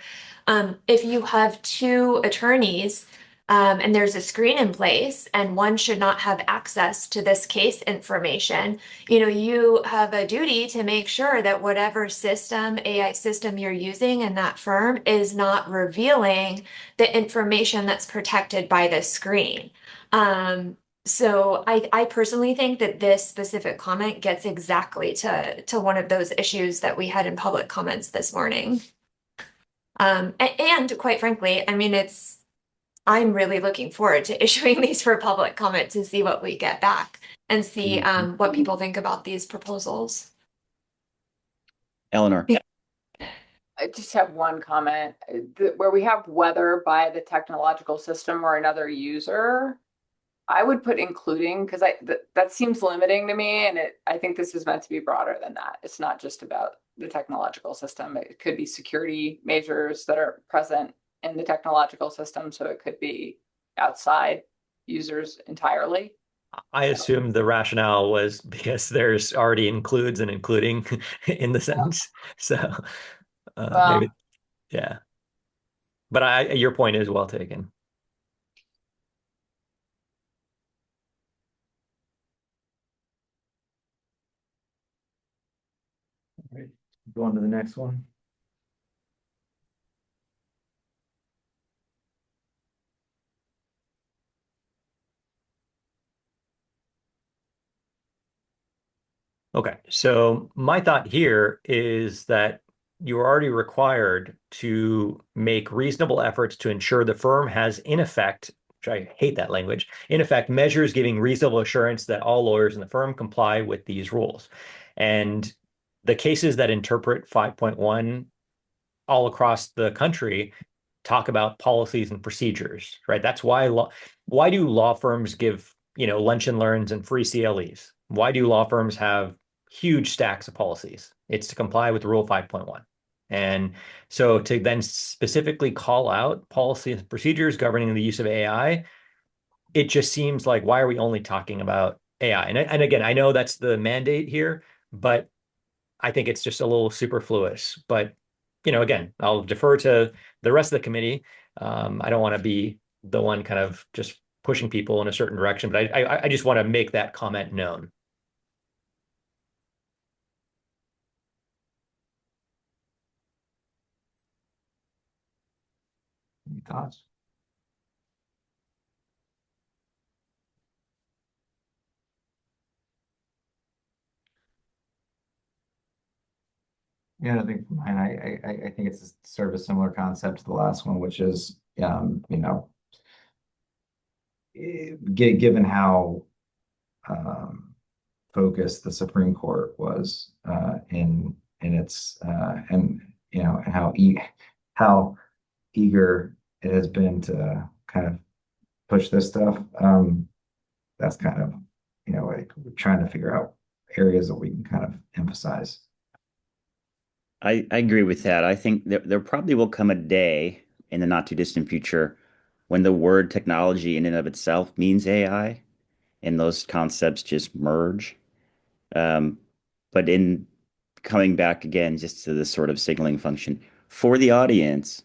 If you have two attorneys and there's a screen in place and one should not have access to this case information, you have a duty to make sure that whatever AI system you're using in that firm is not revealing the information that's protected by the screen. So I personally think that this specific comment gets exactly to one of those issues that we had in public comments this morning. And quite frankly, I mean, I'm really looking forward to issuing these for public comment to see what we get back and see what people think about these proposals. Eleanor. I just have one comment. Where we have whether by the technological system or another user, I would put including, because that seems limiting to me, and I think this is meant to be broader than that. It's not just about the technological system. It could be security measures that are present in the technological system, so it could be outside users entirely. I assume the rationale was because there's already includes and including in the sentence. So maybe, yeah. But your point is well taken. All right, go on to the next one. Okay, so my thought here is that you're already required to make reasonable efforts to ensure the firm has, in effect, which I hate that language, in effect, measures giving reasonable assurance that all lawyers in the firm comply with these rules. And the cases that interpret 5.1 all across the country talk about policies and procedures, right? That's why do law firms give, lunch and learns and free CLEs? Why do law firms have huge stacks of policies? It's to comply with Rule 5.1. And so to then specifically call out policies and procedures governing the use of AI, it just seems like, why are we only talking about AI? And again, I know that's the mandate here, but I think it's just a little superfluous. But, again, I'll defer to the rest of the committee. I don't want to be the one kind of just pushing people in a certain direction, but I just want to make that comment known. Any thoughts? Yeah, I think for mine, I think it's sort of a similar concept to the last one, which is, given how focused the Supreme Court was in its and how eager it has been to kind of push this stuff. That's kind of like we're trying to figure out areas that we can kind of emphasize. I agree with that. I think there probably will come a day in the not too distant future when the word technology in and of itself means AI and those concepts just merge. But in coming back again, just to this sort of signaling function for the audience,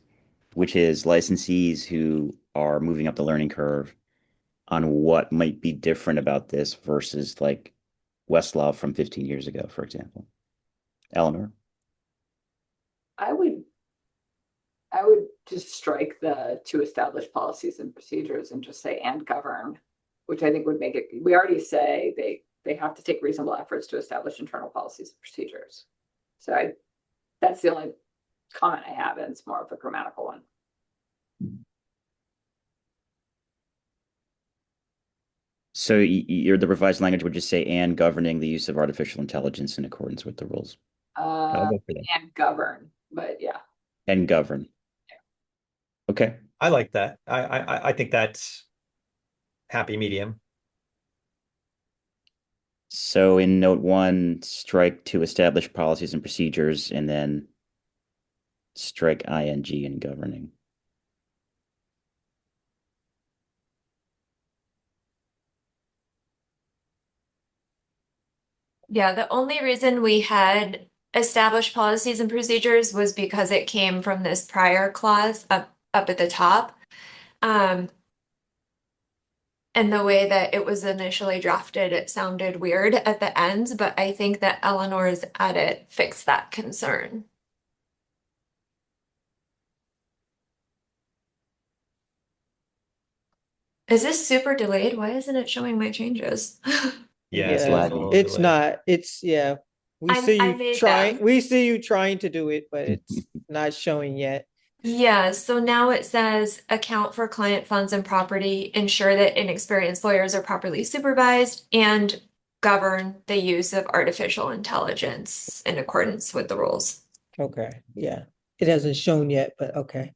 which is licensees who are moving up the learning curve on what might be different about this versus like Westlaw from 15 years ago, for example. Eleanor? I would just strike the to establish policies and procedures and just say and govern, which I think would make it, we already say they have to take reasonable efforts to establish internal policies and procedures. So that's the only comment I have, and it's more of a grammatical one. So the revised language would just say and governing the use of artificial intelligence in accordance with the rules. And govern, but yeah. And govern. Okay. I like that. I think that's happy medium. So in note 1, strike to establish policies and procedures, and then strike ing in governing. Yeah, the only reason we had established policies and procedures was because it came from this prior clause up at the top. And the way that it was initially drafted, it sounded weird at the ends, but I think that Eleanor's edit fixed that concern. Is this super delayed? Why isn't it showing my changes? Yeah, It's Yeah, laggy. it's not, yeah. I made them. We see you trying to do it, but it's not showing yet. Yeah, so now it says account for client funds and property, ensure that inexperienced lawyers are properly supervised, and govern the use of artificial intelligence in accordance with the rules. Okay, yeah. It hasn't shown yet, but okay.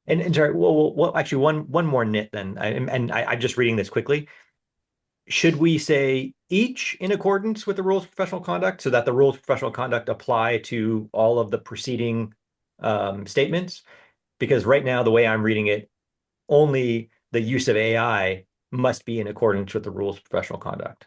And sorry, well, actually, one more nit then, I'm just reading this quickly. Should we say each in accordance with the rules of professional conduct so that the rules of professional conduct apply to all of the preceding statements? Because right now, the way I'm reading it, only the use of AI must be in accordance with the rules of professional conduct.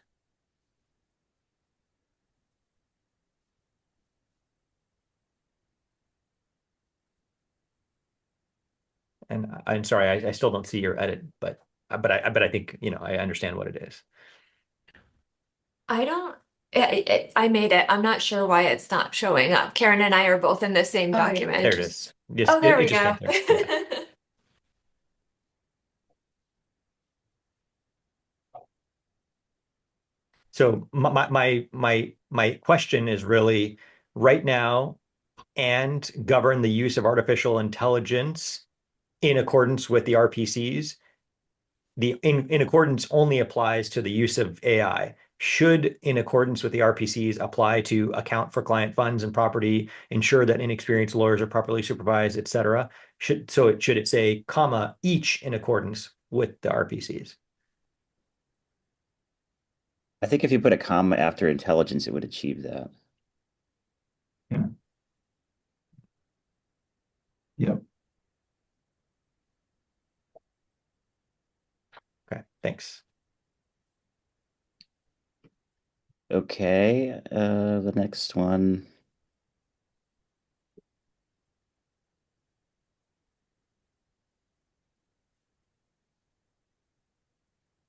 And I'm sorry, I still don't see your edit, but I think, I understand what it is. I don't, I made it. I'm not sure why it's not showing up. Karen and I are both in the same document. There it is. Yes, Oh, there it we just go. came through. Yeah. So my question is really right now, and govern the use of artificial intelligence in accordance with the RPCs. The in accordance only applies to the use of AI. Should in accordance with the RPCs apply to account for client funds and property, ensure that inexperienced lawyers are properly supervised, et cetera? Should it say, comma, each in accordance with the RPCs? I think if you put a comma after intelligence, it would achieve that. Yeah. Yep. Okay, thanks. Okay, the next one.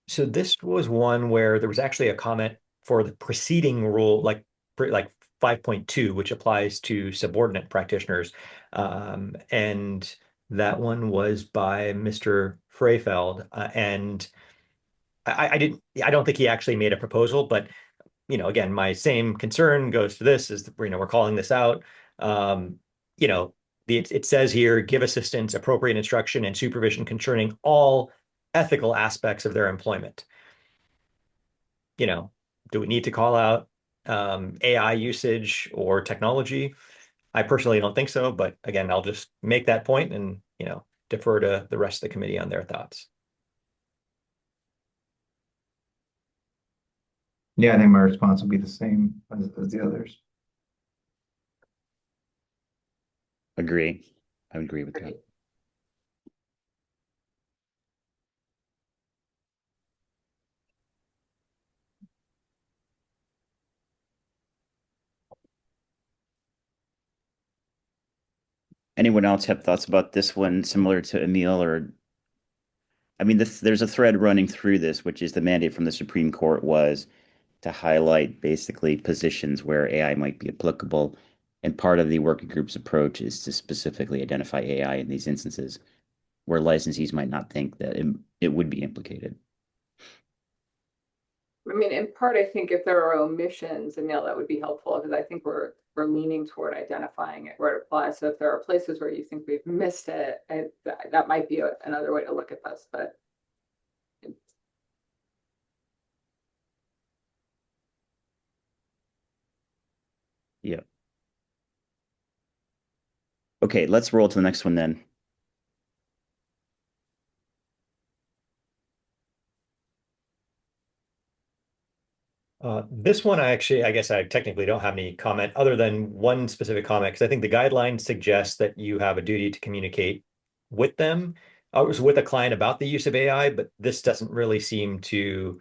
So this was one where there was actually a comment for the preceding rule, like 5.2, which applies to subordinate practitioners. And that one was by Mr. Freyfeld. And I don't think he actually made a proposal, but again, my same concern goes to this is, we're calling this out. It says here, give assistance, appropriate instruction, and supervision concerning all ethical aspects of their employment. Do we need to call out AI usage or technology? I personally don't think so, but again, I'll just make that point and, defer to the rest of the committee on their thoughts. Yeah, I think my response will be the same as the others. Agree. I would agree with that. Anyone else have thoughts about this one similar to Emil? Or I mean, there's a thread running through this, which is the mandate from the Supreme Court was to highlight basically positions where AI might be applicable. And part of the working group's approach is to specifically identify AI in these instances where licensees might not think that it would be implicated. I mean, in part, I think if there are omissions, Emil, that would be helpful because I think we're leaning toward identifying it where it applies. So if there are places where you think we've missed it, that might be another way to look at this. But Yeah. Okay, let's roll to the next one then. This one, I guess I technically don't have any comment other than one specific comment, because I think the guidelines suggest that you have a duty to communicate with them, with a client about the use of AI, but this doesn't really seem to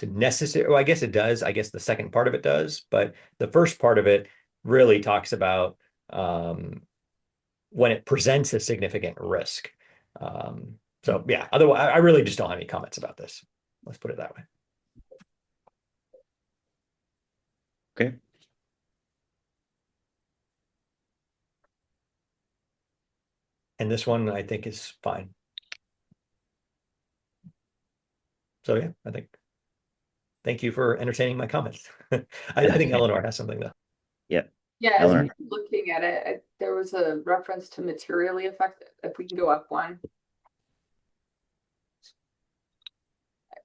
necessary. Well, I guess it does. I guess the second part of it does, but the first part of it really talks about when it presents a significant risk. So yeah, otherwise, I really just don't have any comments about this. Let's put it that way. Okay. And this one I think is fine. So yeah, thank you for entertaining my comments. I think Eleanor has something though. Yeah. Yeah, as Eleanor. I'm looking at it, there was a reference to materially affect, if we can go up one.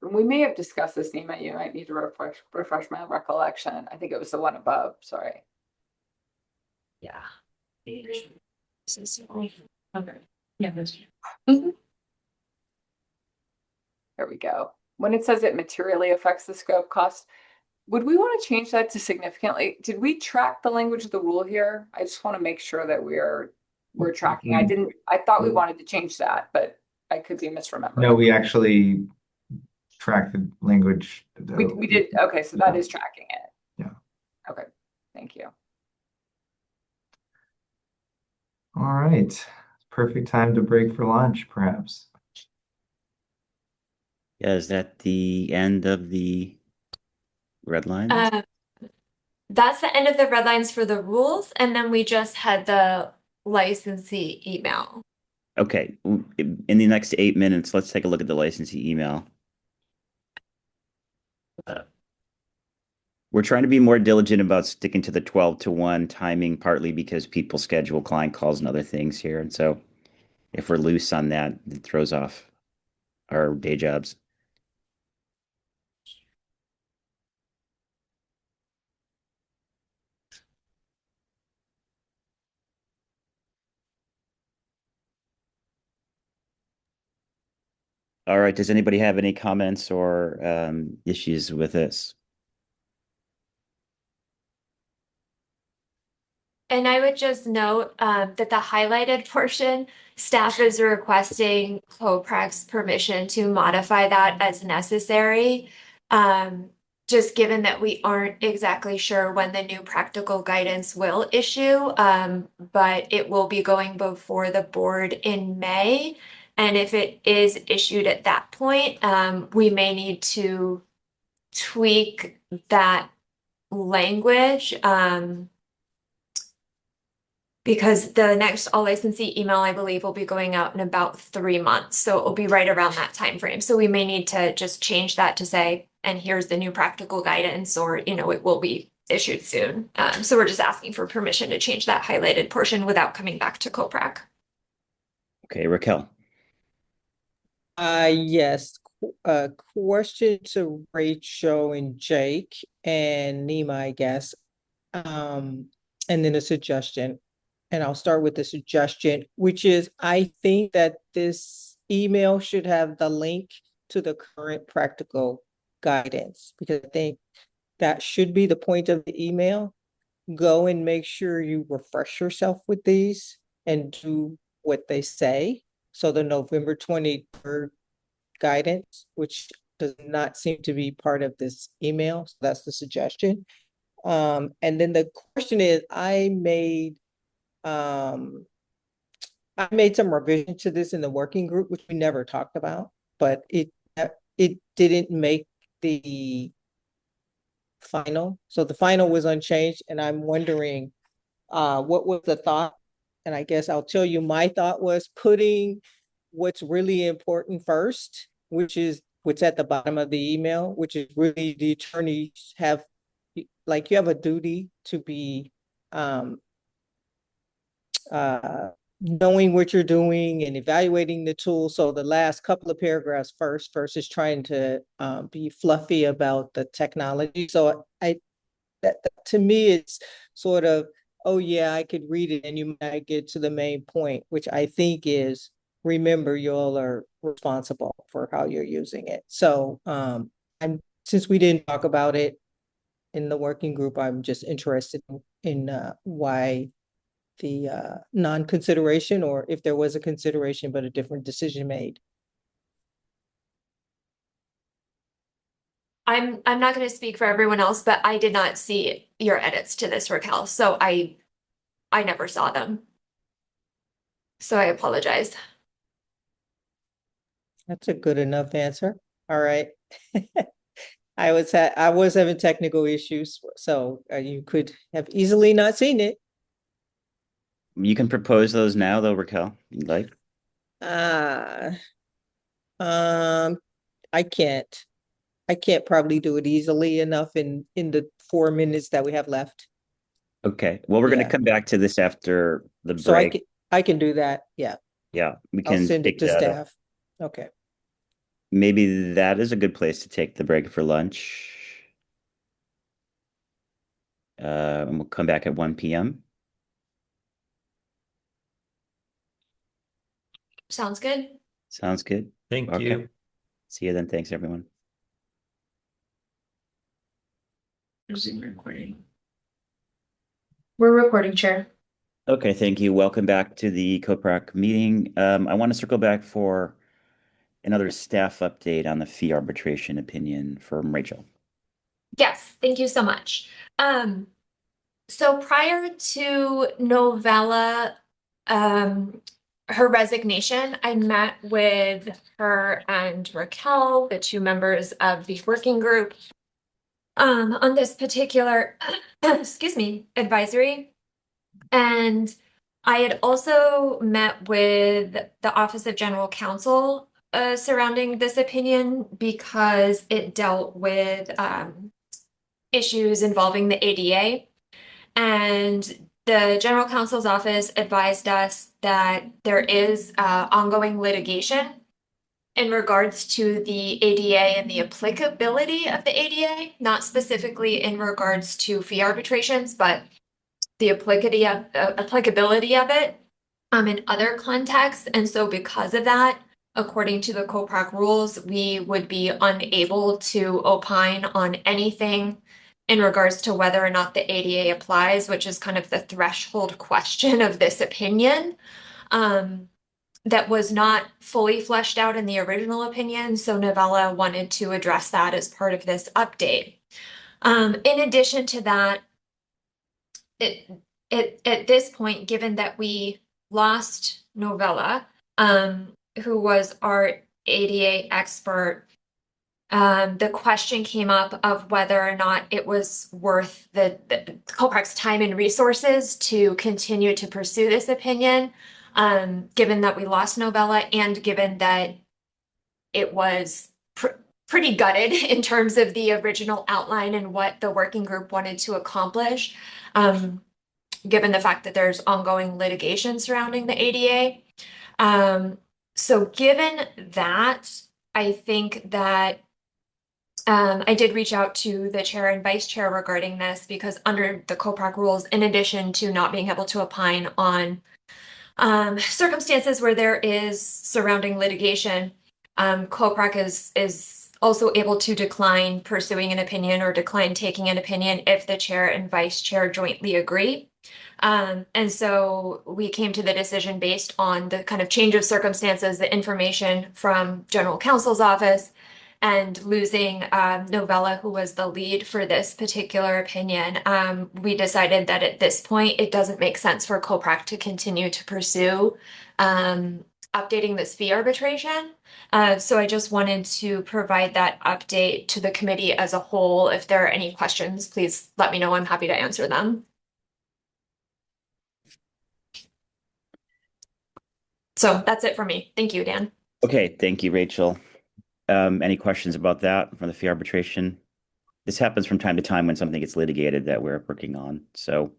We may have discussed this name at you. I need to refresh my recollection. I think it was the one above, sorry. Yeah. Okay. Yeah, that's true. There we go. When it says it materially affects the scope cost, would we want to change that to significantly? Did we track the language of the rule here? I just want to make sure that we're tracking. I thought we wanted to change that, but I could be misremembering. No, we actually track the language. We did. Okay, so that is tracking it. Yeah. Okay, thank you. All right. Perfect time to break for lunch, perhaps. Yeah, is that the end of the red lines? That's the end of the red lines for the rules, and then we just had the licensee email. Okay, in the next 8 minutes, let's take a look at the licensee email. We're trying to be more diligent about sticking to the 12 to 1 timing, partly because people schedule client calls and other things here. And so if we're loose on that, it throws off our day jobs. All right, does anybody have any comments or issues with this? And I would just note that the highlighted portion, staff is requesting COPRAC's permission to modify that as necessary. Just given that we aren't exactly sure when the new practical guidance will issue, but it will be going before the board in May. And if it is issued at that point, we may need to tweak that language. Because the next all licensee email, I believe, will be going out in about 3 months. So it will be right around that time frame. So we may need to just change that to say, and here's the new practical guidance, or, it will be issued soon. So we're just asking for permission to change that highlighted portion without coming back to COPRAC. Okay, Raquel. Yes. Question to Rachel and Jake and Nima, I guess. And then a suggestion. And I'll start with the suggestion, which is I think that this email should have the link to the current practical guidance, because I think that should be the point of the email. Go and make sure you refresh yourself with these and do what they say. So the November 23rd guidance, which does not seem to be part of this email. So that's the suggestion. And then the question is, I made some revision to this in the working group, which we never talked about, but it didn't make the final. So the final was unchanged, and I'm wondering what was the thought? And I guess I'll tell you, my thought was putting what's really important first, which is what's at the bottom of the email, which is really the attorneys have, like, you have a duty to be knowing what you're doing and evaluating the tool. So the last couple of paragraphs first versus trying to be fluffy about the technology. So that to me, it's sort of, oh yeah, I could read it and you might get to the main point, which I think is, remember, you all are responsible for how you're using it. So since we didn't talk about it in the working group, I'm just interested in why the non-consideration, or if there was a consideration but a different decision made. I'm not going to speak for everyone else, but I did not see your edits to this, Raquel, so I never saw them. So I apologize. That's a good enough answer. All right. I was having technical issues, so you could have easily not seen it. You can propose those now, though, Raquel, you'd like. Uh, um, I can't. I can't probably do it easily enough in the 4 minutes that we have left. Okay. Well, we're going to Yeah. come back to this after the So break. I can do that. Yeah. Yeah, we I'll can send it take to that up. staff. Okay. Maybe that is a good place to take the break for lunch. And we'll come back at 1 p.m. Sounds good. Sounds good. Thank Okay. you. See you then. Thanks, everyone. Resume recording. We're recording, Chair. Okay, thank you. Welcome back to the COPRAC meeting. I want to circle back for another staff update on the fee arbitration opinion from Rachel. Yes, thank you so much. So prior to Novella, her resignation, I met with her and Raquel, the two members of the working group, on this particular, excuse me, advisory. And I had also met with the Office of General Counsel surrounding this opinion because it dealt with issues involving the ADA. And the General Counsel's office advised us that there is ongoing litigation in regards to the ADA and the applicability of the ADA, not specifically in regards to fee arbitrations, but the applicability of it in other contexts. And so because of that, according to the COPRAC rules, we would be unable to opine on anything in regards to whether or not the ADA applies, which is kind of the threshold question of this opinion. That was not fully fleshed out in the original opinion, so Novella wanted to address that as part of this update. In addition to that, at this point, given that we lost Novella, who was our ADA expert, the question came up of whether or not it was worth the COPRAC's time and resources to continue to pursue this opinion, given that we lost Novella and given that it was pretty gutted in terms of the original outline and what the working group wanted to accomplish, given the fact that there's ongoing litigation surrounding the ADA. So given that, I think that I did reach out to the chair and vice chair regarding this because under the COPRAC rules, in addition to not being able to opine on circumstances where there is surrounding litigation, COPRAC is also able to decline pursuing an opinion or decline taking an opinion if the chair and vice chair jointly agree. And so we came to the decision based on the kind of change of circumstances, the information from General Counsel's office, and losing Novella, who was the lead for this particular opinion. We decided that at this point, it doesn't make sense for COPRAC to continue to pursue updating this fee arbitration. So I just wanted to provide that update to the committee as a whole. If there are any questions, please let me know. I'm happy to answer them. So that's it for me. Thank you, Dan. Okay, thank you, Rachel. Any questions about that from the fee arbitration? This happens from time to time when something gets litigated that we're working on. So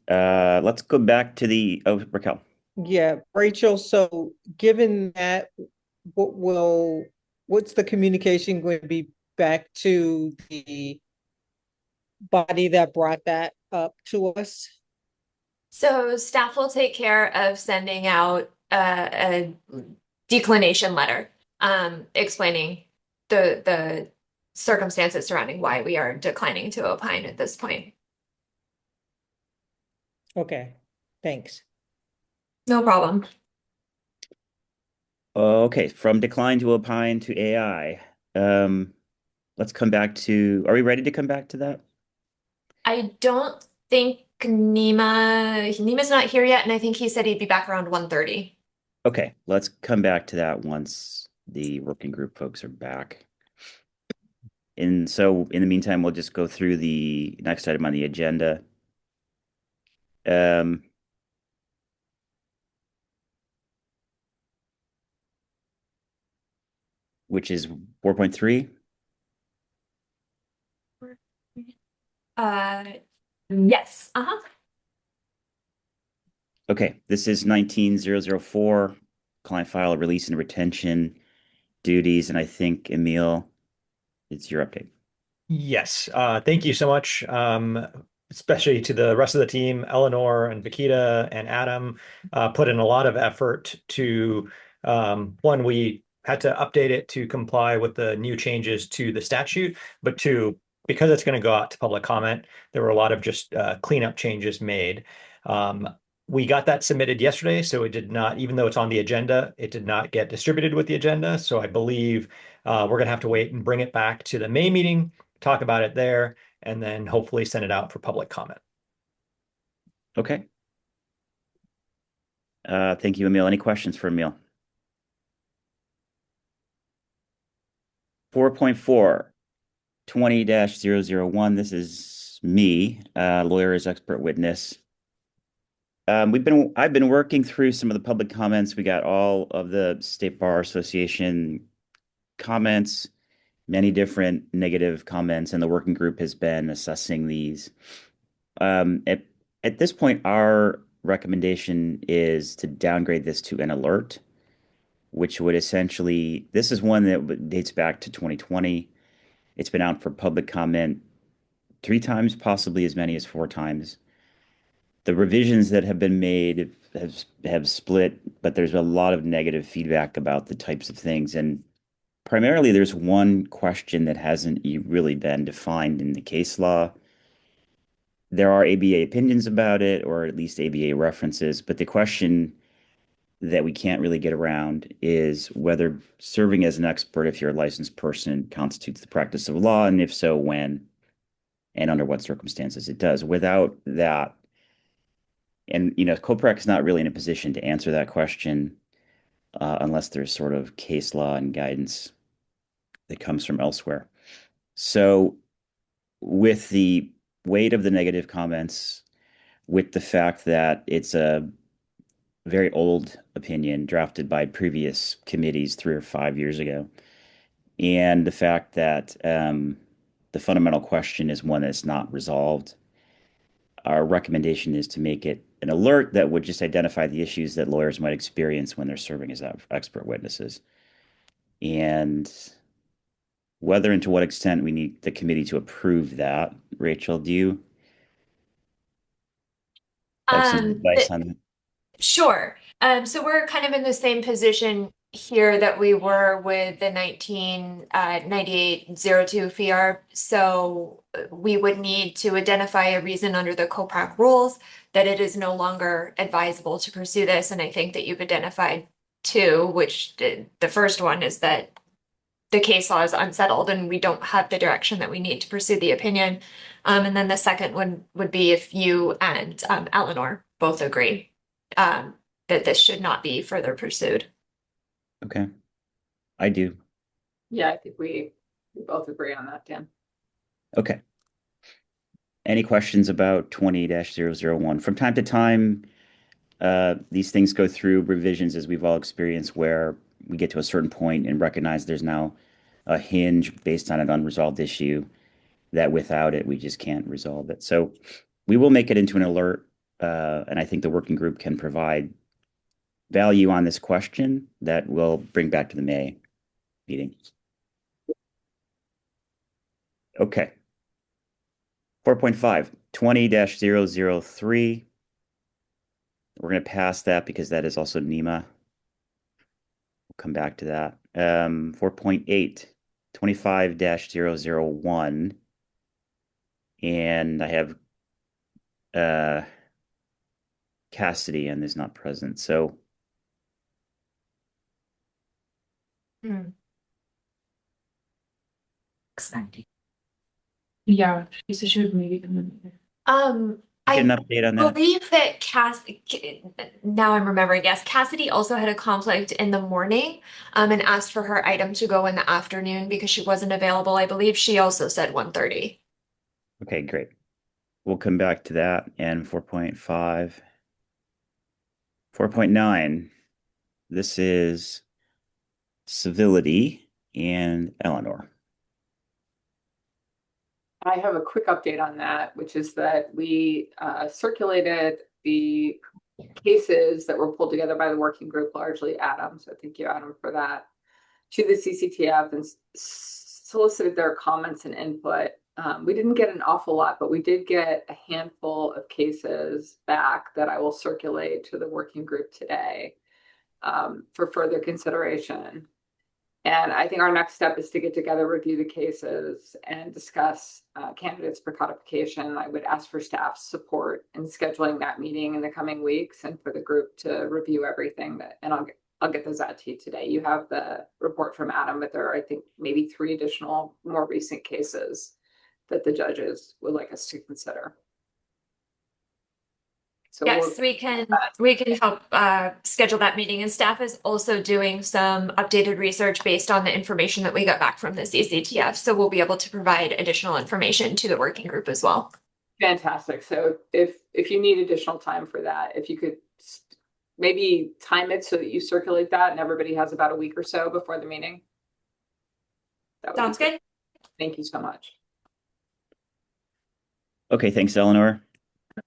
let's go back to Raquel. Yeah, Rachel, so given that, what's the communication going to be back to the body that brought that up to us? So staff will take care of sending out a declination letter, explaining the circumstances surrounding why we are declining to opine at this point. Okay, thanks. No problem. Okay, from decline to opine to AI. Let's come back to, are we ready to come back to that? I don't think Nima's not here yet, and I think he said he'd be back around 1:30. Okay, let's come back to that once the working group folks are back. And so in the meantime, we'll just go through the next item on the agenda. Which is 4.3. Yes. Okay, this is 19004, client file release and retention duties, and I think Emil, it's your update. Yes, thank you so much, especially to the rest of the team. Eleanor and Vikita and Adam put in a lot of effort to, one, we had to update it to comply with the new changes to the statute, but two, because it's going to go out to public comment, there were a lot of just cleanup changes made. We got that submitted yesterday, so it did not, even though it's on the agenda, it did not get distributed with the agenda. So I believe we're going to have to wait and bring it back to the May meeting, talk about it there, and then hopefully send it out for public comment. Okay. Thank you, Emil. Any questions for Emil? 4.4, 20-001. This is me, lawyer as expert witness. I've been working through some of the public comments. We got all of the State Bar Association comments, many different negative comments, and the working group has been assessing these. At this point, our recommendation is to downgrade this to an alert, which would essentially, this is one that dates back to 2020. It's been out for public comment 3 times, possibly as many as 4 times. The revisions that have been made have split, but there's a lot of negative feedback about the types of things. And primarily, there's one question that hasn't really been defined in the case law. There are ABA opinions about it, or at least ABA references, but the question that we can't really get around is whether serving as an expert, if you're a licensed person, constitutes the practice of law, and if so, when and under what circumstances it does. Without that, and COPRAC is not really in a position to answer that question unless there's sort of case law and guidance that comes from elsewhere. So with the weight of the negative comments, with the fact that it's a very old opinion drafted by previous committees 3 or 5 years ago, and the fact that the fundamental question is one that's not resolved, our recommendation is to make it an alert that would just identify the issues that lawyers might experience when they're serving as expert witnesses. And whether and to what extent we need the committee to approve that. Rachel, do you have some advice on that? Sure. So we're kind of in the same position here that we were with the 1998-02 FER. So we would need to identify a reason under the COPRAC rules that it is no longer advisable to pursue this. And I think that you've identified 2, which the first one is that the case law is unsettled and we don't have the direction that we need to pursue the opinion. And then the second one would be if you and Eleanor both agree that this should not be further pursued. Okay. I do. Yeah, I think we both agree on that, Dan. Okay. Any questions about 20-001? From time to time, these things go through revisions, as we've all experienced, where we get to a certain point and recognize there's now a hinge based on an unresolved issue that without it, we just can't resolve it. So we will make it into an alert, and I think the working group can provide value on this question that we'll bring back to the May meeting. Okay. 4.5, 20-003. We're going to pass that because that is also NEMA. We'll come back to that. 4.8, 25-001. And I have Cassidy and is not present. So Yeah, she said she would maybe come in. get an I update on that? believe that now I'm remembering, yes, Cassidy also had a conflict in the morning, and asked for her item to go in the afternoon because she wasn't available. I believe she also said 1:30. Okay, great. We'll come back to that. And 4.5. 4.9. This is civility and Eleanor. I have a quick update on that, which is that we circulated the cases that were pulled together by the working group, largely Adam. So thank you, Adam, for that, to the CCTF and solicited their comments and input. We didn't get an awful lot, but we did get a handful of cases back that I will circulate to the working group today for further consideration. And I think our next step is to get together, review the cases, and discuss candidates for codification. I would ask for staff's support in scheduling that meeting in the coming weeks, and for the group to review everything. And I'll get those out to you today. You have the report from Adam, but there are, I think, maybe 3 additional more recent cases that the judges would like us to consider. So Yes, we can help schedule that meeting, and staff is also doing some updated research based on the information that we got back from the CCTF. So we'll be able to provide additional information to the working group as well. Fantastic. So if you need additional time for that, if you could maybe time it so that you circulate that and everybody has about a week or so before the meeting. That would Sounds be good. Thank you so much. Okay, thanks, Eleanor.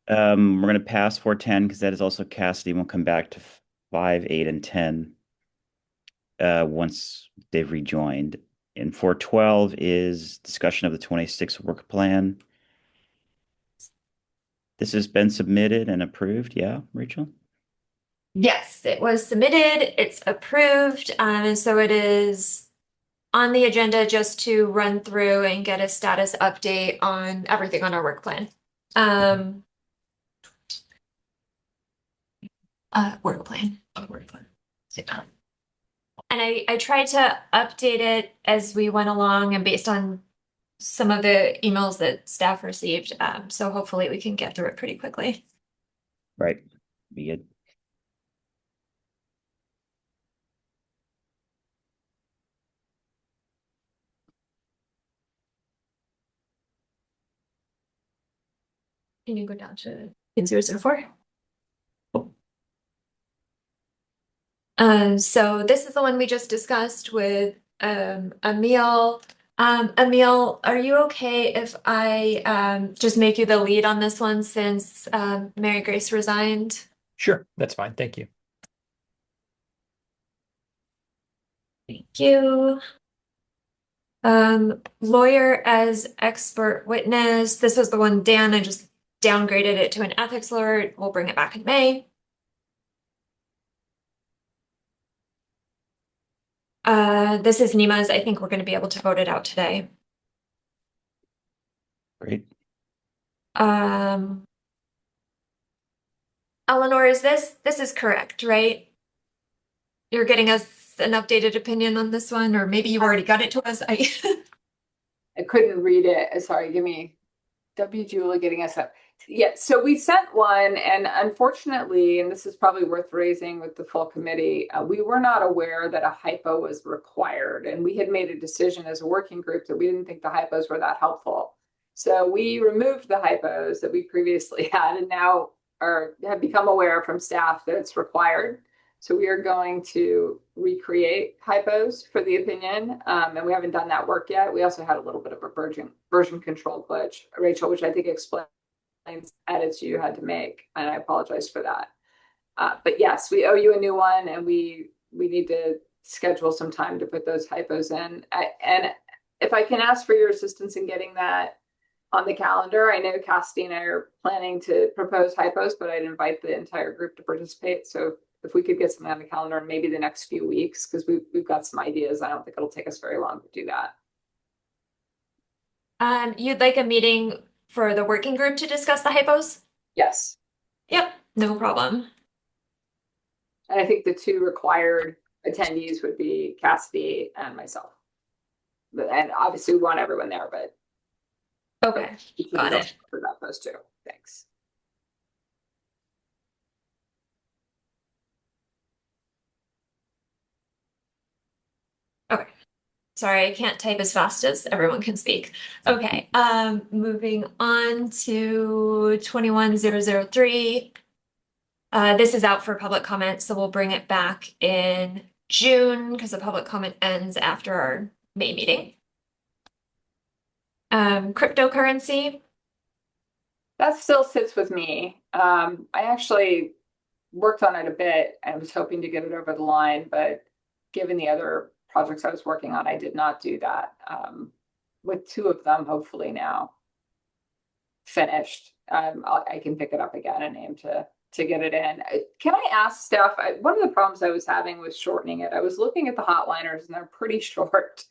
We're going to pass 410 because that is also Cassidy. We'll come back to 5, 8, and 10 once they've rejoined. And 412 is discussion of the 26 work plan. This has been submitted and approved. Yeah, Rachel? Yes, it was submitted, it's approved, and so it is on the agenda just to run through and get a status update on everything on our work plan. Work plan. And I tried to update it as we went along and based on some of the emails that staff received. So hopefully we can get through it pretty quickly. Right. Be good. Can you go down to 004? So this is the one we just discussed with Emil. Emil, are you okay if I just make you the lead on this one since Mary Grace resigned? Sure, that's fine. Thank you. Thank you. Lawyer as expert witness. This was the one, Dan, I just downgraded it to an ethics lawyer. We'll bring it back in May. This is Nima's. I think we're going to be able to vote it out today. Great. Eleanor, this is correct, right? You're getting us an updated opinion on this one, or maybe you already got it to us. I couldn't read it. Sorry, give me W. Julie getting us up. Yeah, so we sent one, and unfortunately, and this is probably worth raising with the full committee, we were not aware that a hypo was required, and we had made a decision as a working group that we didn't think the hypos were that helpful. So we removed the hypos that we previously had, and now have become aware from staff that it's required. So we are going to recreate hypos for the opinion, and we haven't done that work yet. We also had a little bit of a version control glitch, Rachel, which I think explains edits you had to make, and I apologize for that. But yes, we owe you a new one, and we need to schedule some time to put those hypos in. And if I can ask for your assistance in getting that on the calendar, I know Cassidy and I are planning to propose hypos, but I'd invite the entire group to participate. So if we could get something on the calendar in maybe the next few weeks, because we've got some ideas. I don't think it'll take us very long to do that. You'd like a meeting for the working group to discuss the hypos? Yes. Yep, no problem. And I think the 2 required attendees would be Cassidy and myself. And obviously we want everyone there, but okay, got it. For those 2. Thanks. Sorry, I can't type as fast as everyone can speak. Okay, moving on to 21003. This is out for public comment, so we'll bring it back in June because the public comment ends after our May meeting. Cryptocurrency. That still sits with me. I actually worked on it a bit. I was hoping to get it over the line, but given the other projects I was working on, I did not do that. With two of them, hopefully now finished, I can pick it up again and aim to get it in. Can I ask Steph? One of the problems I was having was shortening it. I was looking at the hotliners and they're pretty short.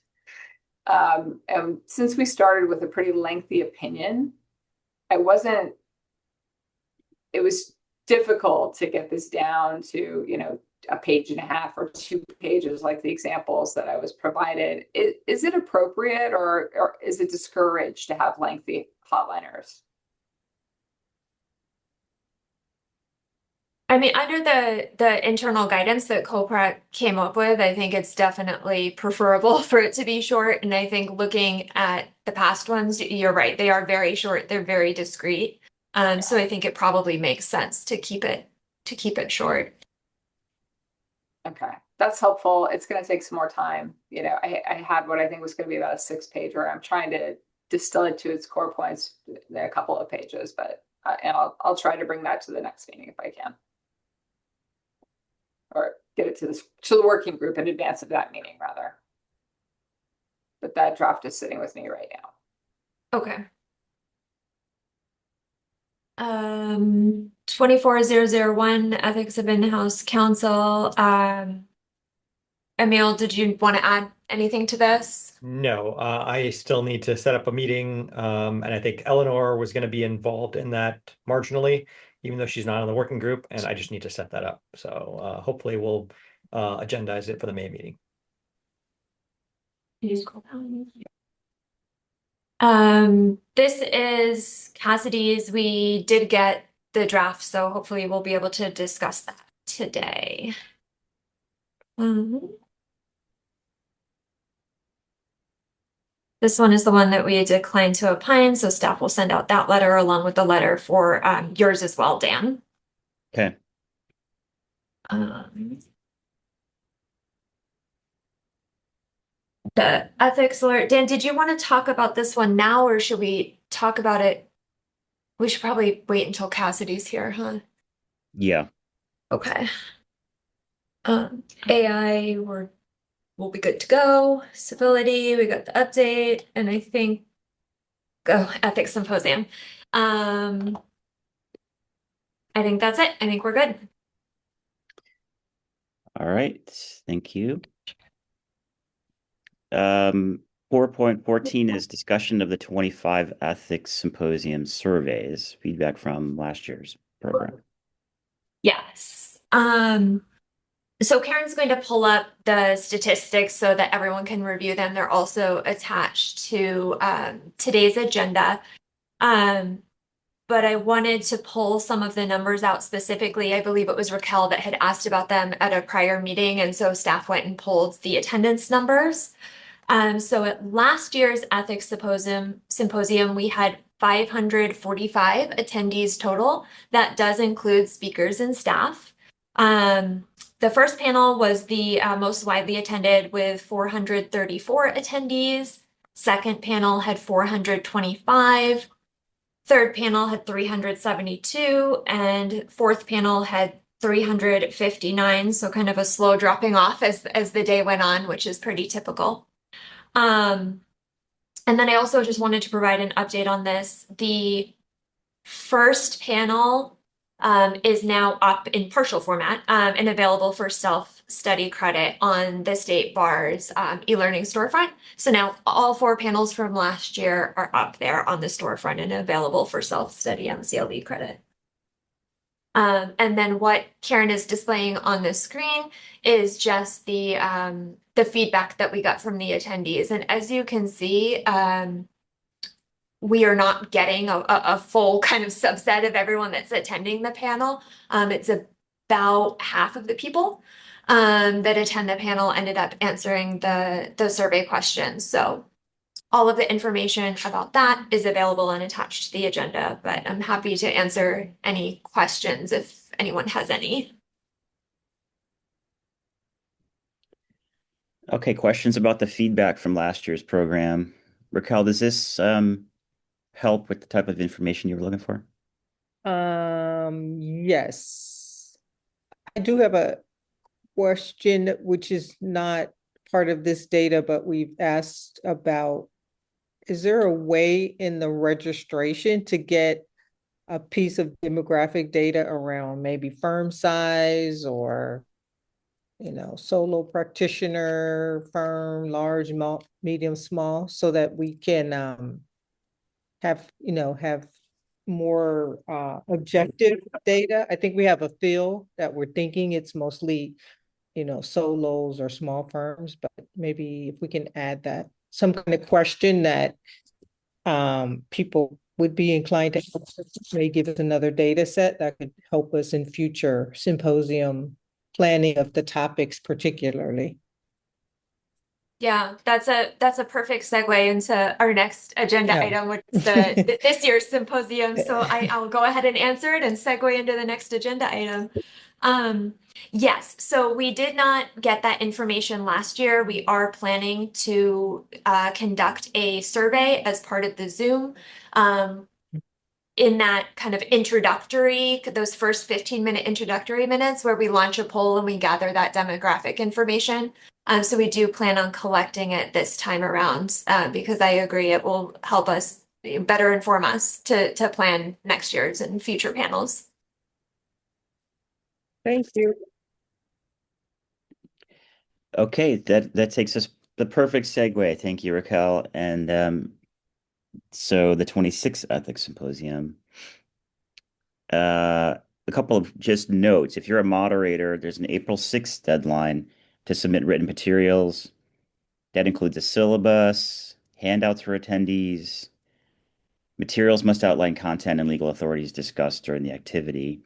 And since we started with a pretty lengthy opinion, it was difficult to get this down to, a page and a half or 2 pages like the examples that I was provided. Is it appropriate or is it discouraged to have lengthy hotliners? I mean, under the internal guidance that COPRAC came up with, I think it's definitely preferable for it to be short. And I think looking at the past ones, you're right, they are very short, they're very discreet. So I think it probably makes sense to keep it short. Okay, that's helpful. It's going to take some more time. I had what I think was going to be about a 6-pager. I'm trying to distill it to its core points in a couple of pages, but and I'll try to bring that to the next meeting if I can, or get it to the working group in advance of that meeting rather. But that draft is sitting with me right now. Okay. 24001 Ethics of In-House Counsel. Emil, did you want to add anything to this? No, I still need to set up a meeting, and I think Eleanor was going to be involved in that marginally, even though she's not on the working group, and I just need to set that up. So hopefully we'll agendize it for the May meeting. This is Cassidy's. We did get the draft, so hopefully we'll be able to discuss that today. This one is the one that we declined to opine, so staff will send out that letter along with the letter for yours as well, Dan. Okay. The ethics alert. Dan, did you want to talk about this one now, or should we talk about it? We should probably wait until Cassidy's here, huh? Yeah. Okay. AI, we'll be good to go. Civility, we got the update, and I think ethics symposium. I think that's it. I think we're good. All right. Thank you. 4.14 is discussion of the 25 ethics symposium surveys, feedback from last year's program. Yes. So Karen's going to pull up the statistics so that everyone can review them. They're also attached to today's agenda. But I wanted to pull some of the numbers out specifically. I believe it was Raquel that had asked about them at a prior meeting, and so staff went and pulled the attendance numbers. So at last year's ethics symposium, we had 545 attendees total. That does include speakers and staff. The first panel was the most widely attended with 434 attendees. Second panel had 425. Third panel had 372, and fourth panel had 359. So kind of a slow dropping off as the day went on, which is pretty typical. And then I also just wanted to provide an update on this. The first panel is now up in partial format and available for self-study credit on the State Bar's e-learning storefront. So now all 4 panels from last year are up there on the storefront and available for self-study on CLE credit. And then what Karen is displaying on the screen is just the feedback that we got from the attendees. And as you can see, we are not getting a full kind of subset of everyone that's attending the panel. It's about half of the people. that attend the panel ended up answering the survey questions. So all of the information about that is available and attached to the agenda, but I'm happy to answer any questions if anyone has any. Okay, questions about the feedback from last year's program. Raquel, does this help with the type of information you were looking for? Yes. I do have a question, which is not part of this data, but we've asked about, is there a way in the registration to get a piece of demographic data around maybe firm size or, solo practitioner, firm, large, medium, small, so that we can have more objective data? I think we have a feel that we're thinking it's mostly, solos or small firms, but maybe if we can add that, some kind of question that people would be inclined to may give us another data set that could help us in future symposium planning of the topics particularly. Yeah, that's a perfect segue into our next agenda item, which is this year's symposium. So I'll go ahead and answer it and segue into the next agenda item. Yes, so we did not get that information last year. We are planning to conduct a survey as part of the Zoom. In that kind of introductory, those first 15-minute introductory minutes where we launch a poll and we gather that demographic information. So we do plan on collecting it this time around because I agree it will help us better inform us to plan next year's and future panels. Thank you. Okay, that takes us the perfect segue. Thank you, Raquel. And so the 26th Ethics Symposium. A couple of just notes. If you're a moderator, there's an April 6th deadline to submit written materials. That includes a syllabus, handouts for attendees. Materials must outline content and legal authorities discussed during the activity.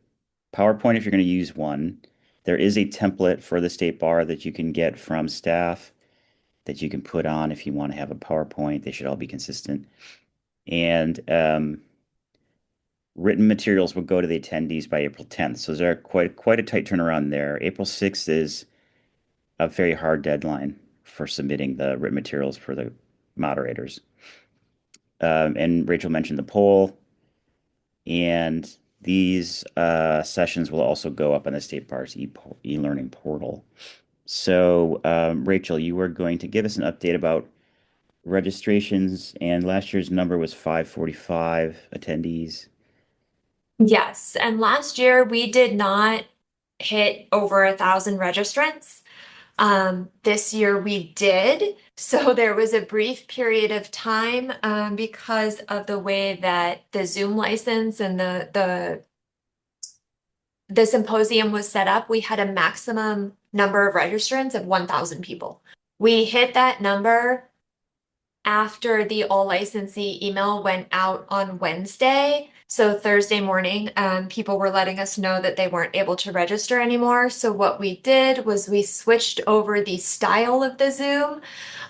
PowerPoint, if you're going to use one. There is a template for the State Bar that you can get from staff that you can put on if you want to have a PowerPoint. They should all be consistent. And written materials will go to the attendees by April 10th. So there's quite a tight turnaround there. April 6th is a very hard deadline for submitting the written materials for the moderators. And Rachel mentioned the poll. And these sessions will also go up on the State Bar's e-learning portal. So, Rachel, you were going to give us an update about registrations, and last year's number was 545 attendees. Yes, and last year we did not hit over 1,000 registrants. This year we did. So there was a brief period of time because of the way that the Zoom license and the symposium was set up. We had a maximum number of registrants of 1,000 people. We hit that number after the all licensee email went out on Wednesday. So Thursday morning, people were letting us know that they weren't able to register anymore. So what we did was we switched over the style of the Zoom,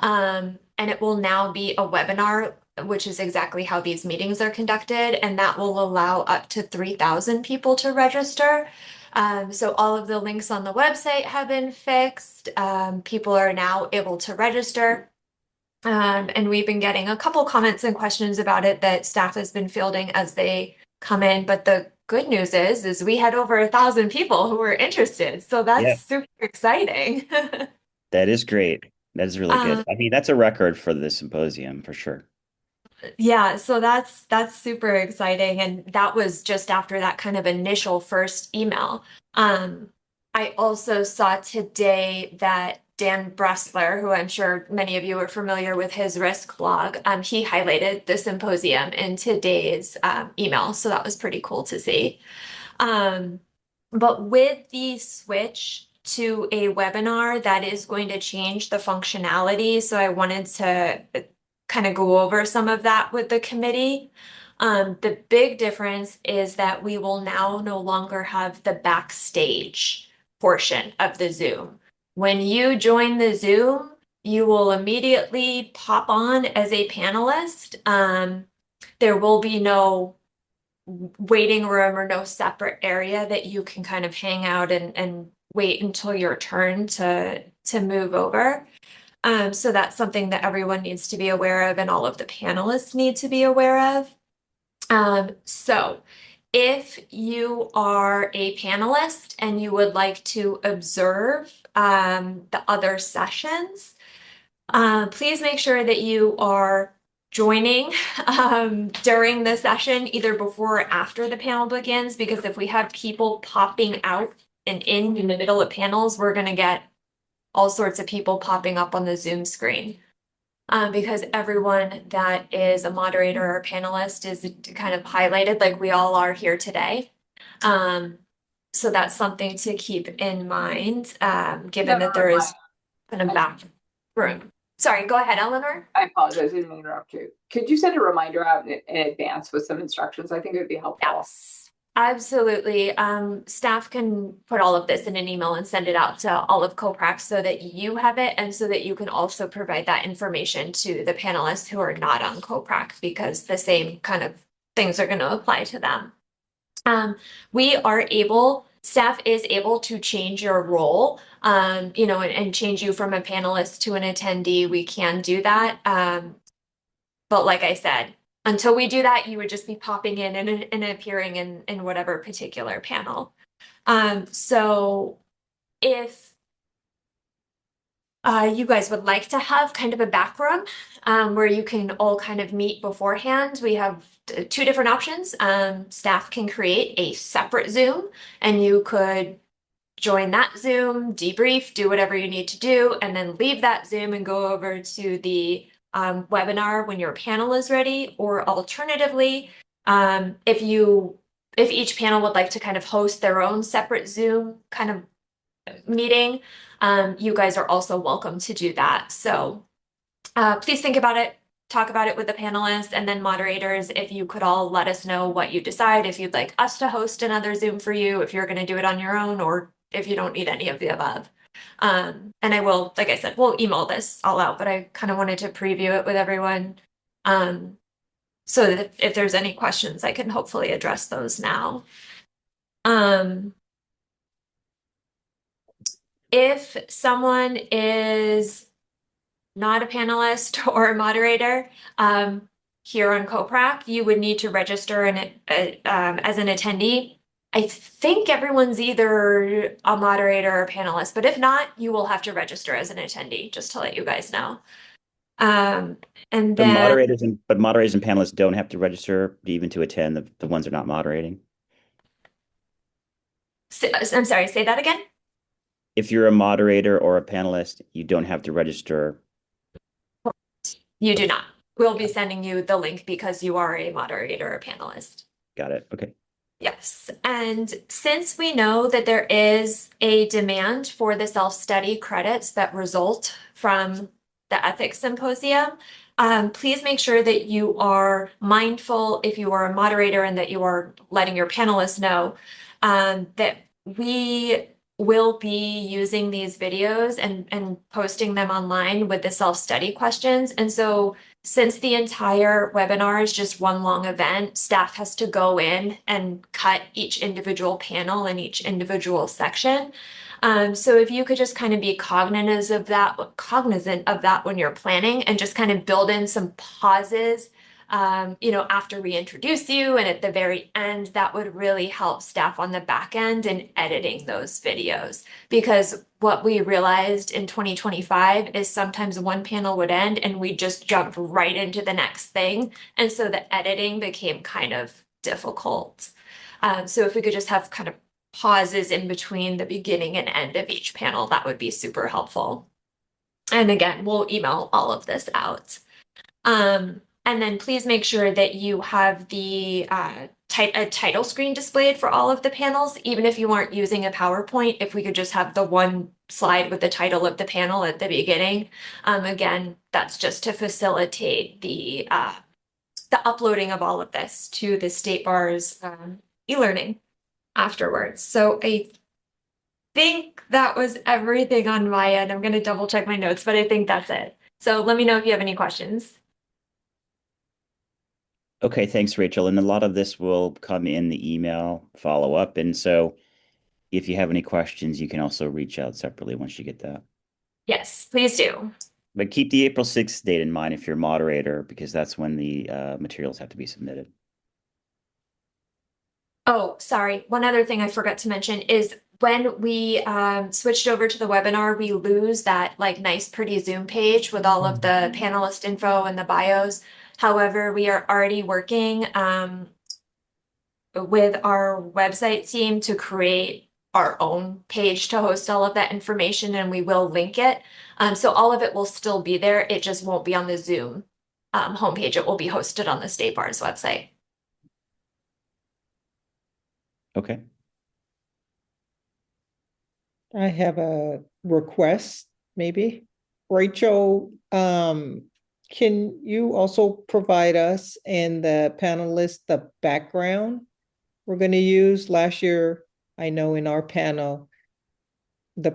and it will now be a webinar, which is exactly how these meetings are conducted, and that will allow up to 3,000 people to register. So all of the links on the website have been fixed. People are now able to register. And we've been getting a couple comments and questions about it that staff has been fielding as they come in. But the good news is we had over 1,000 people who were interested. So that's super exciting. That is great. That is really good. I mean, that's a record for the symposium for sure. Yeah, so that's super exciting. And that was just after that kind of initial first email. I also saw today that Dan Bressler, who I'm sure many of you are familiar with his risk blog, he highlighted the symposium in today's email. So that was pretty cool to see. But with the switch to a webinar, that is going to change the functionality. So I wanted to kind of go over some of that with the committee. The big difference is that we will now no longer have the backstage portion of the Zoom. When you join the Zoom, you will immediately pop on as a panelist. There will be no waiting room or no separate area that you can kind of hang out and wait until your turn to move over. So that's something that everyone needs to be aware of and all of the panelists need to be aware of. So if you are a panelist and you would like to observe the other sessions, please make sure that you are joining during the session, either before or after the panel begins, because if we have people popping out and in the middle of panels, we're going to get all sorts of people popping up on the Zoom screen. Because everyone that is a moderator or panelist is kind of highlighted like we all are here today. So that's something to keep in mind, given that there is kind of back room. Sorry, go ahead, Eleanor. I apologize, I didn't interrupt you. Could you send a reminder out in advance with some instructions? I think it would be helpful. Yes, absolutely. Staff can put all of this in an email and send it out to all of COPRAC so that you have it and so that you can also provide that information to the panelists who are not on COPRAC, because the same kind of things are going to apply to them. Staff is able to change your role, and change you from a panelist to an attendee. We can do that. But like I said, until we do that, you would just be popping in and appearing in whatever particular panel. So if you guys would like to have kind of a back room where you can all kind of meet beforehand, we have two different options. Staff can create a separate Zoom and you could join that Zoom, debrief, do whatever you need to do, and then leave that Zoom and go over to the webinar when your panel is ready. Or alternatively, if each panel would like to kind of host their own separate Zoom kind of meeting, you guys are also welcome to do that. So please think about it, talk about it with the panelists, and then moderators, if you could all let us know what you decide, if you'd like us to host another Zoom for you, if you're going to do it on your own, or if you don't need any of the above. And I will, like I said, we'll email this all out, but I kind of wanted to preview it with everyone. So that if there's any questions, I can hopefully address those now. If someone is not a panelist or a moderator here on COPRAC, you would need to register as an attendee. I think everyone's either a moderator or a panelist, but if not, you will have to register as an attendee, just to let you guys know. And then moderators and panelists don't have to register even to attend, the ones that are not moderating. I'm sorry, say that again. If you're a moderator or a panelist, you don't have to register. You do not. We'll be sending you the link because you are a moderator or panelist. Got it. Okay. Yes. And since we know that there is a demand for the self-study credits that result from the ethics symposium, please make sure that you are mindful, if you are a moderator, and that you are letting your panelists know that we will be using these videos and posting them online with the self-study questions. And so since the entire webinar is just one long event, staff has to go in and cut each individual panel and each individual section. So if you could just kind of be cognizant of that when you're planning, and just kind of build in some pauses after we introduce you and at the very end, that would really help staff on the back end in editing those videos. Because what we realized in 2025 is sometimes one panel would end and we just jumped right into the next thing. And so the editing became kind of difficult. So if we could just have kind of pauses in between the beginning and end of each panel, that would be super helpful. And again, we'll email all of this out. And then please make sure that you have the a title screen displayed for all of the panels, even if you aren't using a PowerPoint. If we could just have the one slide with the title of the panel at the beginning. Again, that's just to facilitate the uploading of all of this to the State Bar's e-learning afterwards. So think that was everything on my end. I'm going to double check my notes, but I think that's it. So let me know if you have any questions. Okay, thanks, Rachel. And a lot of this will come in the email follow-up. And so if you have any questions, you can also reach out separately once you get that. Yes, please do. But keep the April 6th date in mind if you're a moderator, because that's when the materials have to be submitted. Oh, sorry. One other thing I forgot to mention is when we switched over to the webinar, we lose that like nice, pretty Zoom page with all of the panelist info and the bios. However, we are already working with our website team to create our own page to host all of that information, and we will link it. So all of it will still be there. It just won't be on the Zoom homepage. It will be hosted on the State Bar's website. Okay. I have a request, maybe. Rachel, can you also provide us and the panelists the background we're going to use? Last year, I know in our panel, the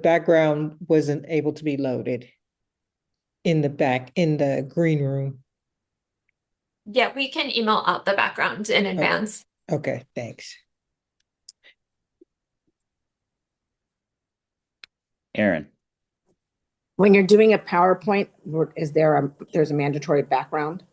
background wasn't able to be loaded in the green room. Yeah, we can email out the background in advance. Okay, thanks. Aaron. When you're doing a PowerPoint, there's a mandatory background?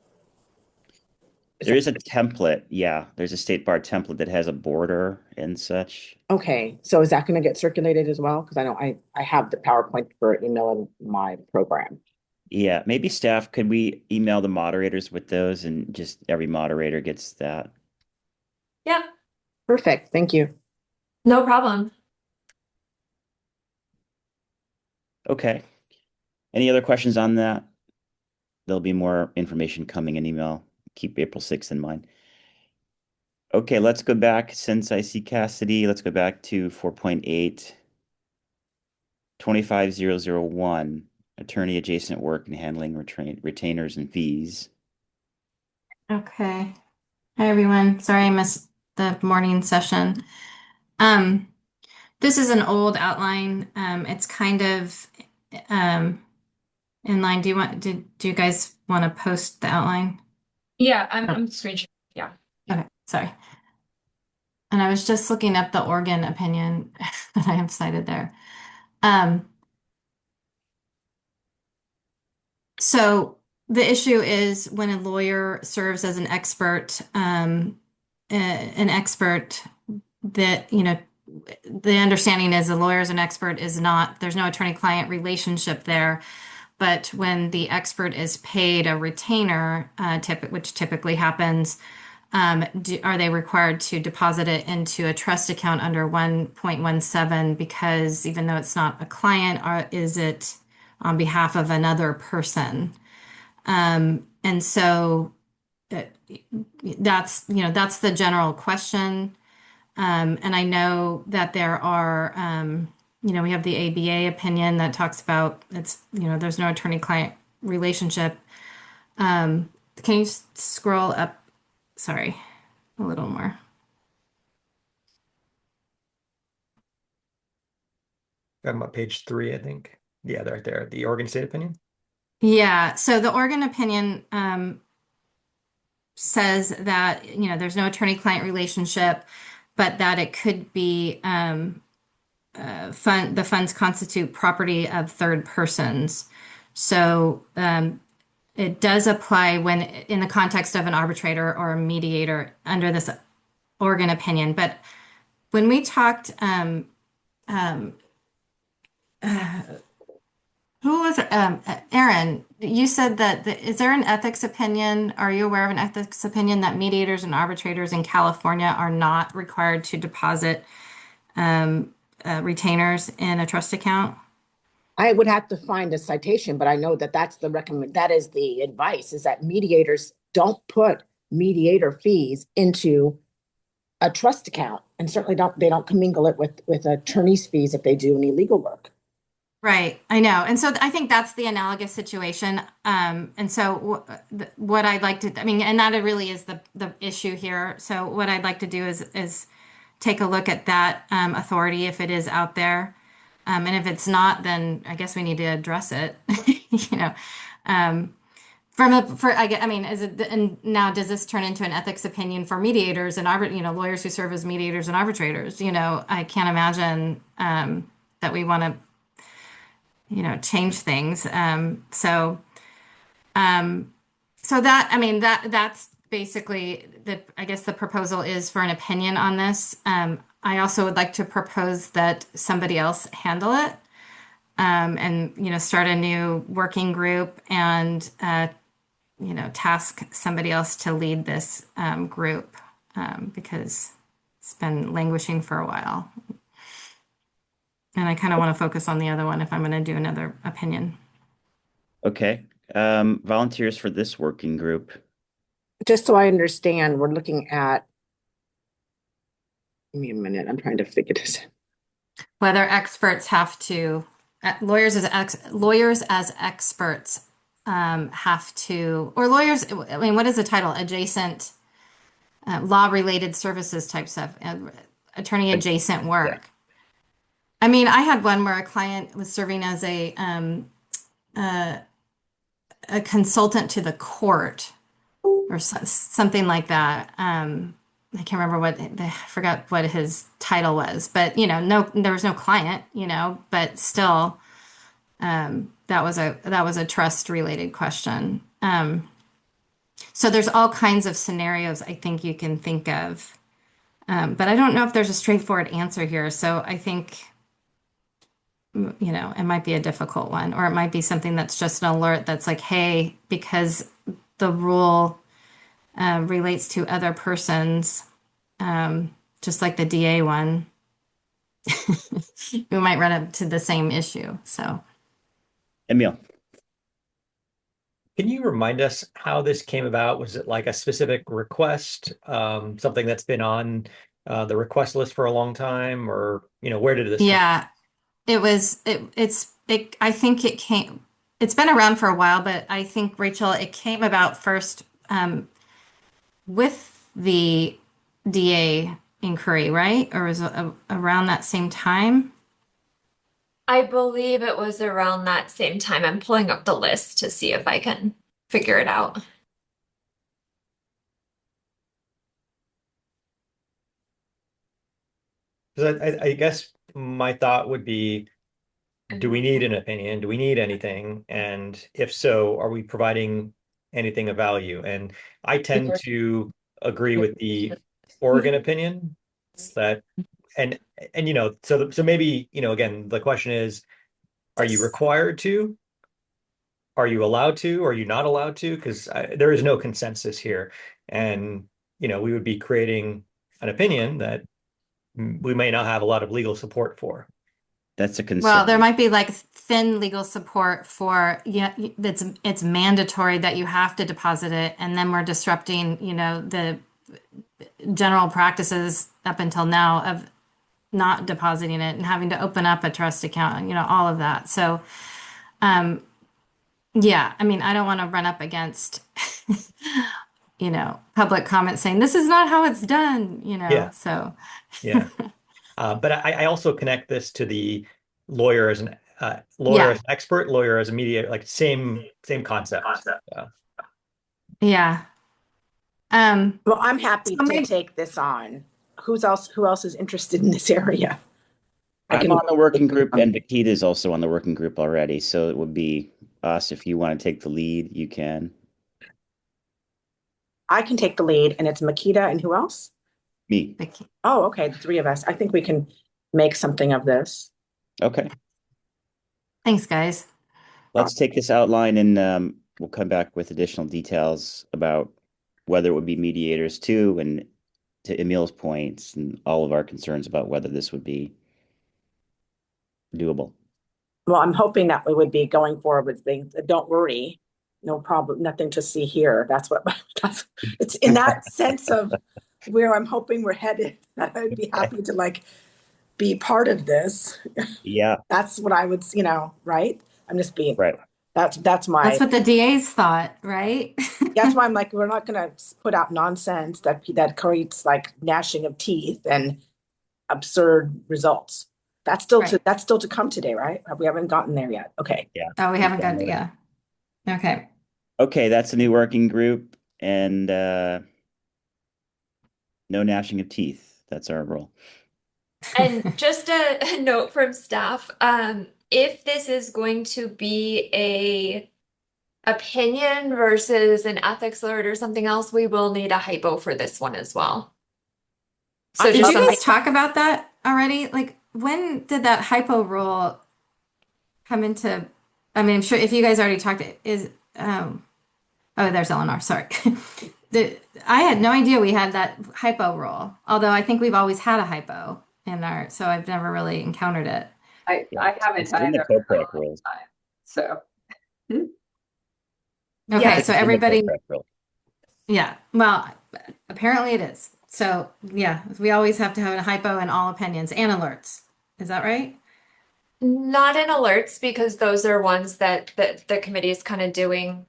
There is a template. Yeah, there's a State Bar template that has a border and such. Okay, so is that going to get circulated as well? Because I know I have the PowerPoint for email in my program. Yeah, maybe staff, could we email the moderators with those and just every moderator gets that? Yeah, Perfect, thank you. no problem. Okay. Any other questions on that? There'll be more information coming in email. Keep April 6th in mind. Okay, let's go back. Since I see Cassidy, let's go back to 4.8, 25001, attorney adjacent work and handling retainers and fees. Okay. Hi, everyone. Sorry I missed the morning session. This is an old outline. It's kind of in line. Do you guys want to post the outline? Yeah, I'm screenshotting. Yeah. Okay, sorry. And I was just looking up the Oregon opinion that I have cited there. So the issue is when a lawyer serves as an expert that, the understanding is the lawyer is an expert is not, there's no attorney-client relationship there. But when the expert is paid a retainer, which typically happens, are they required to deposit it into a trust account under 1.17? Because even though it's not a client, is it on behalf of another person? And so that's the general question. And I know that there are, we have the ABA opinion that talks about there's no attorney-client relationship. Can you scroll up? Sorry, a little more. I'm on page 3, I think. Yeah, they're right there. The Oregon State opinion. Yeah. So the Oregon opinion says that there's no attorney-client relationship, but that it could be the funds constitute property of third persons. So it does apply when in the context of an arbitrator or a mediator under this Oregon opinion. But when we talked, who was it? Aaron, you said that is there an ethics opinion? Are you aware of an ethics opinion that mediators and arbitrators in California are not required to deposit retainers in a trust account? I would have to find a citation, but I know that that is the advice, is that mediators don't put mediator fees into a trust account, and certainly they don't commingle it with attorney's fees if they do any legal work. Right, I know. And so I think that's the analogous situation. And so what I'd like to, and that really is the issue here. So what I'd like to do is take a look at that authority if it is out there. And if it's not, then I guess we need to address it. You know, I mean, is it, and now does this turn into an ethics opinion for mediators and lawyers who serve as mediators and arbitrators? You know, I can't imagine that we want to, change things. So that, I mean, that's basically I guess the proposal is for an opinion on this. I also would like to propose that somebody else handle it, and, start a new working group and, task somebody else to lead this group, because it's been languishing for a while. And I kind of want to focus on the other one if I'm going to do another opinion. Okay. Volunteers for this working group. Just so I understand, we're looking at, give me a minute, I'm trying to figure this out. Whether experts have to, lawyers as experts have to, or lawyers, I mean, what is the title? Adjacent, law-related services type stuff, attorney adjacent work. Yeah. I mean, I had one where a client was serving as a consultant to the court or something like that. I can't remember I forgot what his title was, but there was no client, but still, that was a trust related question. So there's all kinds of scenarios I think you can think of, but I don't know if there's a straightforward answer here. So I think, it might be a difficult one, or it might be something that's just an alert that's like, hey, because the rule relates to other persons, just like the DA one, we might run up to the same issue. So, Emil, can you remind us how this came about? Was it like a specific request, something that's been on the request list for a long time, or where did this? Yeah, it was. I think it came. It's been around for a while, but I think, Rachel, it came about first with the DA inquiry, right? Or was it around that same time? I believe it was around that same time. I'm pulling up the list to see if I can figure it out. I guess my thought would be, do we need an opinion? Do we need anything? And if so, are we providing anything of value? And I tend to agree with the Oregon opinion that, and so maybe, again, the question is, are you required to? Are you allowed to? Are you not allowed to? Because there is no consensus here. And, we would be creating an opinion that we may not have a lot of legal support for. That's a concern. Well, there might be like thin legal support for, it's mandatory that you have to deposit it, and then we're disrupting, the general practices up until now of not depositing it and having to open up a trust account, all of that. So, yeah, I mean, I don't want to run up against, public comment saying this is not how it's done, Yeah. So. Yeah. But I also connect this to the lawyer as an lawyer as an expert, lawyer as a mediator, like same concept. Yeah. Well, I'm happy to take this on. Who else is interested in this area? I'm on the working group, and Makita is also on the working group already. So it would be us. If you want to take the lead, you can. I can take the lead, and it's Makita and who else? Me. Oh, okay. The three of us. I think we can make something of this. Okay. Thanks, guys. Let's take this outline, and we'll come back with additional details about whether it would be mediators too, and to Emil's points and all of our concerns about whether this would be doable. Well, I'm hoping that we would be going forward with things. Don't worry. No problem. Nothing to see here. It's in that sense of where I'm hoping we're headed, that I'd be happy to be part of this. Yeah. That's what I would, right? I'm just being, right. That's what the DAs thought, right? That's why I'm like, we're not going to put out nonsense that creates gnashing of teeth and absurd results. That's still Right. that's still to come today, right? We haven't gotten there yet. Okay. Oh, we haven't got, yeah. Okay. Okay, that's a new working group, and no gnashing of teeth. That's our rule. And just a note from staff, if this is going to be a opinion versus an ethics alert or something else, we will need a hypo for this one as well. So Did just you something. guys talk about that already? Like, when did that hypo rule come into? I mean, I'm sure if you guys already talked, oh, there's Eleanor. Sorry. I had no idea we had that hypo rule. Although I think we've always had a hypo in our, so I've never really encountered it. I haven't It's in the either. COPRAC rules. So Okay, Yeah. so It's in the everybody, COPRAC rule. yeah. Well, apparently it is. So yeah, we always have to have a hypo in all opinions and alerts. Is that right? Not in alerts, because those are ones that the committee is kind of doing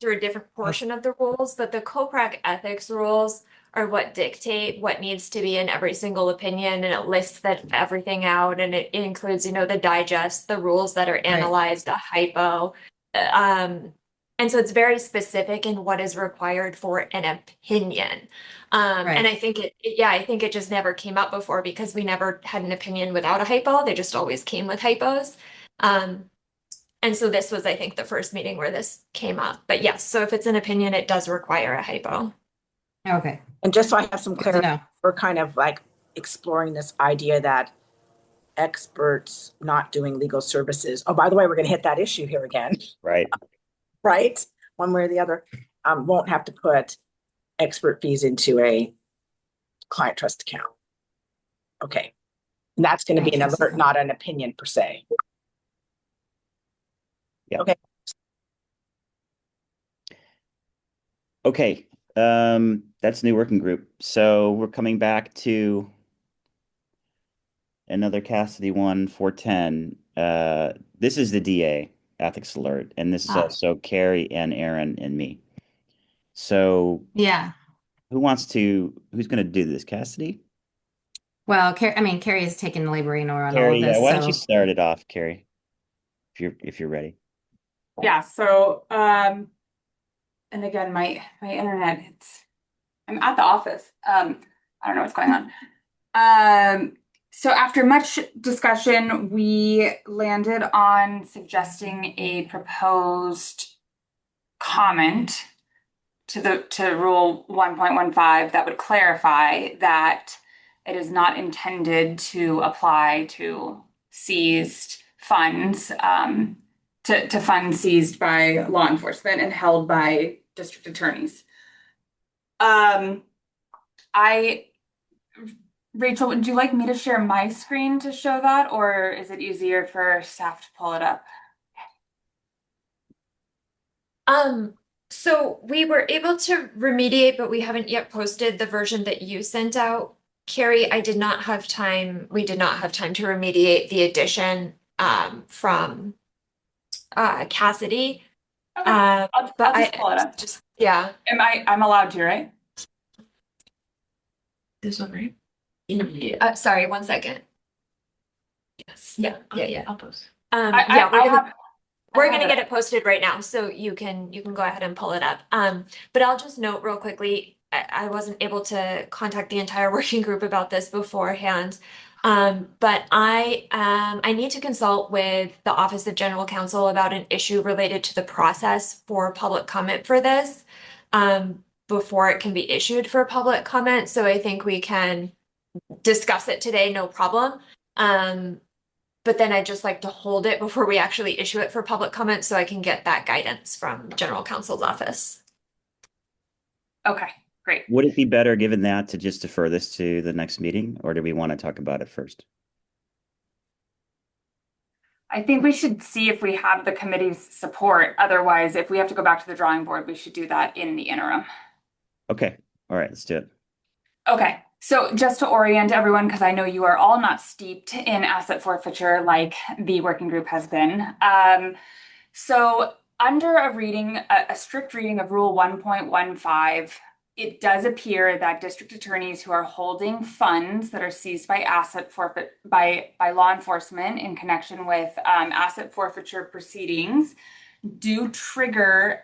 through a different portion of the rules, but the COPRAC ethics rules are what dictate what needs to be in every single opinion, and it lists that everything out, and it includes, the digest, the rules that are analyzed, a hypo. And so it's very specific in what is required for an opinion. And I think I think it just never came up before because we never had an opinion without a hypo. They just always came with hypos. And so this was, I think, the first meeting where this came up. But yes, so if it's an opinion, it does require a hypo. Okay. And just so I have some Good to clarity, know. we're kind of like exploring this idea that experts not doing legal services. Oh, by the way, we're going to hit that issue here again, Right. right? One way or the other, won't have to put expert fees into a client trust account. Okay. And that's going to be an alert, not an opinion per se. Yeah. Okay. Okay. That's a new working group. So we're coming back to another Cassidy one, 410. This is the DA ethics alert, and this is also Carrie and Aaron and me. So Yeah. who's going to do this? Cassidy? Well, Carrie has taken the laboring on all Carrie, of this. why don't So you start it off, Carrie, if you're ready. Yeah, so and again, my internet, I'm at the office. I don't know what's going on. So after much discussion, we landed on suggesting a proposed comment to Rule 1.15 that would clarify that it is not intended to apply to seized funds, to funds seized by law enforcement and held by district attorneys. Rachel, would you like me to share my screen to show that, or is it easier for staff to pull it up? So we were able to remediate, but we haven't yet posted the version that you sent out. Carrie, we did not have time to remediate the addition from Cassidy. Okay. I'll just pull it up. Yeah. I'm allowed to, right? This one, right? Sorry, 1 second. Yes. Yeah. I'll post. We're gonna get it posted right now, so you can go ahead and pull it up. But I'll just note real quickly, I wasn't able to contact the entire working group about this beforehand. But I need to consult with the Office of General Counsel about an issue related to the process for public comment for this, before it can be issued for public comment. So I think we can discuss it today, no problem. But then I'd just like to hold it before we actually issue it for public comment so I can get that guidance from General Counsel's office. Okay, great. Would it be better, given that, to just defer this to the next meeting, or do we want to talk about it first? I think we should see if we have the committee's support. Otherwise, if we have to go back to the drawing board, we should do that in the interim. Okay. All right, let's do it. Okay. So just to orient everyone, because I know you are all not steeped in asset forfeiture like the working group has been. So under a strict reading of Rule 1.15, it does appear that district attorneys who are holding funds that are seized by asset forfeit by law enforcement in connection with asset forfeiture proceedings do trigger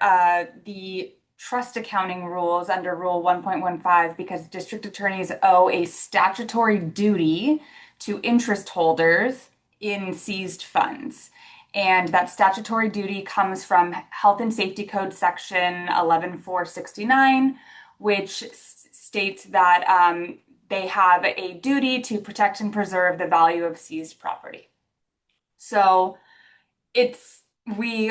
the trust accounting rules under Rule 1.15 because district attorneys owe a statutory duty to interest holders in seized funds. And that statutory duty comes from Health and Safety Code Section 11469, which states that they have a duty to protect and preserve the value of seized property. So we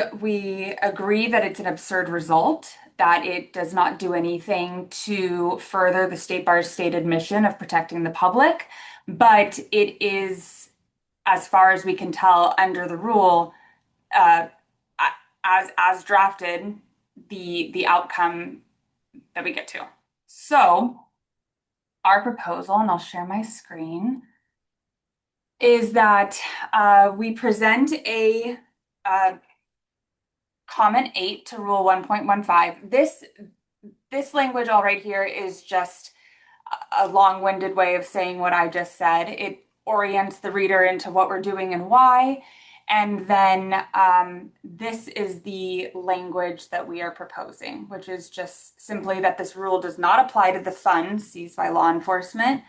agree that it's an absurd result, that it does not do anything to further the State Bar's stated mission of protecting the public, but it is, as far as we can tell under the rule, as drafted, the outcome that we get to. So our proposal, and I'll share my screen, is that we present a comment 8 to Rule 1.15. This language all right here is just a long-winded way of saying what I just said. It orients the reader into what we're doing and why. And then this is the language that we are proposing, which is just simply that this rule does not apply to the funds seized by law enforcement,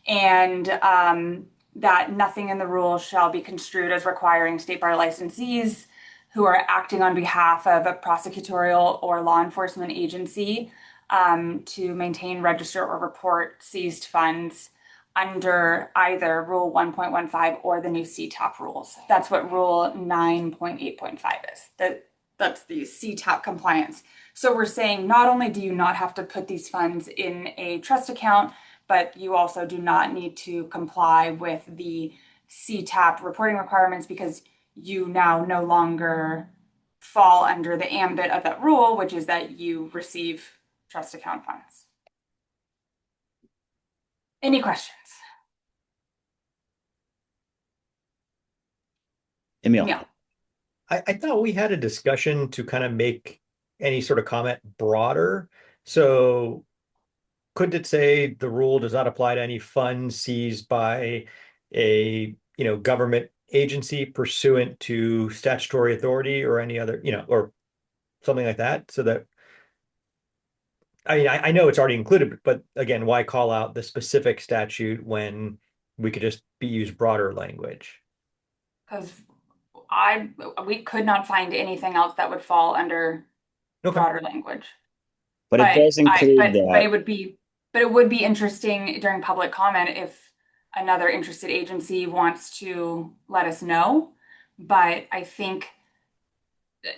and that nothing in the rule shall be construed as requiring State Bar licensees who are acting on behalf of a prosecutorial or law enforcement agency to maintain, register, or report seized funds under either Rule 1.15 or the new CTAP rules. That's what Rule 9.8.5 is. That's the CTAP compliance. So we're saying not only do you not have to put these funds in a trust account, but you also do not need to comply with the CTAP reporting requirements because you now no longer fall under the ambit of that rule, which is that you receive trust account funds. Any questions? Emil. I thought we had a discussion to kind of make any sort of comment broader. So could it say the rule does not apply to any funds seized by a government agency pursuant to statutory authority or any other, or something like that? So that, I mean, I know it's already included, but again, why call out the specific statute when we could just use broader language? Because we could not find anything else that would fall under broader language. But it does include that. But it would be interesting during public comment if another interested agency wants to let us know. But I think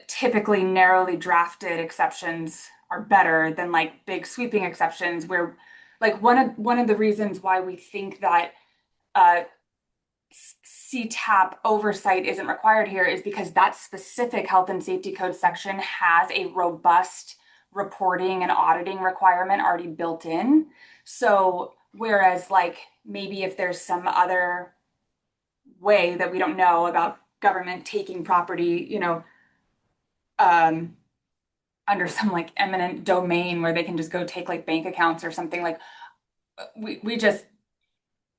typically narrowly drafted exceptions are better than like big sweeping exceptions where like one of the reasons why we think that CTAP oversight isn't required here is because that specific health and safety code section has a robust reporting and auditing requirement already built in. So whereas like maybe if there's some other way that we don't know about government taking property, under some like eminent domain where they can just go take like bank accounts or something, like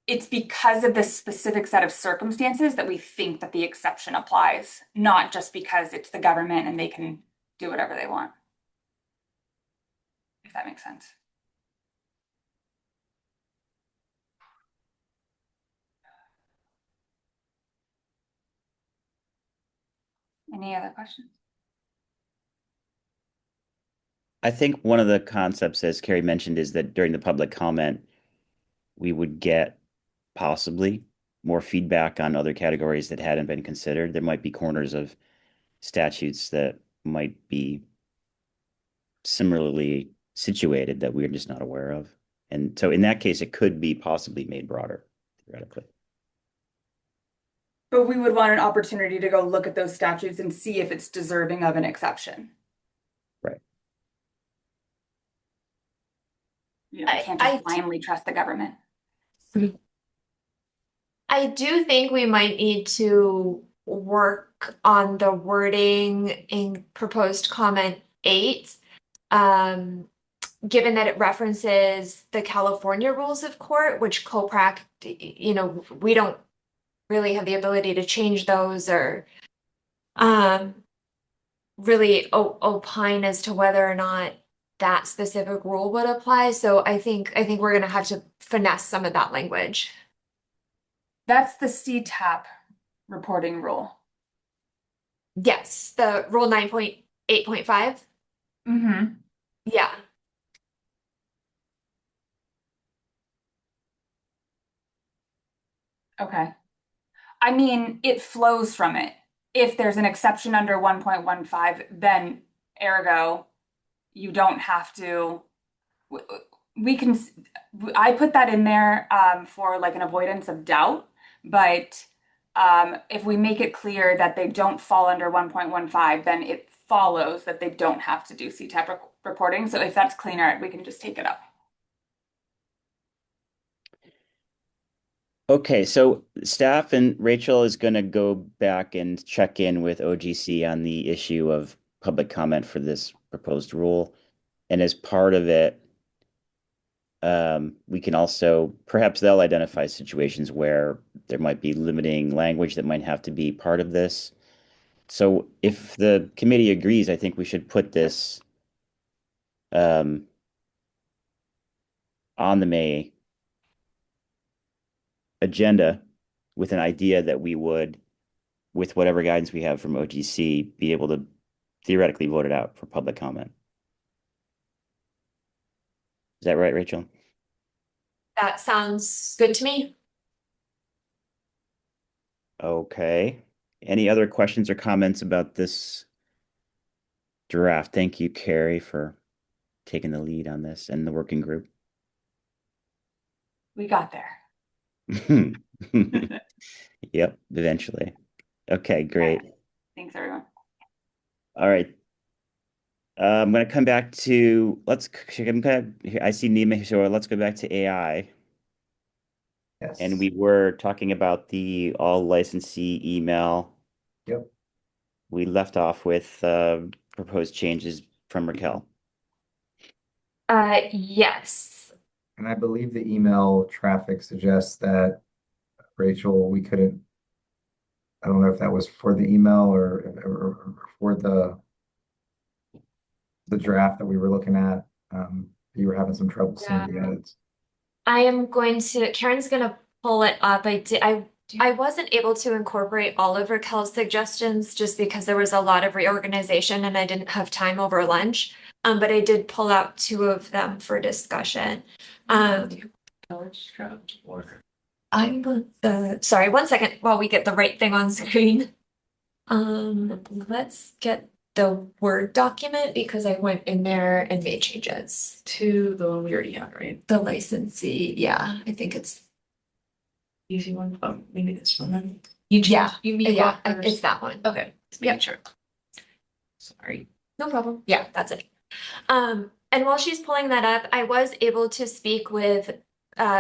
it's because of this specific set of circumstances that we think that the exception applies, not just because it's the government and they can do whatever they want. If that makes sense. Any other questions? I think one of the concepts, as Carrie mentioned, is that during the public comment, we would get possibly more feedback on other categories that hadn't been considered. There might be corners of statutes that might be similarly situated that we're just not aware of. And so in that case, it could be possibly made broader, theoretically. But we would want an opportunity to go look at those statutes and see if it's deserving of an exception. Right. You can't just blindly trust the government. I do think we might need to work on the wording in proposed comment 8. given that it references the California rules of court, which COPRAC, we don't really have the ability to change those or really opine as to whether or not that specific rule would apply. So I think we're going to have to finesse some of that language. That's the CTAP reporting rule. Yes, the rule 9.8.5. Mm-hmm. Yeah. Okay. I mean, it flows from it. If there's an exception under 1.15, then ergo, you don't have to. We can. I put that in there for like an avoidance of doubt, but if we make it clear that they don't fall under 1.15, then it follows that they don't have to do CTAP reporting. So if that's cleaner, we can just take it up. Okay, so staff and Rachel is going to go back and check in with OGC on the issue of public comment for this proposed rule. And as part of it, we can also, perhaps they'll identify situations where there might be limiting language that might have to be part of this. So if the committee agrees, I think we should put this on the May agenda with an idea that we would, with whatever guidance we have from OGC, be able to theoretically vote it out for public comment. Is that right, Rachel? That sounds good to me. Okay. Any other questions or comments about this draft? Thank you, Carrie, for taking the lead on this and the working group. We got there. Yep, eventually. Okay, great. Thanks, everyone. All right. I'm going to come back to, I see Nima here, so let's go back to AI. Yes. And we were talking about the all licensee email. Yep. We left off with proposed changes from Raquel. Yes. And I believe the email traffic suggests that, Rachel, we couldn't, I don't know if that was for the email or for the draft that we were looking at. You were having some trouble seeing the edits. Karen's gonna pull it up. I wasn't able to incorporate all of Raquel's suggestions just because there was a lot of reorganization and I didn't have time over lunch. But I did pull out 2 of them for discussion. Sorry, 1 second while we get the right thing on screen. Let's get the Word document because I went in there and made changes to the one we already have, right? The licensee, yeah, I think it's Easy one. Oh, maybe this one then. You mean it's that one. Okay. Yeah, Sure. Sorry. no problem. Yeah, that's it. And while she's pulling that up, I was able to speak with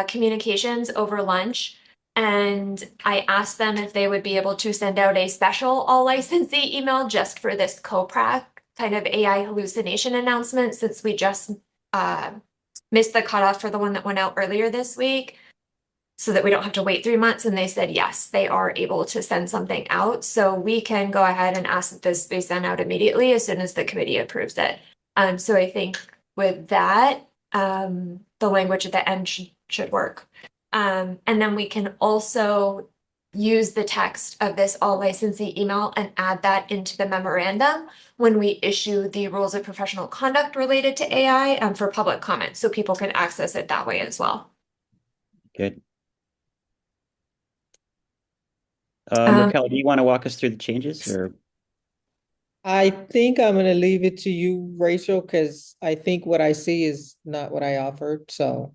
communications over lunch. And I asked them if they would be able to send out a special all licensee email just for this COPRAC kind of AI hallucination announcement, since we just missed the cutoff for the one that went out earlier this week, so that we don't have to wait 3 months. And they said, yes, they are able to send something out. So we can go ahead and ask that this be sent out immediately as soon as the committee approves it. So I think with that, the language at the end should work. And then we can also use the text of this all licensee email and add that into the memorandum when we issue the rules of professional conduct related to AI for public comment, so people can access it that way as well. Good. Raquel, do you want to walk us through the changes or? I think I'm gonna leave it to you, Rachel, because I think what I see is not what I offered, so.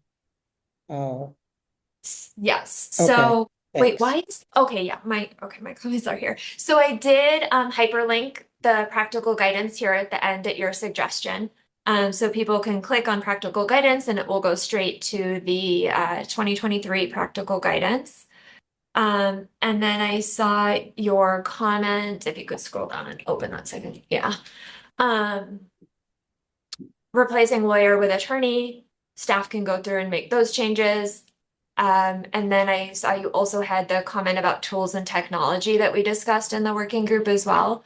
Yes, Okay, so wait, thanks. why is, okay, yeah, my comments are here. So I did hyperlink the practical guidance here at the end at your suggestion. So people can click on practical guidance and it will go straight to the 2023 practical guidance. And then I saw your comment, if you could scroll down and open that second, yeah. replacing lawyer with attorney, staff can go through and make those changes. And then I saw you also had the comment about tools and technology that we discussed in the working group as well.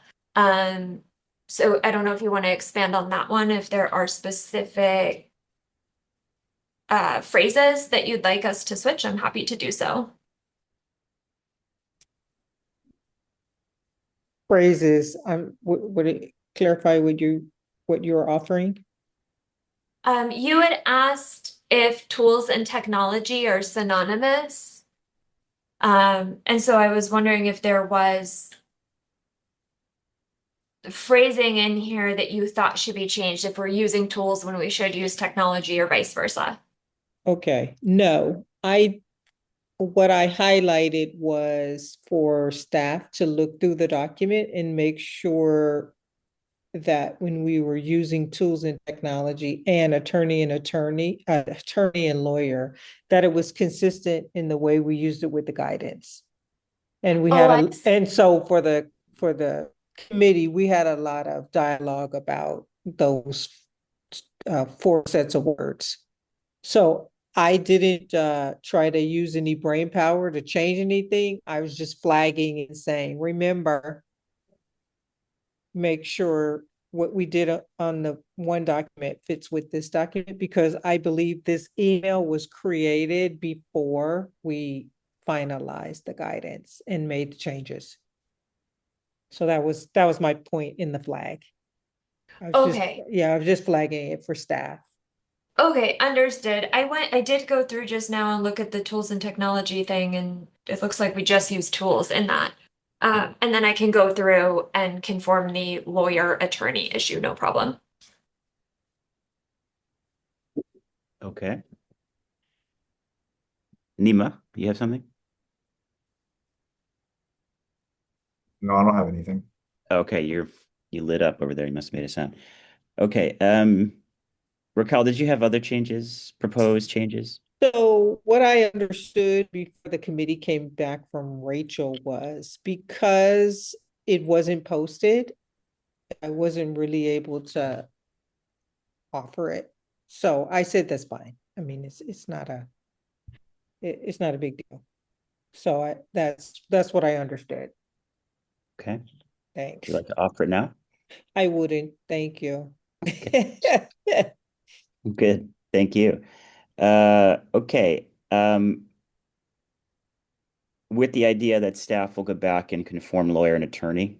So I don't know if you want to expand on that one, if there are specific phrases that you'd like us to switch, I'm happy to do so. Phrases, would it clarify what you're offering? You had asked if tools and technology are synonymous. And so I was wondering if there was phrasing in here that you thought should be changed, if we're using tools when we should use technology or vice versa. Okay, no, what I highlighted was for staff to look through the document and make sure that when we were using tools and technology and attorney and lawyer, that it was consistent in the way we used it with the guidance. And we had and so for the committee, we had a lot of dialogue about those 4 sets of words. So I didn't try to use any brain power to change anything. I was just flagging and saying, remember, make sure what we did on the one document fits with this document, because I believe this email was created before we finalized the guidance and made the changes. So that was my point in the flag. I was just flagging it for staff. Okay, understood. I did go through just now and look at the tools and technology thing, and it looks like we just use tools in that. And then I can go through and conform the lawyer attorney issue, no problem. Okay. Nima, you have something? No, I don't have anything. Okay, you lit up over there. You must have made a sound. Okay. Raquel, did you have other proposed changes? So what I understood before the committee came back from Rachel was, because it wasn't posted, I wasn't really able to offer it. So I said, that's fine. I mean, it's not a big deal. So that's what I understood. Okay. Thanks. Would you like to offer it now? I wouldn't. Thank you. Okay. Good. Thank you. Okay. With the idea that staff will go back and conform lawyer and attorney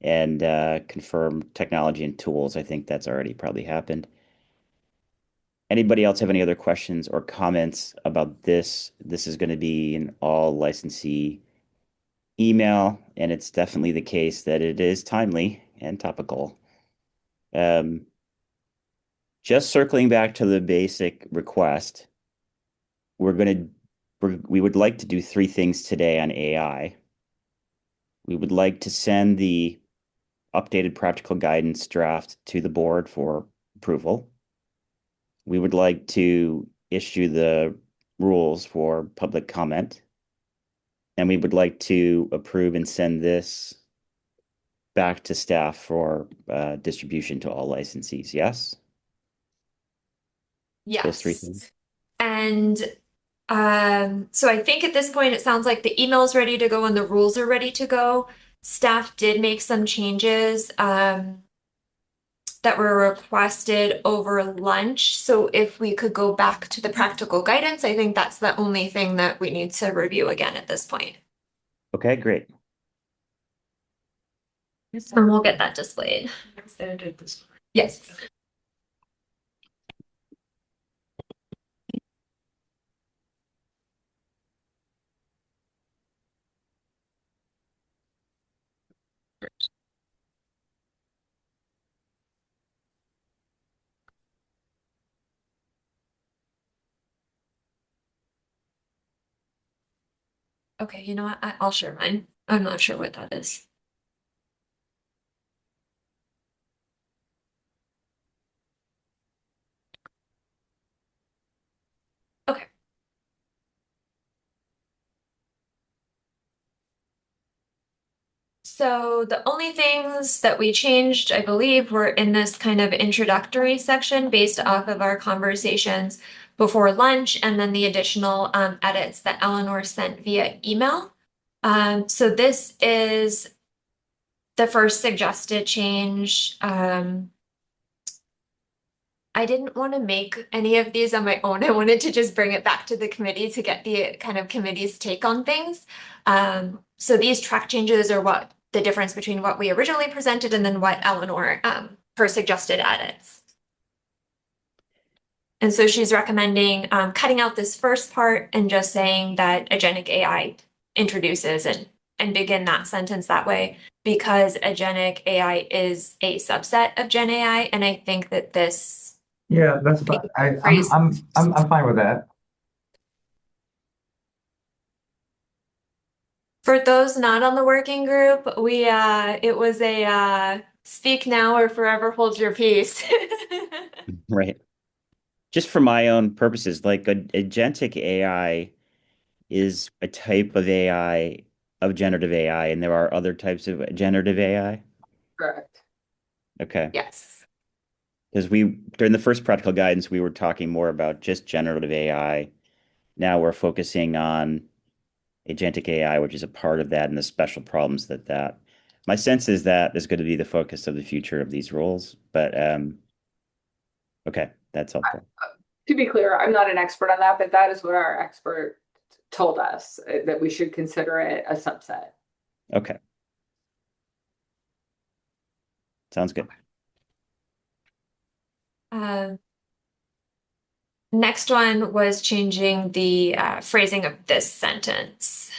and confirm technology and tools, I think that's already probably happened. Anybody else have any other questions or comments about this? This is going to be an all licensee email, and it's definitely the case that it is timely and topical. Just circling back to the basic request, we would like to do 3 things today on AI. We would like to send the updated practical guidance draft to the board for approval. We would like to issue the rules for public comment. And we would like to approve and send this back to staff for distribution to all licensees. Yes? Yes. Those 3 things. And so I think at this point, it sounds like the email is ready to go and the rules are ready to go. Staff did make some changes that were requested over lunch. So if we could go back to the practical guidance, I think that's the only thing that we need to review again at this point. Okay, great. And we'll get that displayed. Yes. Okay, you know what? I'll share mine. I'm not sure what that is. Okay. So the only things that we changed, I believe, were in this kind of introductory section based off of our conversations before lunch, and then the additional edits that Eleanor sent via email. So this is the first suggested change. I didn't want to make any of these on my own. I wanted to just bring it back to the committee to get the kind of committee's take on things. So these track changes are what the difference between what we originally presented and then what Eleanor, her suggested edits. And so she's recommending cutting out this first part and just saying that Agentic AI introduces and begin that sentence that way, because Agentic AI is a subset of Gen AI. And I think that this Yeah, that's fine. I'm fine with that. For those not on the working group, it was a speak now or forever hold your peace. Right. Just for my own purposes, like agentic AI is a type of AI, of generative AI, and there are other types of generative AI. Correct. Okay. Yes. Because during the first practical guidance, we were talking more about just generative AI. Now we're focusing on agentic AI, which is a part of that and the special problems that. My sense is that is going to be the focus of the future of these roles, but okay, that's helpful. To be clear, I'm not an expert on that, but that is what our expert told us, that we should consider it a subset. Okay. Sounds good. Next one was changing the phrasing of this sentence.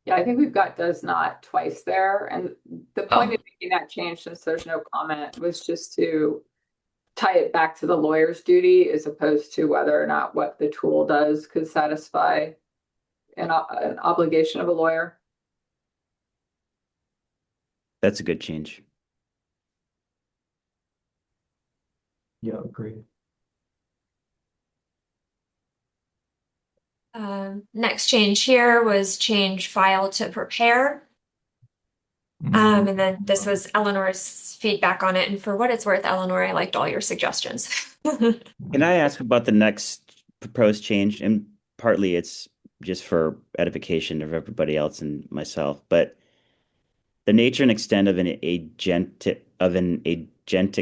Yeah, I think we've got does not twice there. And the point of making that change, since there's no comment, was just to tie it back to the lawyer's duty as opposed to whether or not what the tool does could satisfy an obligation of a lawyer. That's a good change. Yeah, agreed. Next change here was change file to prepare. And then this was Eleanor's feedback on it. And for what it's worth, Eleanor, I liked all your suggestions. Can I ask about the next proposed change? And partly it's just for edification of everybody else and myself, but the nature and extent of an agentic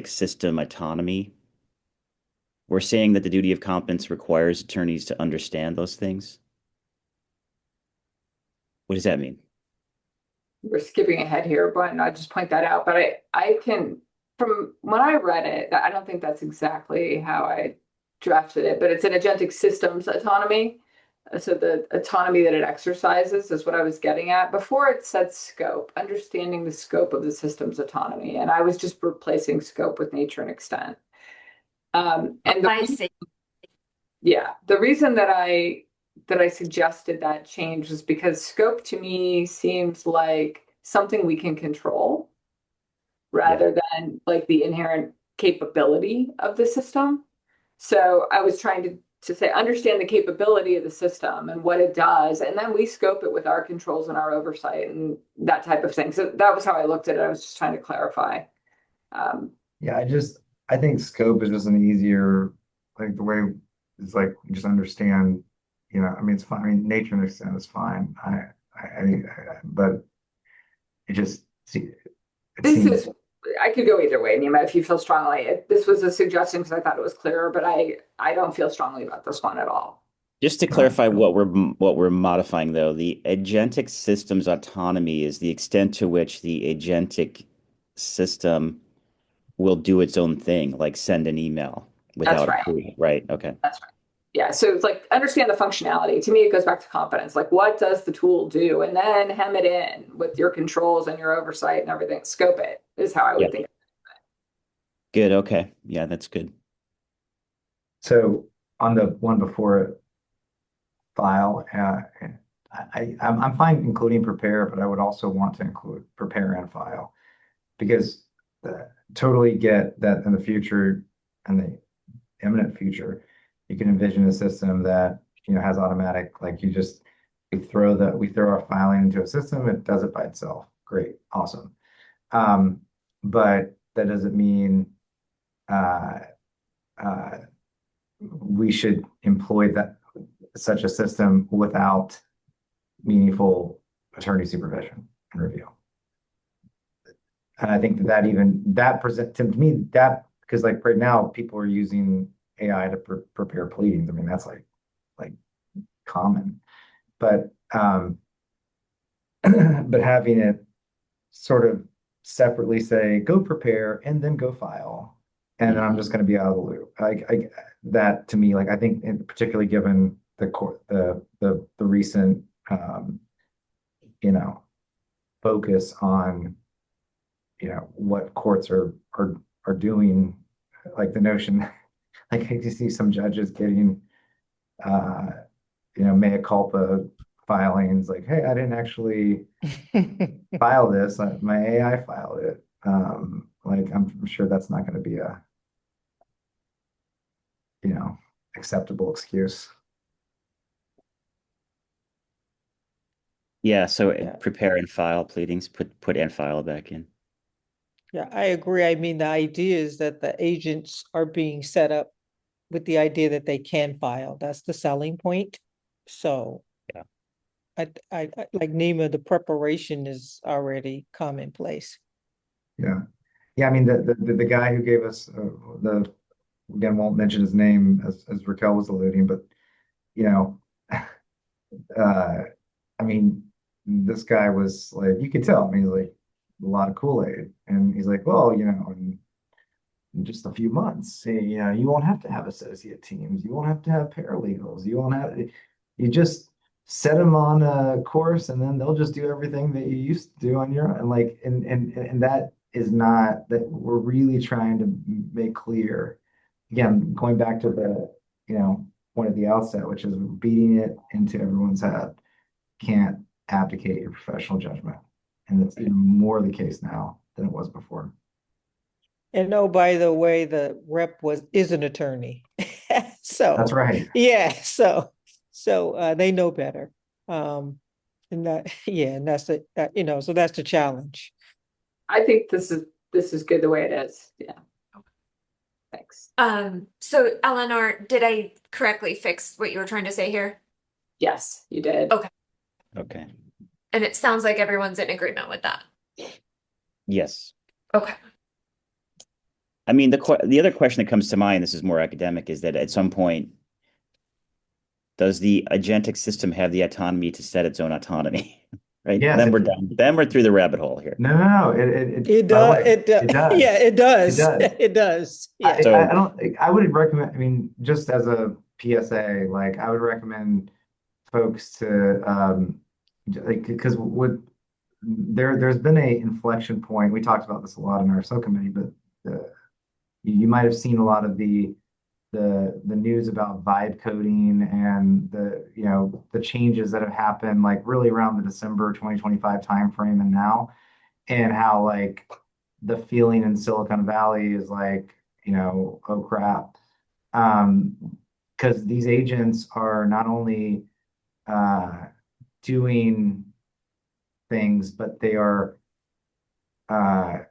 system autonomy. We're saying that the duty of competence requires attorneys to understand those things. What does that mean? We're skipping ahead here, but I'll just point that out. But I can, from when I read it, I don't think that's exactly how I drafted it, but it's an agentic systems autonomy. So the autonomy that it exercises is what I was getting at. Before it said scope, understanding the scope of the system's autonomy. And I was just replacing scope with nature and extent. And the reason that I suggested that change is because scope to me seems like something we can control rather than like the inherent capability of the system. So I was trying to say, understand the capability of the system and what it does, and then we scope it with our controls and our oversight and that type of thing. So that was how I looked at it. I was just trying to clarify. I think scope is just an easier, like the way it's like just understand, I mean, it's fine. I mean, nature and extent is fine. But it just I could go either way, Nima, if you feel strongly. This was a suggestion because I thought it was clearer, but I don't feel strongly about this one at all. Just to clarify what we're modifying, though, the agentic system's autonomy is the extent to which the agentic system will do its own thing, like send an email without approval. Right. Okay. That's right. Yeah. So it's like understand the functionality. To me, it goes back to competence. Like, what does the tool do? And then hem it in with your controls and your oversight and everything. Scope it is how I would think. Good. Okay. Yeah, that's good. So on the one before it, file, I'm fine including prepare, but I would also want to include prepare and file, because totally get that in the future and the imminent future, you can envision a system that has automatic, like you just we throw our filing into a system, it does it by itself. Great, awesome. But that doesn't mean we should employ such a system without meaningful attorney supervision and review. And I think to me, because like right now people are using AI to prepare pleadings. I mean, that's like common, but but having it sort of separately say, go prepare and then go file, and then I'm just going to be out of the loop. That to me, like, I think particularly given the recent, focus on, what courts are doing, like the notion, like I see some judges getting, mea culpa filings, like, hey, I didn't actually file this, my AI filed it. Like, I'm sure that's not going to be a, acceptable excuse. Yeah, so Yeah. prepare and file pleadings, put and file back in. Yeah, I agree. I mean, the idea is that the agents are being set up with the idea that they can file. That's the selling point. So Yeah. I like Nima, the preparation is already commonplace. Yeah. I mean, the guy who gave us again, won't mention his name as Raquel was alluding, but I mean, this guy was like, you could tell. I mean, he's like a lot of Kool-Aid, and he's like, well, in just a few months, you won't have to have associate teams, you won't have to have paralegals, you just set them on a course, and then they'll just do everything that you used to do on your own. And like, and that is not that we're really trying to make clear. Again, going back to the point at the outset, which is beating it into everyone's head. Can't abdicate your professional judgment, and it's even more the case now than it was before. And oh, by the way, the rep is an attorney. So That's right. Yeah, so they know better. And that's so that's the challenge. I think this is good the way it is. Yeah. Thanks. So Eleanor, did I correctly fix what you were trying to say here? Yes, you did. Okay. Okay. And it sounds like everyone's in agreement with that. Yes. Okay. I mean, the other question that comes to mind, this is more academic, is that at some point, does the agentic system have the autonomy to set its own autonomy? Right? Yes, Then we're done. Then we're through the rabbit hole here. No. It by the way, does. It does. Yeah, it does. It does. It does. Yeah. I would recommend, I mean, just as a PSA, like I would recommend folks to because there's been a inflection point. We talked about this a lot in our subcommittee, but you might have seen a lot of the news about vibe coding and the changes that have happened, like really around the December 2025 timeframe and now, and how like the feeling in Silicon Valley is like, oh crap, because these agents are not only doing things, but they are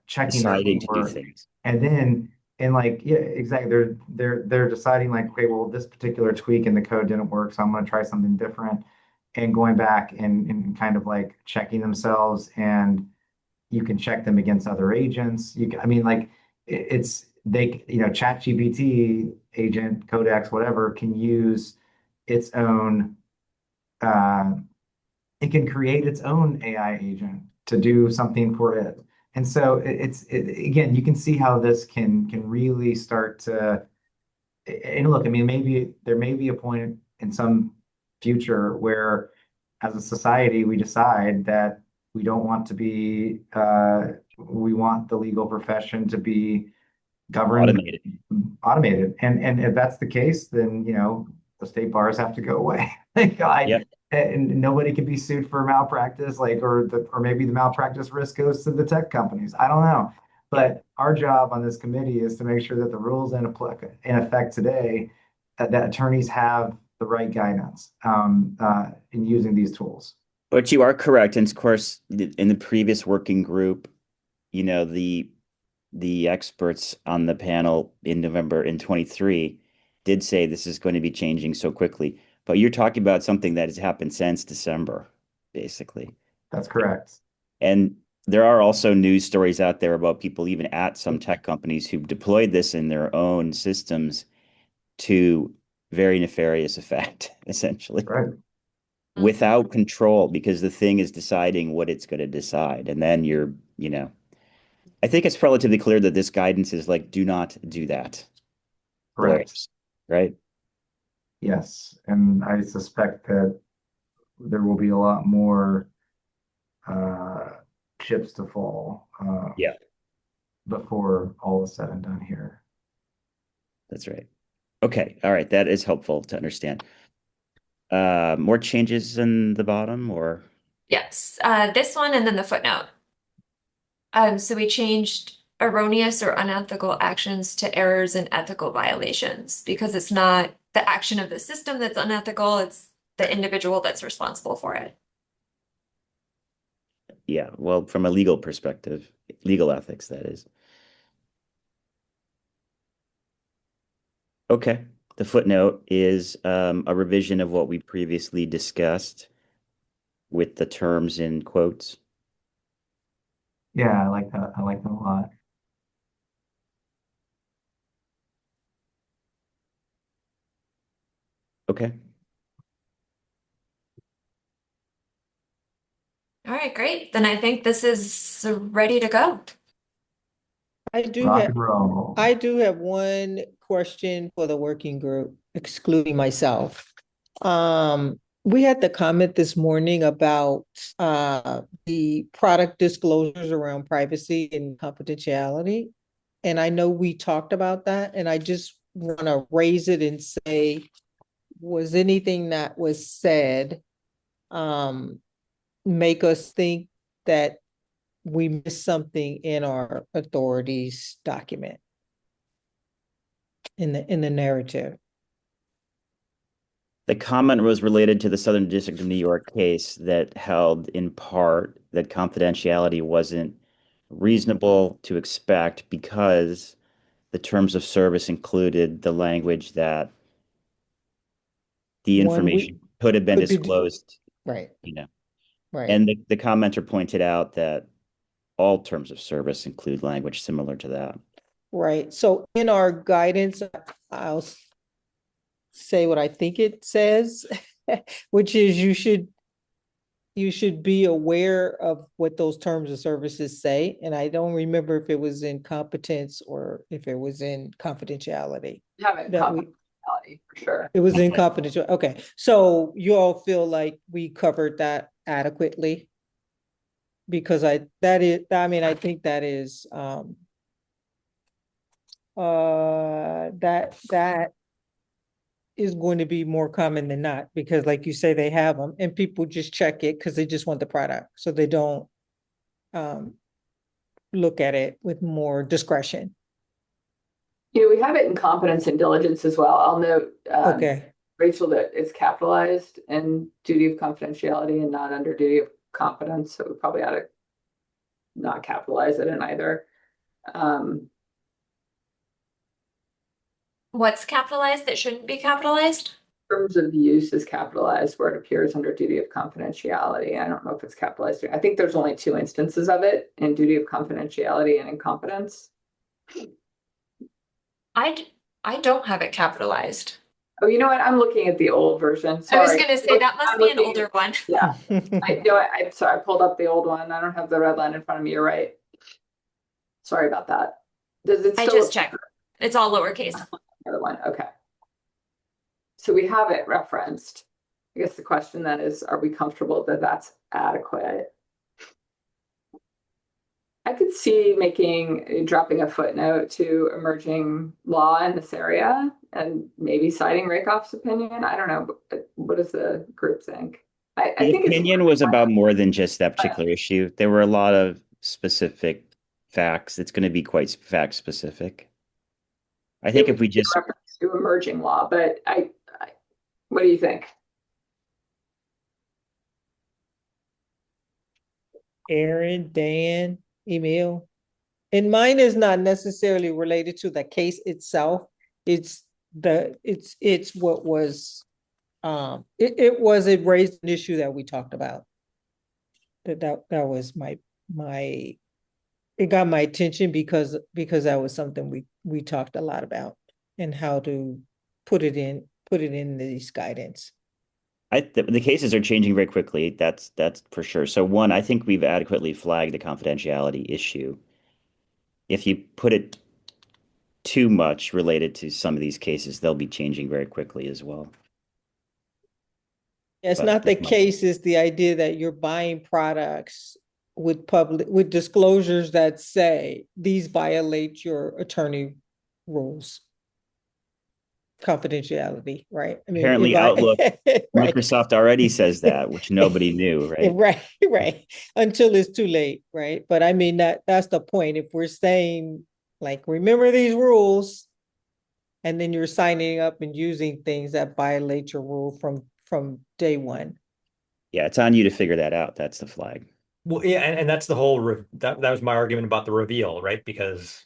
checking their Deciding to do work. things. And like, yeah, exactly. They're deciding like, okay, well, this particular tweak in the code didn't work, so I'm going to try something different, and going back and kind of like checking themselves, and you can check them against other agents. I mean, like ChatGPT agent, Codex, whatever, can use its own. It can create its own AI agent to do something for it. And so again, you can see how this can really start to, and look, I mean, there may be a point in some future where as a society, we decide that we don't want to be, we want the legal profession to be governed, automated. And if that's the case, then, the state bars have to go away. And nobody can be sued for malpractice, or maybe the malpractice risk goes to the tech companies. I don't know. But our job on this committee is to make sure that the rules in effect today, that attorneys have the right guidance in using these tools. But you are correct. And of course, in the previous working group, the experts on the panel in November in 23 did say this is going to be changing so quickly. But you're talking about something that has happened since December, basically. That's correct. And there are also news stories out there about people even at some tech companies who deployed this in their own systems to very nefarious effect, essentially. Right. Without control, because the thing is deciding what it's going to decide. And then I think it's relatively clear that this guidance is like, do not do that. Correct. Lawyers, right? Yes. And I suspect that there will be a lot more chips to fall Yeah, before all is said and done here. that's right. Okay. All right. That is helpful to understand. More changes in the bottom or? Yes, this one and then the footnote. So we changed erroneous or unethical actions to errors and ethical violations because it's not the action of the system that's unethical, it's the individual that's responsible for it. Yeah, well, from a legal perspective, legal ethics, that is. Okay. The footnote is a revision of what we previously discussed with the terms in quotes. Yeah, I like that. I like that a lot. Okay. All right, great. Then I think this is ready to go. I do Rock have and roll. I do have one question for the working group, excluding myself. We had the comment this morning about the product disclosures around privacy and confidentiality. And I know we talked about that, and I just want to raise it and say, was anything that was said make us think that we missed something in our authorities document, in the narrative? The comment was related to the Southern District of New York case that held in part that confidentiality wasn't reasonable to expect because the terms of service included the language that the information could have been disclosed, Right, right. And the commenter pointed out that all terms of service include language similar to that. Right. So in our guidance, I'll say what I think it says, which is you should be aware of what those terms of services say. And I don't remember if it was in competence or if it was in confidentiality. Have it That confidentiality for sure. It was in confidential. Okay. So you all feel like we covered that adequately? Because I think that is that is going to be more common than not, because like you say, they have them and people just check it because they just want the product. So they don't look at it with more discretion. We have it in competence and diligence as well. I'll note, Okay. Rachel, that it's capitalized in duty of confidentiality and not under duty of competence. So we probably ought to not capitalize it in either. What's capitalized that shouldn't be capitalized? Terms of use is capitalized where it appears under duty of confidentiality. I don't know if it's capitalized here. I think there's only 2 instances of it in duty of confidentiality and incompetence. I don't have it capitalized. Oh, you know what? I'm looking at the old version. Sorry. I was going to say that must I'm be an looking- older one. Yeah. I'm sorry. I pulled up the old one. I don't have the red line in front of me. You're right. Sorry about that. Does it I still just checked. It's all lowercase. Other one. Okay. So we have it referenced. I guess the question then is, are we comfortable that that's adequate? I could see dropping a footnote to emerging law in this area and maybe citing Rakoff's opinion. I don't know. What does the group think? I The think opinion was about more than just that particular issue. There were a lot of specific facts. It's going to be quite fact specific. I think if we just reference to emerging law, but What do you think? Aaron, Dan, Emil. And mine is not necessarily related to the case itself. It's what was it raised an issue that we talked about. That was my it got my attention because that was something we talked a lot about and how to put it in these guidance. The cases are changing very quickly. That's for sure. So one, I think we've adequately flagged the confidentiality issue. If you put it too much related to some of these cases, they'll be changing very quickly as well. It's But not the that's my- case, it's the idea that you're buying products with disclosures that say these violate your attorney rules. Confidentiality, right? I mean, Apparently Outlook, right. Microsoft already says that, which nobody knew, right? Right. Until it's too late, right? But I mean that's the point. If we're saying like, remember these rules, and then you're signing up and using things that violate your rule from day one. Yeah, it's on you to figure that out. That's the flag. Well, yeah, and that's the whole that was my argument about the reveal, right? Because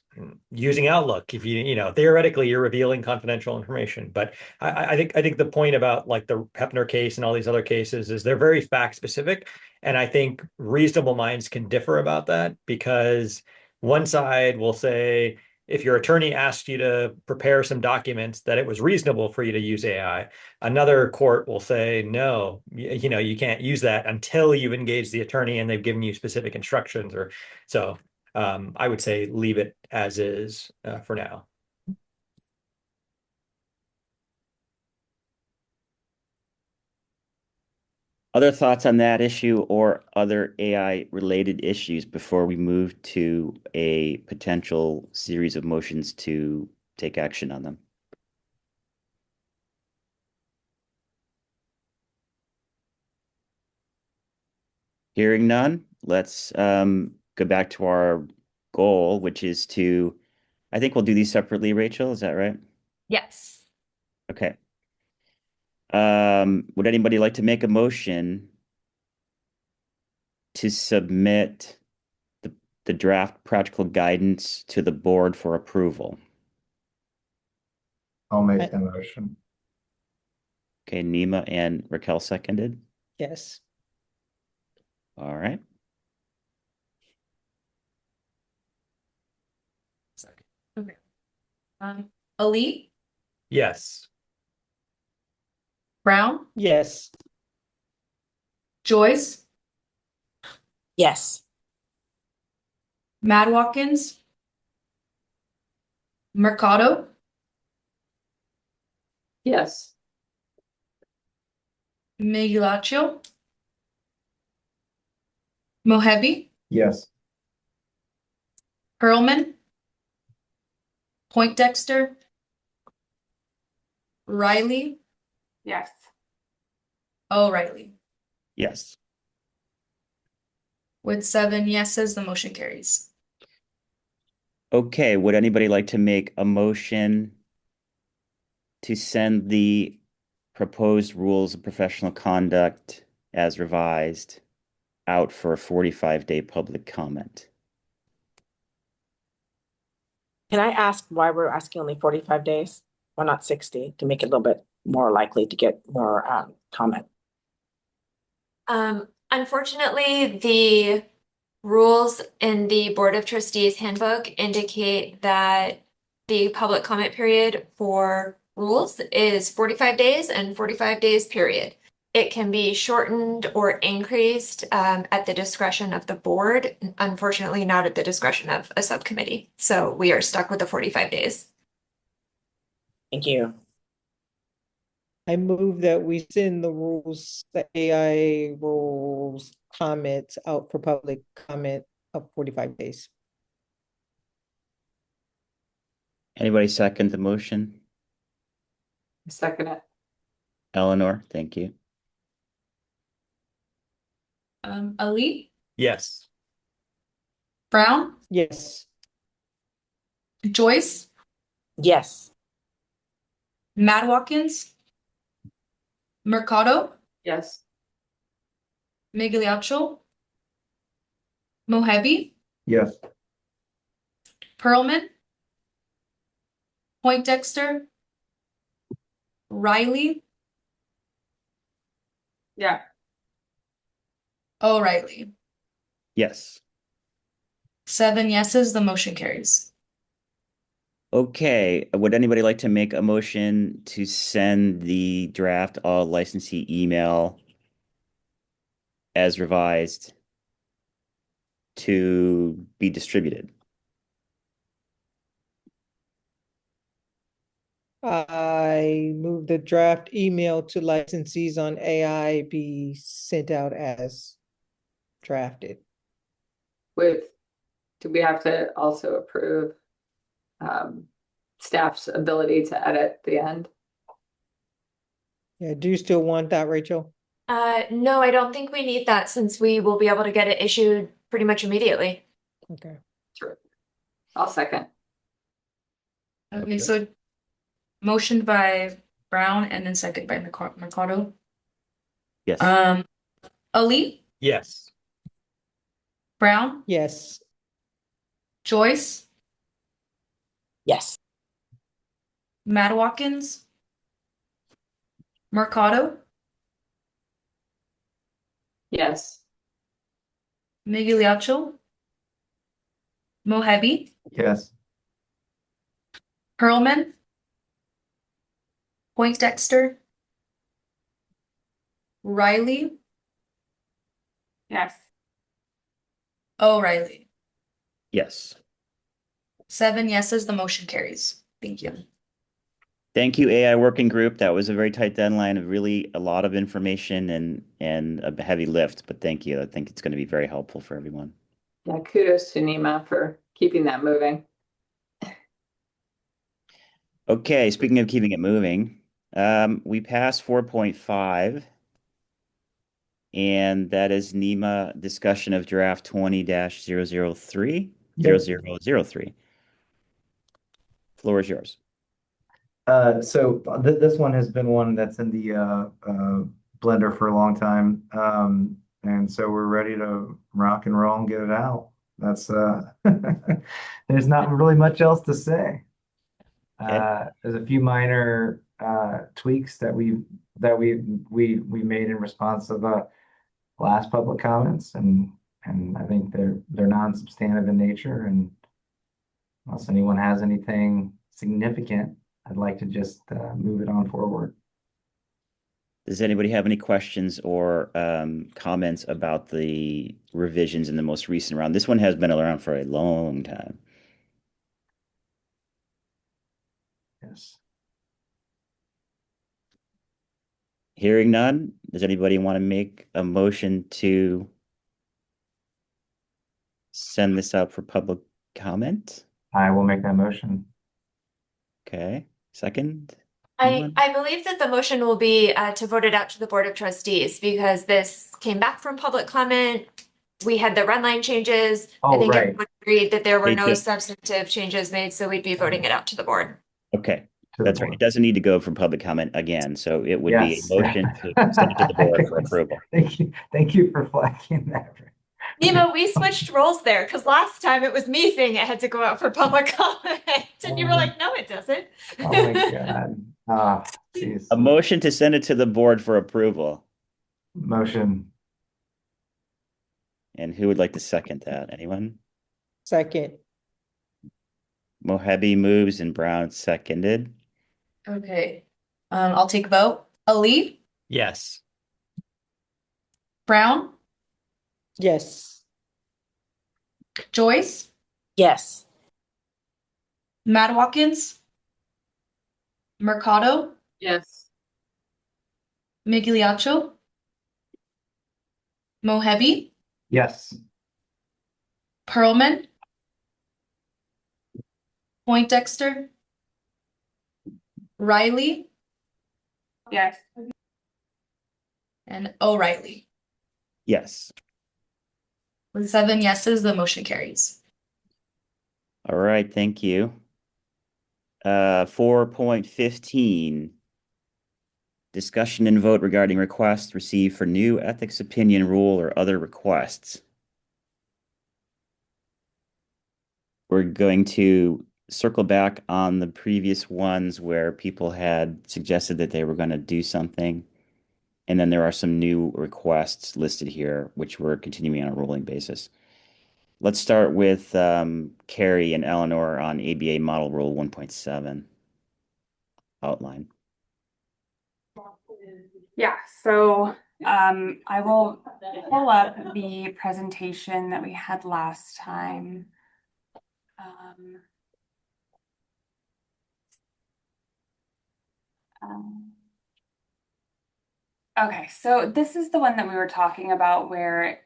using Outlook, if you know, theoretically you're revealing confidential information. But I think the point about like the Hepner case and all these other cases is they're very fact specific. And I think reasonable minds can differ about that because one side will say, if your attorney asked you to prepare some documents, that it was reasonable for you to use AI. Another court will say, no, you know, you can't use that until you've engaged the attorney and they've given you specific instructions. Or so I would say leave it as is for now. Other thoughts on that issue or other AI related issues before we move to a potential series of motions to take action on them? Hearing none, let's go back to our goal, which is to, I think we'll do these separately, Rachel, is that right? Yes. Okay. Would anybody like to make a motion to submit the draft practical guidance to the board for approval? I'll make the motion. Okay, Nima and Raquel seconded. Yes. All right. Okay. Ali, Yes. Brown, Yes. Joyce, Yes. Mad Watkins, Mercado, Yes. Miguelaccio, Mohebi, Yes. Perlman, Poindexter, Riley, Yes. O'Reilly. Yes. With 7 yeses, the motion carries. Okay, would anybody like to make a motion to send the proposed rules of professional conduct as revised out for a 45-day public comment? Can I ask why we're asking only 45 days? Why not 60 to make it a little bit more likely to get more comment? Unfortunately, the rules in the Board of Trustees handbook indicate that the public comment period for rules is 45 days and 45 days period. It can be shortened or increased at the discretion of the board, unfortunately not at the discretion of a subcommittee. So we are stuck with the 45 days. Thank you. I move that we send the AI rules comments out for public comment of 45 days. Anybody second the motion? Second it. Eleanor, thank you. Ali, Yes. Brown, Yes. Joyce, Yes. Mad Watkins, Mercado, Yes. Migliaccio, Mohebi, Yes. Perlman, Poindexter, Riley, Yeah. O'Reilly. Yes. 7 yeses, the motion carries. Okay, would anybody like to make a motion to send the draft all licensee email as revised to be distributed? I move the draft email to licensees on AI be sent out as drafted. Do we have to also approve staff's ability to edit the end? Yeah, do you still want that, Rachel? No, I don't think we need that since we will be able to get it issued pretty much immediately. Okay. Sure. I'll second. Okay, so motioned by Brown and then second by Mercado. Yes. Ali, Yes. Brown, Yes. Joyce, Yes. Matt Watkins, Mercado, Yes. Migliaccio, Mohebi, Yes. Perlman, Poindexter, Riley, Yes. O'Reilly. Yes. 7 yeses, the motion carries. Thank you. Thank you, AI Working Group. That was a very tight deadline of really a lot of information and a heavy lift, but thank you. I think it's going to be very helpful for everyone. Yeah, kudos to Nima for keeping that moving. Okay, speaking of keeping it moving, we passed 4.5, and that is NEMA discussion of draft 20-003, 0003. Floor is yours. So this one has been one that's in the blender for a long time. And so we're ready to rock and roll and get it out. That's there's not really much else to say. There's a few minor tweaks that we made in response to the last public comments, and I think they're non-substantive in nature. And unless anyone has anything significant, I'd like to just move it on forward. Does anybody have any questions or comments about the revisions in the most recent round? This one has been around for a long time. Yes. Hearing none, does anybody want to make a motion to send this out for public comment? I will make that motion. Okay, second? I believe that the motion will be to vote it out to the Board of Trustees because this came back from public comment. We had the red line changes. I think right. everyone agreed that there were They no did. substantive changes made, so we'd be voting it out to the board. Okay, To the that's right. board. It doesn't need to go for public comment again, so it would be Yes. a motion to send it to the board for approval. Thank you for flagging that. Nemo, we switched roles there because last time it was me saying it had to go out for public comment, and you were like, "No, it doesn't." Oh my God. Ah, jeez. A motion to send it to the board for approval. Motion. And who would like to second that? Anyone? Second. Mohebi moves and Brown seconded. Okay. I'll take a vote. Ali, Yes. Brown, Yes. Joyce, Yes. Matt Watkins, Mercado, Yes. Migliaccio, Mohebi, Yes. Perlman, Poindexter, Riley, Yes. and O'Reilly. Yes. With 7 yeses, the motion carries. All right, thank you. 4.15. Discussion and vote regarding requests received for new ethics opinion rule or other requests. We're going to circle back on the previous ones where people had suggested that they were going to do something. And then there are some new requests listed here, which we're continuing on a rolling basis. Let's start with Carrie and Eleanor on ABA Model Rule 1.7 outline. Yeah, so I will pull up the presentation that we had last time. Okay, so this is the one that we were talking about where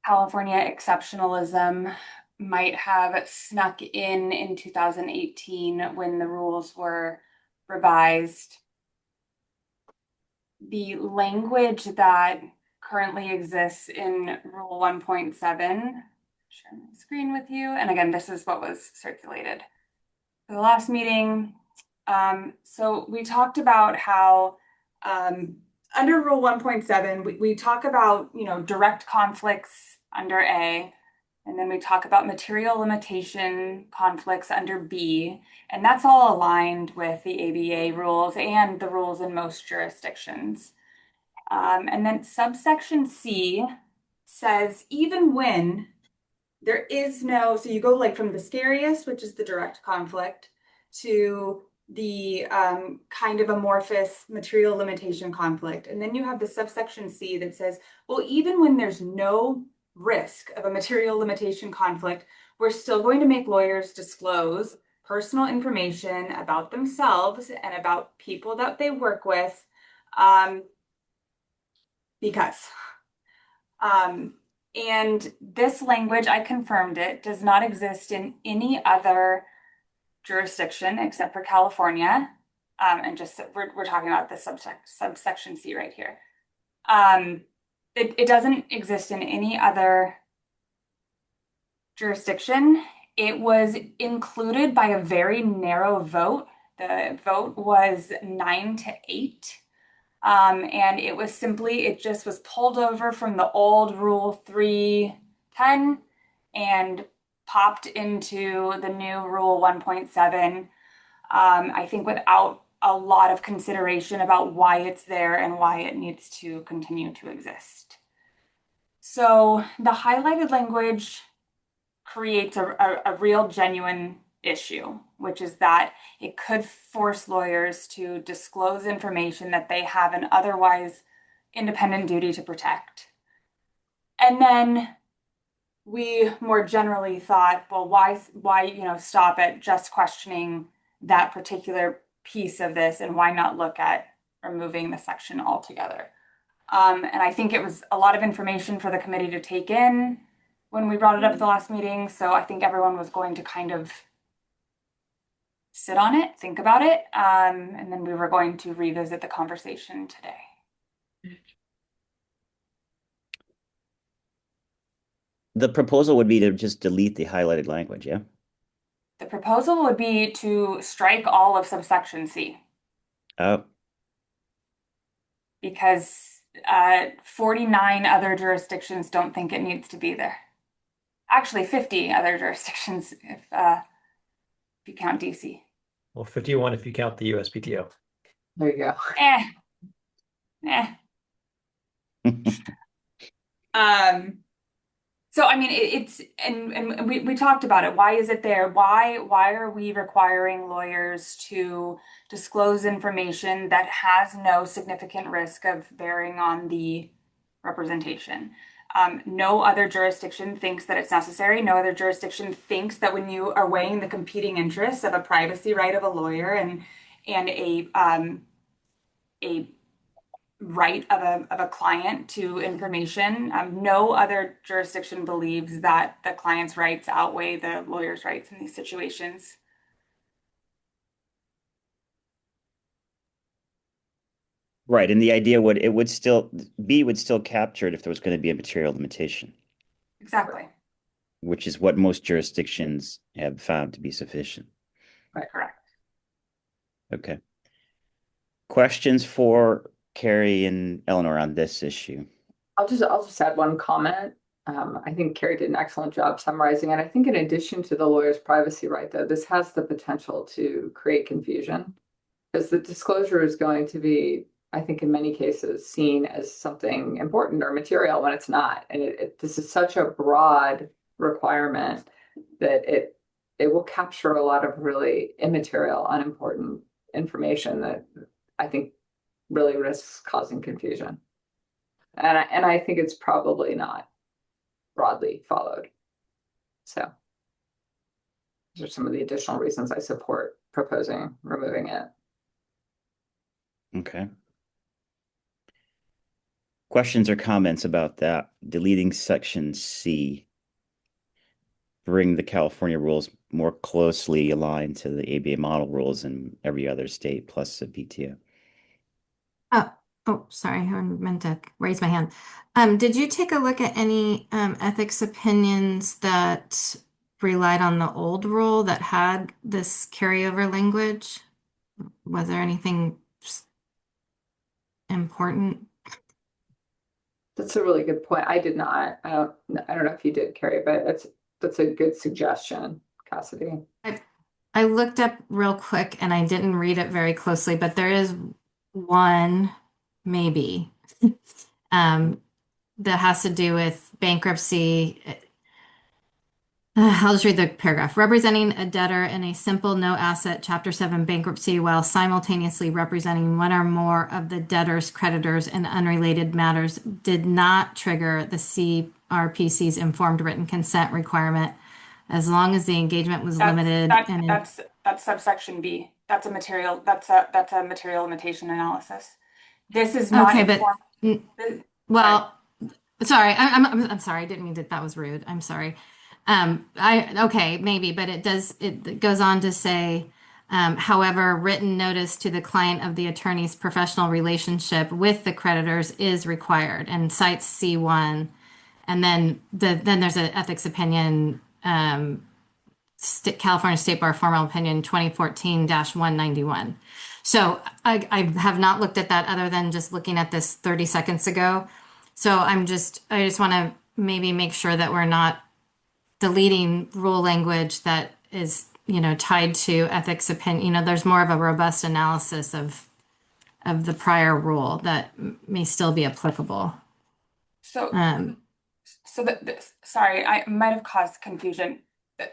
California exceptionalism might have snuck in 2018 when the rules were revised. The language that currently exists in Rule 1.7, share my screen with you. And again, this is what was circulated for the last meeting. So we talked about how under Rule 1.7, we talk about, direct conflicts under A, and then we talk about material limitation conflicts under B, and that's all aligned with the ABA rules and the rules in most jurisdictions. And then subsection C says, even when there is no, so you go like from the scariest, which is the direct conflict, to the kind of amorphous material limitation conflict. And then you have the subsection C that says, well, even when there's no risk of a material limitation conflict, we're still going to make lawyers disclose personal information about themselves and about people that they work with because. And this language, I confirmed it, does not exist in any other jurisdiction except for California. And just we're talking about the subsection C right here. It doesn't exist in any other jurisdiction. It was included by a very narrow vote. The vote was 9-8. And it was simply, it just was pulled over from the old Rule 310 and popped into the new Rule 1.7. I think without a lot of consideration about why it's there and why it needs to continue to exist. So the highlighted language creates a real genuine issue, which is that it could force lawyers to disclose information that they have an otherwise independent duty to protect. And then we more generally thought, well, why stop at just questioning that particular piece of this, and why not look at removing the section altogether? And I think it was a lot of information for the committee to take in when we brought it up at the last meeting. So I think everyone was going to kind of sit on it, think about it, and then we were going to revisit the conversation today. The proposal would be to just delete the highlighted language, yeah? The proposal would be to strike all of subsection C. Oh. Because 49 other jurisdictions don't think it needs to be there. Actually, 50 other jurisdictions if you count DC. Well, 51 if you count the USPTO. There you go. So I mean, it's and we talked about it. Why is it there? Why are we requiring lawyers to disclose information that has no significant risk of bearing on the representation? No other jurisdiction thinks that it's necessary. No other jurisdiction thinks that when you are weighing the competing interests of a privacy right of a lawyer and a right of a client to information, no other jurisdiction believes that the client's rights outweigh the lawyer's rights in these situations. Right, and the idea B would still capture it if there was going to be a material limitation. Exactly. Which is what most jurisdictions have found to be sufficient. Right, correct. Okay. Questions for Carrie and Eleanor on this issue? I'll just add one comment. I think Carrie did an excellent job summarizing it. I think in addition to the lawyer's privacy right, though, this has the potential to create confusion because the disclosure is going to be, I think, in many cases, seen as something important or material when it's not. And this is such a broad requirement that it will capture a lot of really immaterial, unimportant information that I think really risks causing confusion. And I think it's probably not broadly followed. So those are some of the additional reasons I support proposing removing it. Okay. Questions or comments about that? Deleting section C. Bring the California rules more closely aligned to the ABA model rules in every other state plus the PTO. Oh, sorry, I meant to raise my hand. Did you take a look at any ethics opinions that relied on the old rule that had this carryover language? Was there anything important? That's a really good point. I did not. I don't know if you did, Carrie, but that's a good suggestion, Cassidy. I looked up real quick and I didn't read it very closely, but there is one maybe that has to do with bankruptcy. I'll just read the paragraph. Representing a debtor in a simple no asset Chapter 7 bankruptcy while simultaneously representing one or more of the debtor's creditors in unrelated matters did not trigger the CRPC's informed written consent requirement as long as the engagement was limited. That's subsection B. That's a material limitation analysis. This is not okay, well, sorry, I'm sorry. I didn't mean that was rude. I'm sorry. Okay, maybe, but it goes on to say, however, written notice to the client of the attorney's professional relationship with the creditors is required and cites C1. And then there's an ethics opinion, California State Bar Formal Opinion 2014-191. So I have not looked at that other than just looking at this 30 seconds ago. So I just want to maybe make sure that we're not deleting rule language that is, tied to ethics opinion. There's more of a robust analysis of the prior rule that may still be applicable. So sorry, I might have caused confusion.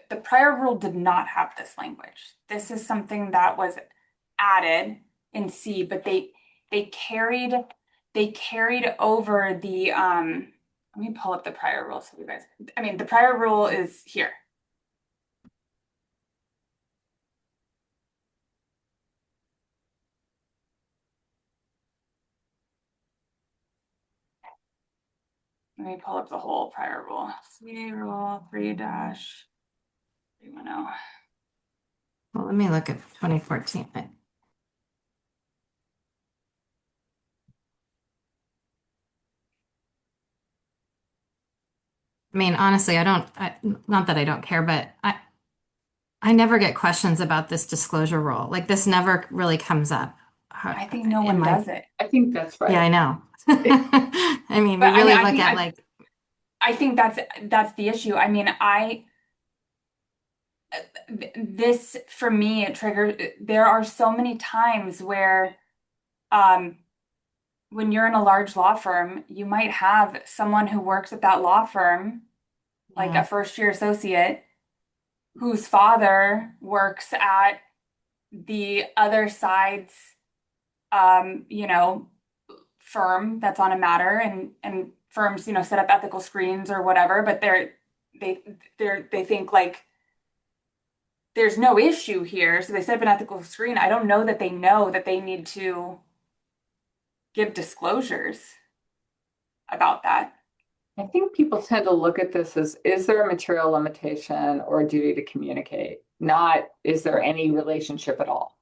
The prior rule did not have this language. This is something that was added in C, but they carried over the let me pull up the prior rule so you guys, the prior rule is here. Let me pull up the whole prior rule. CA rule 3-310. Well, let me look at 2014. Honestly, not that I don't care, but I never get questions about this disclosure rule. Like this never really comes up. I think no one does it. I think that's right. Yeah, I know. We really look at like. I think that's the issue. This for me, it triggers. There are so many times where, when you're in a large law firm, you might have someone who works at that law firm, like a first-year associate, whose father works at the other side's, firm that's on a matter, and firms, set up ethical screens or whatever, but they think like there's no issue here, so they set up an ethical screen. I don't know that they know that they need to give disclosures about that. I think people tend to look at this as, is there a material limitation or a duty to communicate? Not, is there any relationship at all?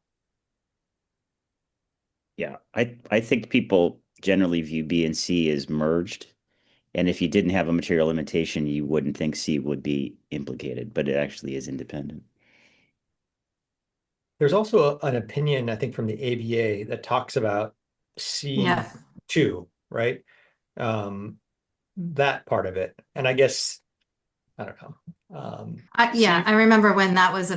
Yeah, I think people generally view B and C as merged. And if you didn't have a material limitation, you wouldn't think C would be implicated, but it actually is independent. There's also an opinion, I think, from the ABA that talks about Yeah. C2, right? That part of it. And I guess, I don't know. Yeah, I remember when that was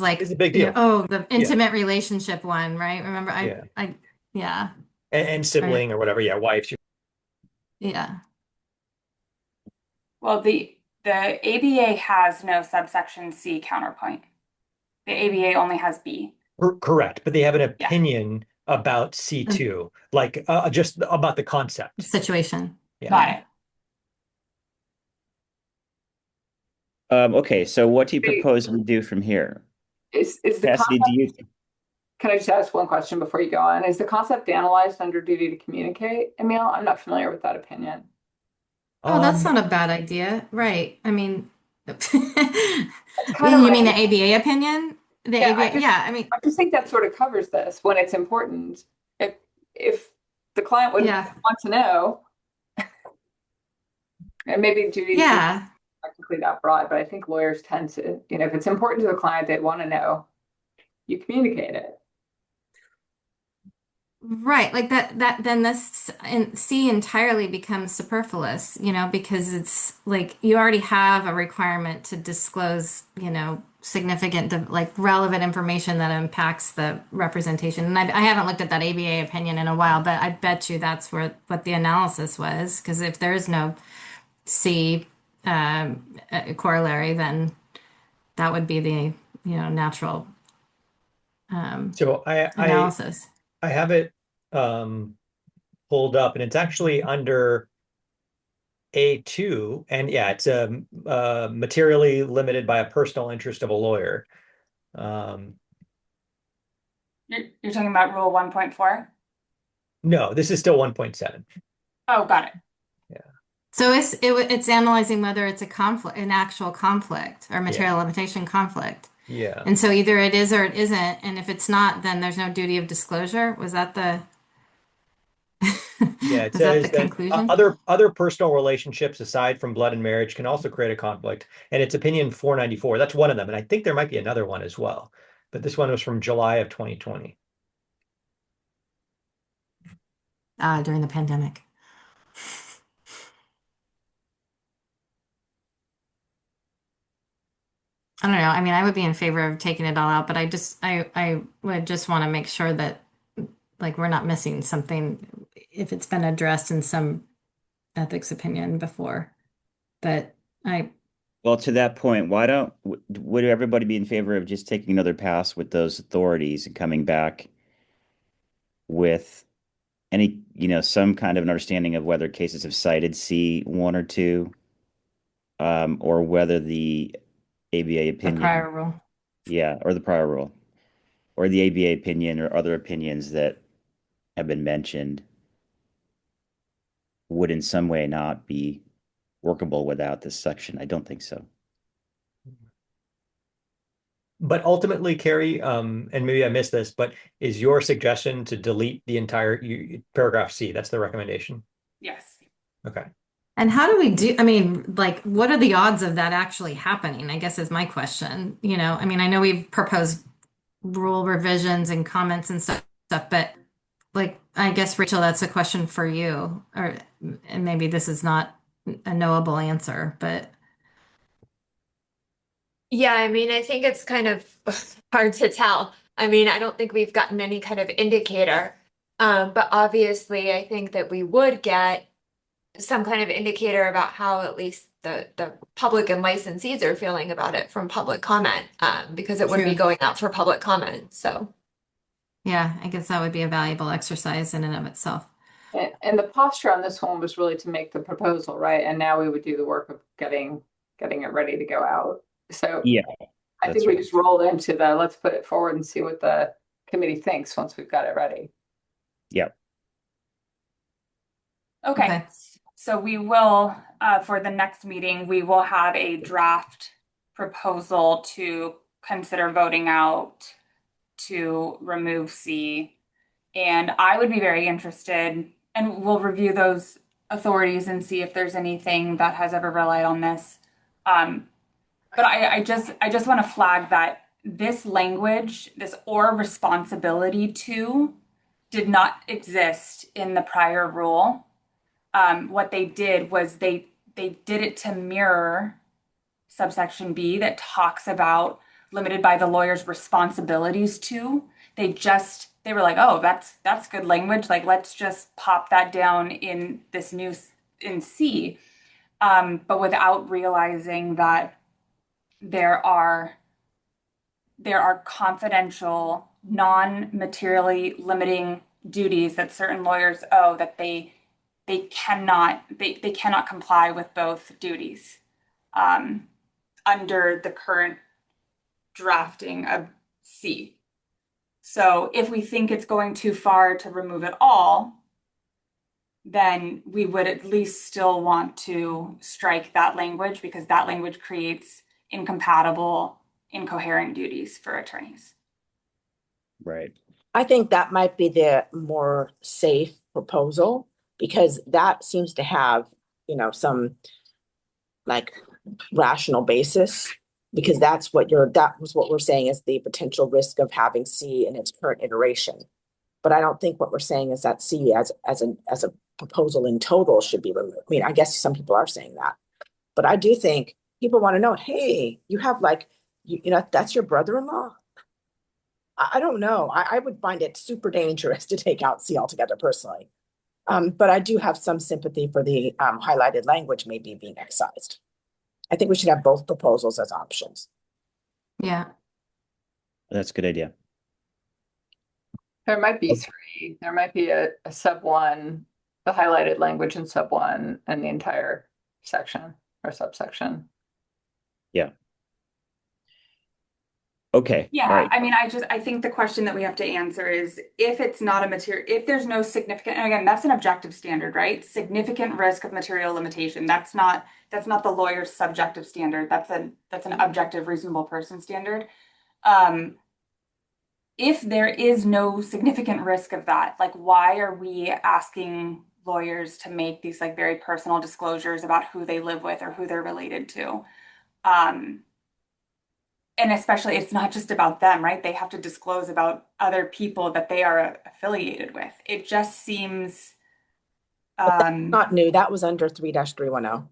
like, It's a big you know, deal. oh, the intimate relationship one, right? Remember, Yeah. Yeah, And sibling or whatever. Yeah, wife. yeah. Well, the ABA has no subsection C counterpoint. The ABA only has B. Correct, but they have an Yeah. opinion about C2, like just about the concept. Situation. Yeah. Got it. Okay, so what do you propose we do from here? Is the Cassidy, concept, do you? can I just ask one question before you go on? Is the concept analyzed under duty to communicate, Emil? I'm not familiar with that opinion. Oh, that's not a bad idea. Right. I mean, That's kind you of mean the my, ABA opinion? The yeah, ABA, yeah, I mean, I just think that sort of covers this when it's important. If the client would yeah, want to know, and maybe duty is yeah. technically that broad, but I think lawyers tend to, if it's important to the client, they want to know, you communicate it. Right, like then this C entirely becomes superfluous, because it's like you already have a requirement to disclose, significant, like relevant information that impacts the representation. And I haven't looked at that ABA opinion in a while, but I bet you that's what the analysis was, because if there is no C corollary, then that would be the, natural So analysis. I have it pulled up, and it's actually under A2, and yeah, it's materially limited by a personal interest of a lawyer. You're talking about Rule 1.4? No, this is still 1.7. Oh, got it. Yeah. So it's analyzing whether it's a conflict, an actual conflict or material limitation conflict. Yeah. And so either it is or it isn't. And if it's not, then there's no duty of disclosure. Was that the Yeah, it was that says the that conclusion? other personal relationships aside from blood and marriage can also create a conflict. And it's opinion 494. That's one of them. And I think there might be another one as well. But this one was from July of 2020. During the pandemic. I don't know. I mean, I would be in favor of taking it all out, but I would just want to make sure that like we're not missing something if it's been addressed in some ethics opinion before. But Well, to that point, would everybody be in favor of just taking another pass with those authorities and coming back with any, some kind of an understanding of whether cases have cited C1 or 2, or whether the ABA the opinion, prior rule. yeah, or the prior rule, or the ABA opinion or other opinions that have been mentioned would in some way not be workable without this section. I don't think so. But ultimately, Carrie, and maybe I missed this, but is your suggestion to delete the entire paragraph C? That's the recommendation. Yes. Okay. And how do we do, I mean, like, what are the odds of that actually happening? I guess is my question. I mean, I know we've proposed rule revisions and comments and stuff, but like, I guess, Rachel, that's a question for you, and maybe this is not a knowable answer, but Yeah, I mean, I think it's kind of hard to tell. I mean, I don't think we've gotten any kind of indicator. But obviously, I think that we would get some kind of indicator about how at least the public and licensees are feeling about it from public comment, because it would be True. going out for public comment. So, yeah, I guess that would be a valuable exercise in and of itself. And the posture on this one was really to make the proposal, right? And now we would do the work of getting it ready to go out. So Yeah, I think we just roll into let's put it forward and see what the committee thinks once we've got it ready. Yep. Okay. So we will, for the next meeting, we will have a draft proposal to consider voting out to remove C. And I would be very interested, and we'll review those authorities and see if there's anything that has ever relied on this. But I just want to flag that this language, this or responsibility to, did not exist in the prior rule. What they did was they did it to mirror subsection B that talks about limited by the lawyer's responsibilities to. They were like, oh, that's good language. Like, let's just pop that down in this new in C, but without realizing that there are confidential, non-materially limiting duties that certain lawyers owe that they cannot comply with both duties under the current drafting of C. So if we think it's going too far to remove it all, then we would at least still want to strike that language, because that language creates incompatible, incoherent duties for attorneys. Right. I think that might be the more safe proposal, because that seems to have, some like rational basis, because that was what we're saying is the potential risk of having C in its current iteration. But I don't think what we're saying is that C as a proposal in total should be removed. I mean, I guess some people are saying that, but I do think people want to know, hey, you have that's your brother-in-law. I don't know. I would find it super dangerous to take out C altogether personally. But I do have some sympathy for the highlighted language maybe being excised. I think we should have both proposals as options. Yeah. That's a good idea. There might be three. There might be a sub one, the highlighted language in sub one, and the entire section or subsection. Yeah. Okay. Yeah, Right. I mean, I think the question that we have to answer is, if it's not a material, if there's no significant, and again, that's an objective standard, right? Significant risk of material limitation. That's not the lawyer's subjective standard. That's an objective, reasonable person standard. If there is no significant risk of that, like, why are we asking lawyers to make these like very personal disclosures about who they live with or who they're related to? And especially, it's not just about them, right? They have to disclose about other people that they are affiliated with. It just seems Not new. That was under 3-310.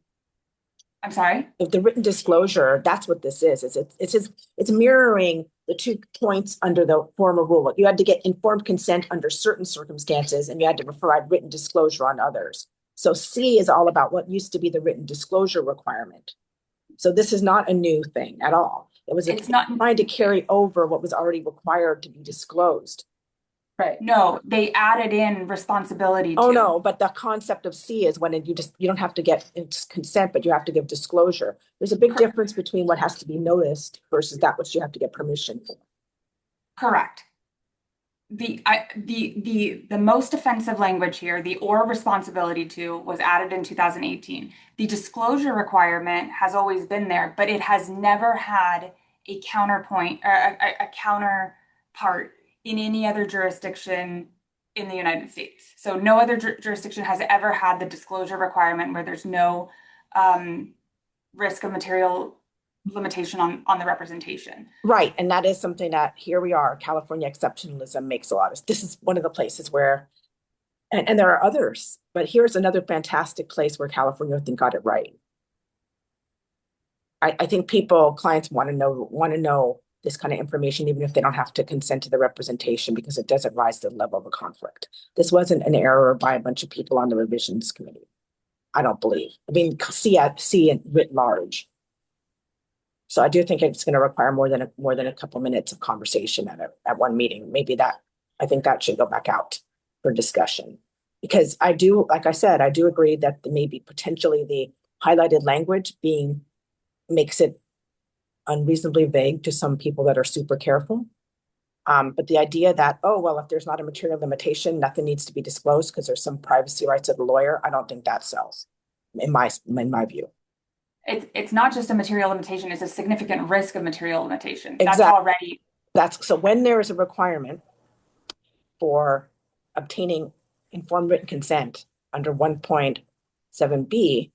I'm sorry? If the written disclosure, that's what this is. It's mirroring the 2 points under the former rule. You had to get informed consent under certain circumstances, and you had to provide written disclosure on others. So C is all about what used to be the written disclosure requirement. So this is not a new thing at all. It's not trying to carry over what was already required to be disclosed. Right. No, they added in responsibility Oh, to. no, but the concept of C is when you don't have to get consent, but you have to give disclosure. There's a big difference between what has to be noticed versus that which you have to get permission for. Correct. The most offensive language here, the or responsibility to, was added in 2018. The disclosure requirement has always been there, but it has never had a counterpoint or a counterpart in any other jurisdiction in the United States. So no other jurisdiction has ever had the disclosure requirement where there's no risk of material limitation on the representation. Right. And that is something that here we are, California exceptionalism makes a lot of, this is one of the places where, and there are others, but here's another fantastic place where California, I think, got it right. I think clients want to know this kind of information, even if they don't have to consent to the representation, because it doesn't rise to the level of a conflict. This wasn't an error by a bunch of people on the revisions committee. I don't believe. I mean, see it writ large. So I do think it's going to require more than a couple minutes of conversation at one meeting. Maybe I think that should go back out for discussion, because like I said, I do agree that maybe potentially the highlighted language makes it unreasonably vague to some people that are super careful. But the idea that, if there's not a material limitation, nothing needs to be disclosed because there's some privacy rights of the lawyer, I don't think that sells in my view. It's not just a material limitation, it's a significant risk of material limitation. Exactly. That's already. So when there is a requirement for obtaining informed written consent under 1.7b,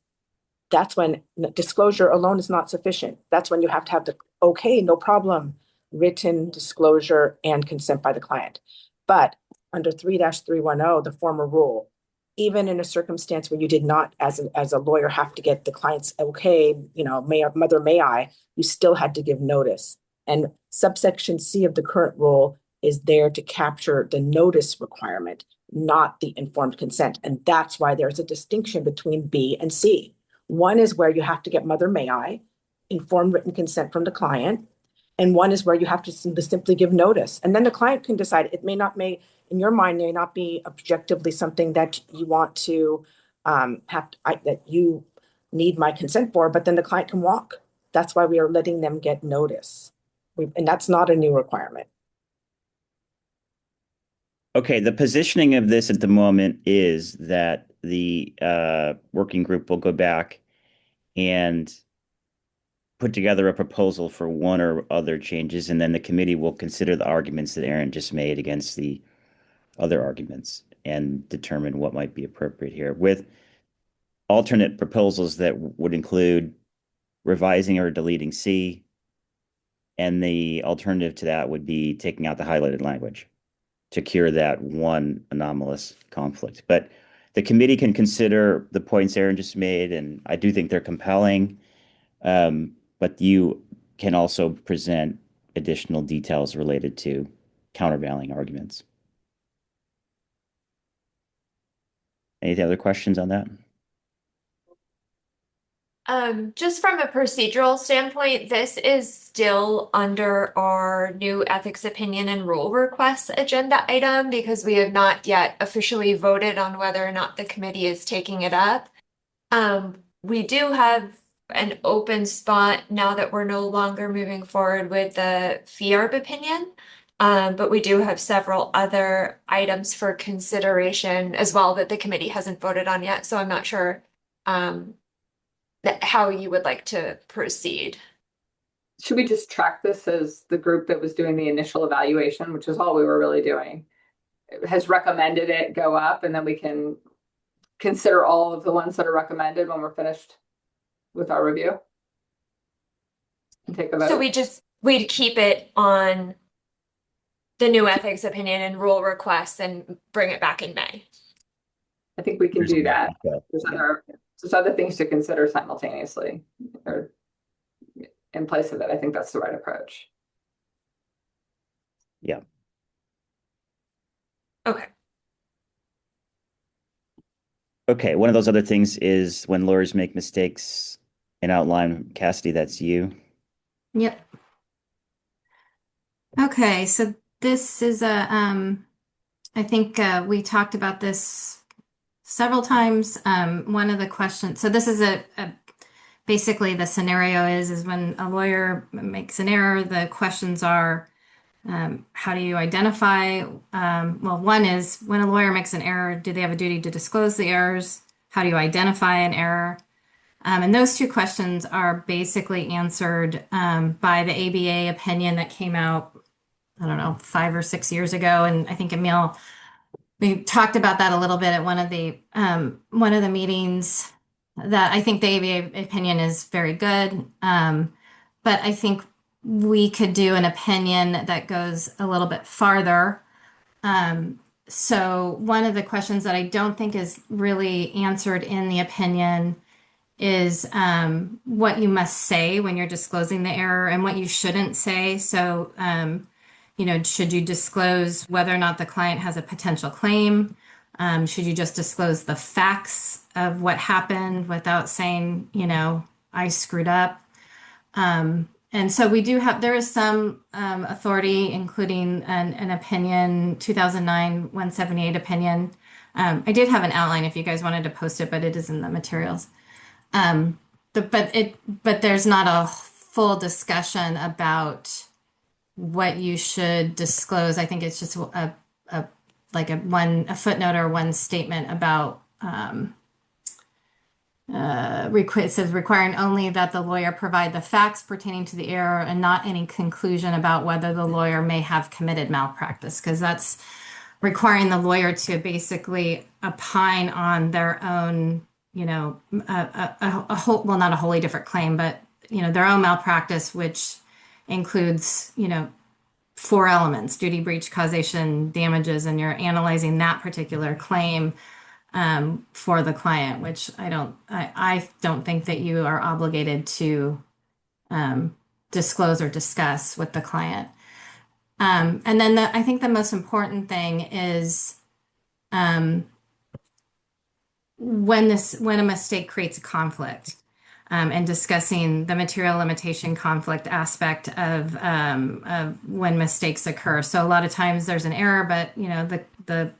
that's when disclosure alone is not sufficient. That's when you have to have okay, no problem. written disclosure and consent by the client. But under 3-310, the former rule, even in a circumstance where you did not, as a lawyer, have to get the client's okay, may I, you still had to give notice. And subsection C of the current rule is there to capture the notice requirement, not the informed consent. And that's why there's a distinction between B and C. One is where you have to get mother may I, informed written consent from the client. And one is where you have to simply give notice. And then the client can decide. It in your mind, may not be objectively something that you want to that you need my consent for, but then the client can walk. That's why we are letting them get notice. And that's not a new requirement. Okay, the positioning of this at the moment is that the working group will go back and put together a proposal for one or other changes, and then the committee will consider the arguments that Aaron just made against the other arguments and determine what might be appropriate here, with alternate proposals that would include revising or deleting C, and the alternative to that would be taking out the highlighted language to cure that one anomalous conflict. But the committee can consider the points Aaron just made, and I do think they're compelling. But you can also present additional details related to countervailing arguments. Any other questions on that? Just from a procedural standpoint, this is still under our new ethics opinion and rule requests agenda item because we have not yet officially voted on whether or not the committee is taking it up. We do have an open spot now that we're no longer moving forward with the FIARB opinion. But we do have several other items for consideration as well that the committee hasn't voted on yet. So I'm not sure how you would like to proceed. Should we just track this as the group that was doing the initial evaluation, which is all we were really doing, has recommended it go up, and then we can consider all of the ones that are recommended when we're finished with our review and take a vote? So we'd keep it on the new ethics opinion and rule requests and bring it back in May. I think we can do that. There's other things to consider simultaneously or in place of it. I think that's the right approach. Yeah. Okay. Okay, one of those other things is when lawyers make mistakes in outline. Cassidy, that's you. Yep. Okay, so this is I think we talked about this several times. One of the questions, so this is basically the scenario is when a lawyer makes an error, the questions are, how do you identify? Well, one is when a lawyer makes an error, do they have a duty to disclose the errors? How do you identify an error? And those two questions are basically answered by the ABA opinion that came out, I don't know, 5 or 6 years ago. And I think Emil, we talked about that a little bit at one of the meetings. That I think the ABA opinion is very good, but I think we could do an opinion that goes a little bit farther. So one of the questions that I don't think is really answered in the opinion is what you must say when you're disclosing the error and what you shouldn't say. So, should you disclose whether or not the client has a potential claim? Should you just disclose the facts of what happened without saying, I screwed up? And so there is some authority, including an opinion, 2009-178 opinion. I did have an outline if you guys wanted to post it, but it is in the materials. But there's not a full discussion about what you should disclose. I think it's just a footnote or one statement about it says requiring only that the lawyer provide the facts pertaining to the error and not any conclusion about whether the lawyer may have committed malpractice, because that's requiring the lawyer to basically opine on their own, a whole, well, not a wholly different claim, but their own malpractice, which includes, four elements: duty, breach, causation, damages, and you're analyzing that particular claim for the client, which I don't think that you are obligated to disclose or discuss with the client. And then I think the most important thing is when a mistake creates a conflict, and discussing the material limitation conflict aspect of when mistakes occur. So a lot of times there's an error, but the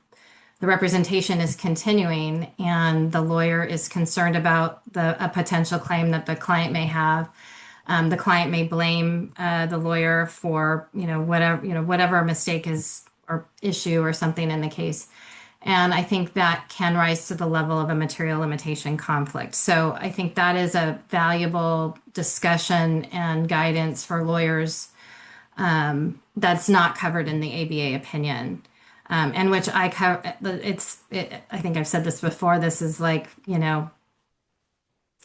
representation is continuing, and the lawyer is concerned about a potential claim that the client may have. The client may blame the lawyer for whatever mistake is or issue or something in the case. And I think that can rise to the level of a material limitation conflict. So I think that is a valuable discussion and guidance for lawyers that's not covered in the ABA opinion. And which I cover. I think I've said this before. This is like,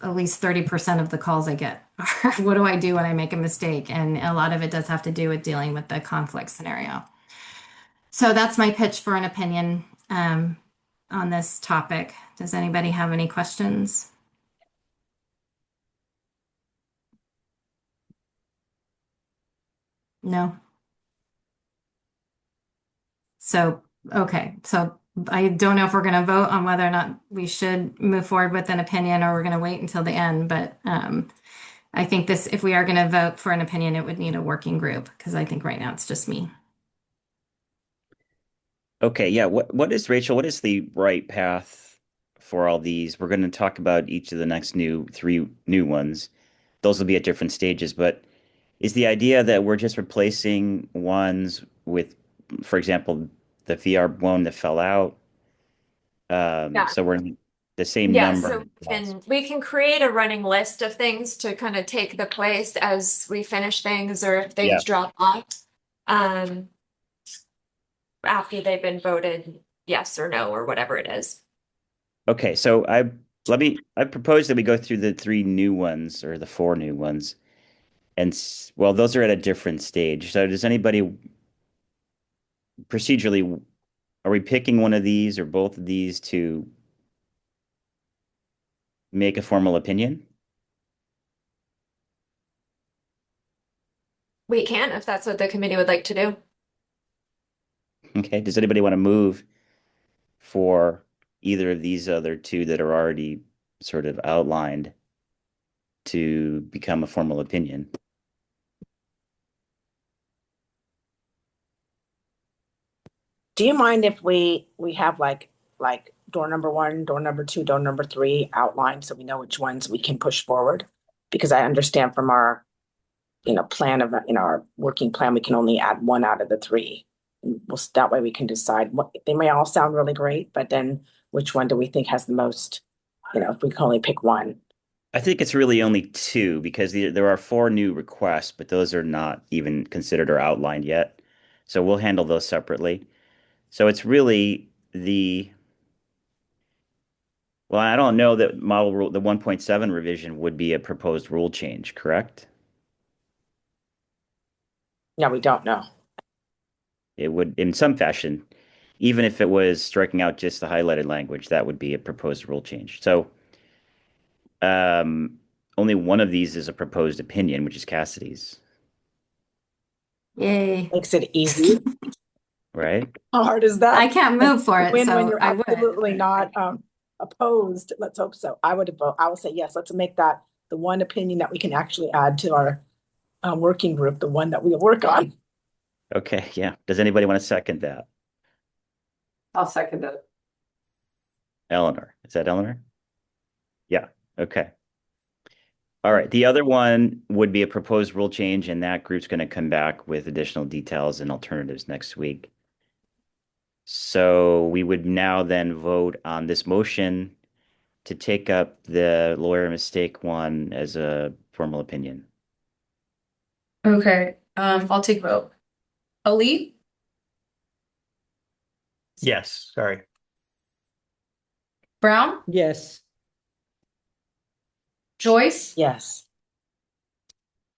at least 30% of the calls I get are, what do I do when I make a mistake? And a lot of it does have to do with dealing with the conflict scenario. So that's my pitch for an opinion on this topic. Does anybody have any questions? No? So, okay. So I don't know if we're going to vote on whether or not we should move forward with an opinion, or we're going to wait until the end. But I think if we are going to vote for an opinion, it would need a working group, because I think right now it's just me. Okay, yeah. What is, Rachel, what is the right path for all these? We're going to talk about each of the next three new ones. Those will be at different stages, but is the idea that we're just replacing ones with, for example, the VR1 that fell out? Yeah. So we're in the same Yeah, number. so we can create a running list of things to kind of take the place as we finish things, or if things drop off after they've been voted yes or no or whatever it is. Okay, so I propose that we go through the three new ones, or the four new ones. And well, those are at a different stage. So does anybody procedurally, are we picking one of these or both of these to make a formal opinion? We can, if that's what the committee would like to do. Okay, does anybody want to move for either of these other two that are already sort of outlined to become a formal opinion? Do you mind if we have like door number 1, door number 2, door number 3 outlined, so we know which ones we can push forward? Because I understand from our our working plan, we can only add 1 out of the 3. That way we can decide they may all sound really great, but then which one do we think has the most, if we can only pick 1. I think it's really only 2, because there are 4 new requests, but those are not even considered or outlined yet. So we'll handle those separately. So it's really well, I don't know that model rule, the 1.7 revision would be a proposed rule change, correct? Yeah, we don't know. It would, in some fashion, even if it was striking out just the highlighted language, that would be a proposed rule change. So only one of these is a proposed opinion, which is Cassidy's. Yay. Makes it easy. Right? How hard is that? I can't move for it, When so you're I would. absolutely not opposed, let's hope so. I would vote. I will say yes. Let's make that the one opinion that we can actually add to our working group, the one that we'll work on. Okay, yeah. Does anybody want to second that? I'll second it. Eleanor. Is that Eleanor? Yeah. Okay. All right. The other one would be a proposed rule change, and that group's going to come back with additional details and alternatives next week. So we would now then vote on this motion to take up the lawyer mistake one as a formal opinion. Okay, I'll take vote. Ali, Yes, sorry. Brown, Yes. Joyce, Yes.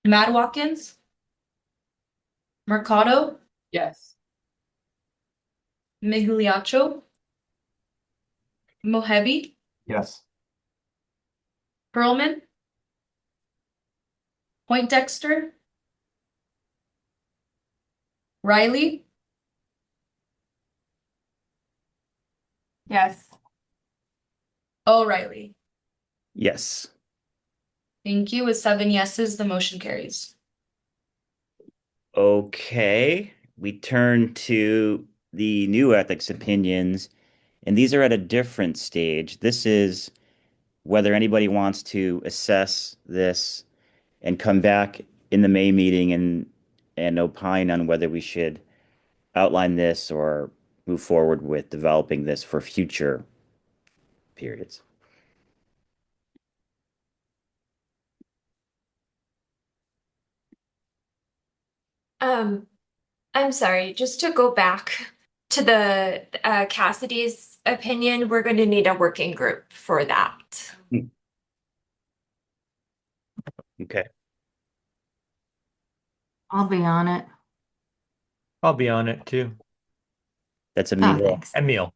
Mad Watkins, Mercado, Yes. Migliaccio, Mohebi, Yes. Perlman, Poindexter, Riley, Yes. O'Reilly. Yes. Thank you. With 7 yeses, the motion carries. Okay, we turn to the new ethics opinions, and these are at a different stage. This is whether anybody wants to assess this and come back in the May meeting and opine on whether we should outline this or move forward with developing this for future periods. I'm sorry, just to go back to the Cassidy's opinion, we're going to need a working group for that. Okay. I'll be on it. I'll be on it too. That's a Oh, meal. thanks. Emil.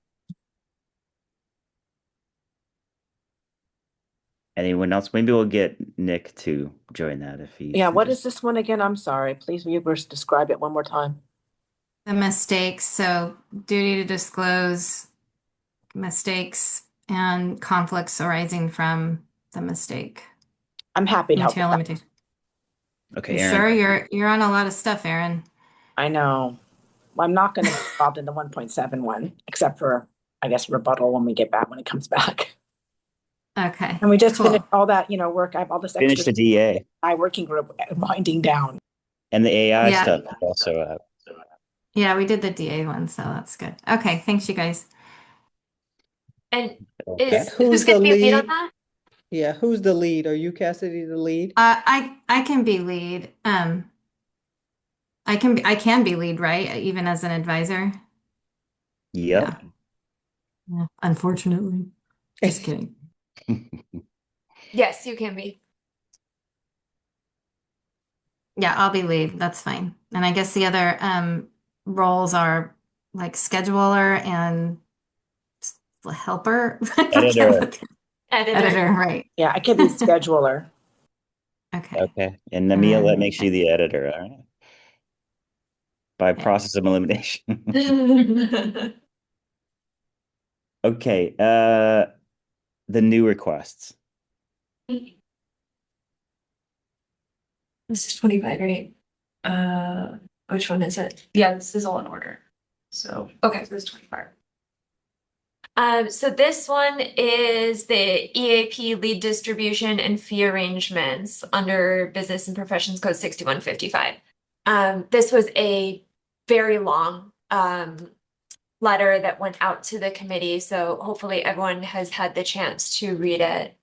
Anyone else? Maybe we'll get Nick to join that if he's Yeah, what is interested. this one again? I'm sorry. Please, will you just describe it one more time? The mistakes, so duty to disclose mistakes and conflicts arising from the mistake. I'm happy to help with Material that. limitation. Okay, You Aaron. sure? You're on a lot of stuff, Aaron. I know. Well, I'm not going to be involved in the 1.7 except for, I guess, rebuttal when we get back, when it comes back. Okay. And we just cool. finished all that, work. I have all this Finish extra the DA working group winding down. and the AI Yeah. stuff also. Yeah, we did the DA one, so that's good. Okay, thanks, you guys. And Okay. who's going to be lead on that? Yeah, who's the lead? Are you, Cassidy, the lead? I can be lead. I can be lead, right? Even as an advisor. Yep. Yeah. Unfortunately. Just kidding. Yes, you can be. Yeah, I'll be lead. That's fine. And I guess the other roles are like scheduler and helper. Editor. Editor, right. Yeah, I could be scheduler. Okay. Okay. And Namia, that makes you the editor. All right. By process of elimination. Okay. The new requests. This is 25, right? Which one is it? Yeah, this is all in order. So, okay, so this is 25. So this one is the EAP lead distribution and fee arrangements under Business and Professions Code 6155. This was a very long letter that went out to the committee, so hopefully everyone has had the chance to read it.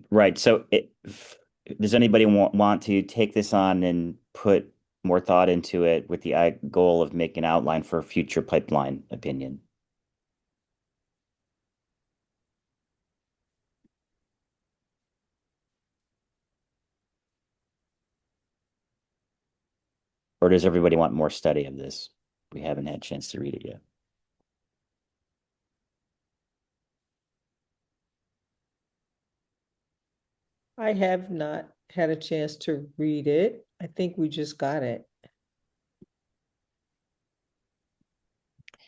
Right. So does anybody want to take this on and put more thought into it with the goal of making an outline for a future pipeline opinion? Or does everybody want more study of this? We haven't had a chance to read it yet. I have not had a chance to read it. I think we just got it.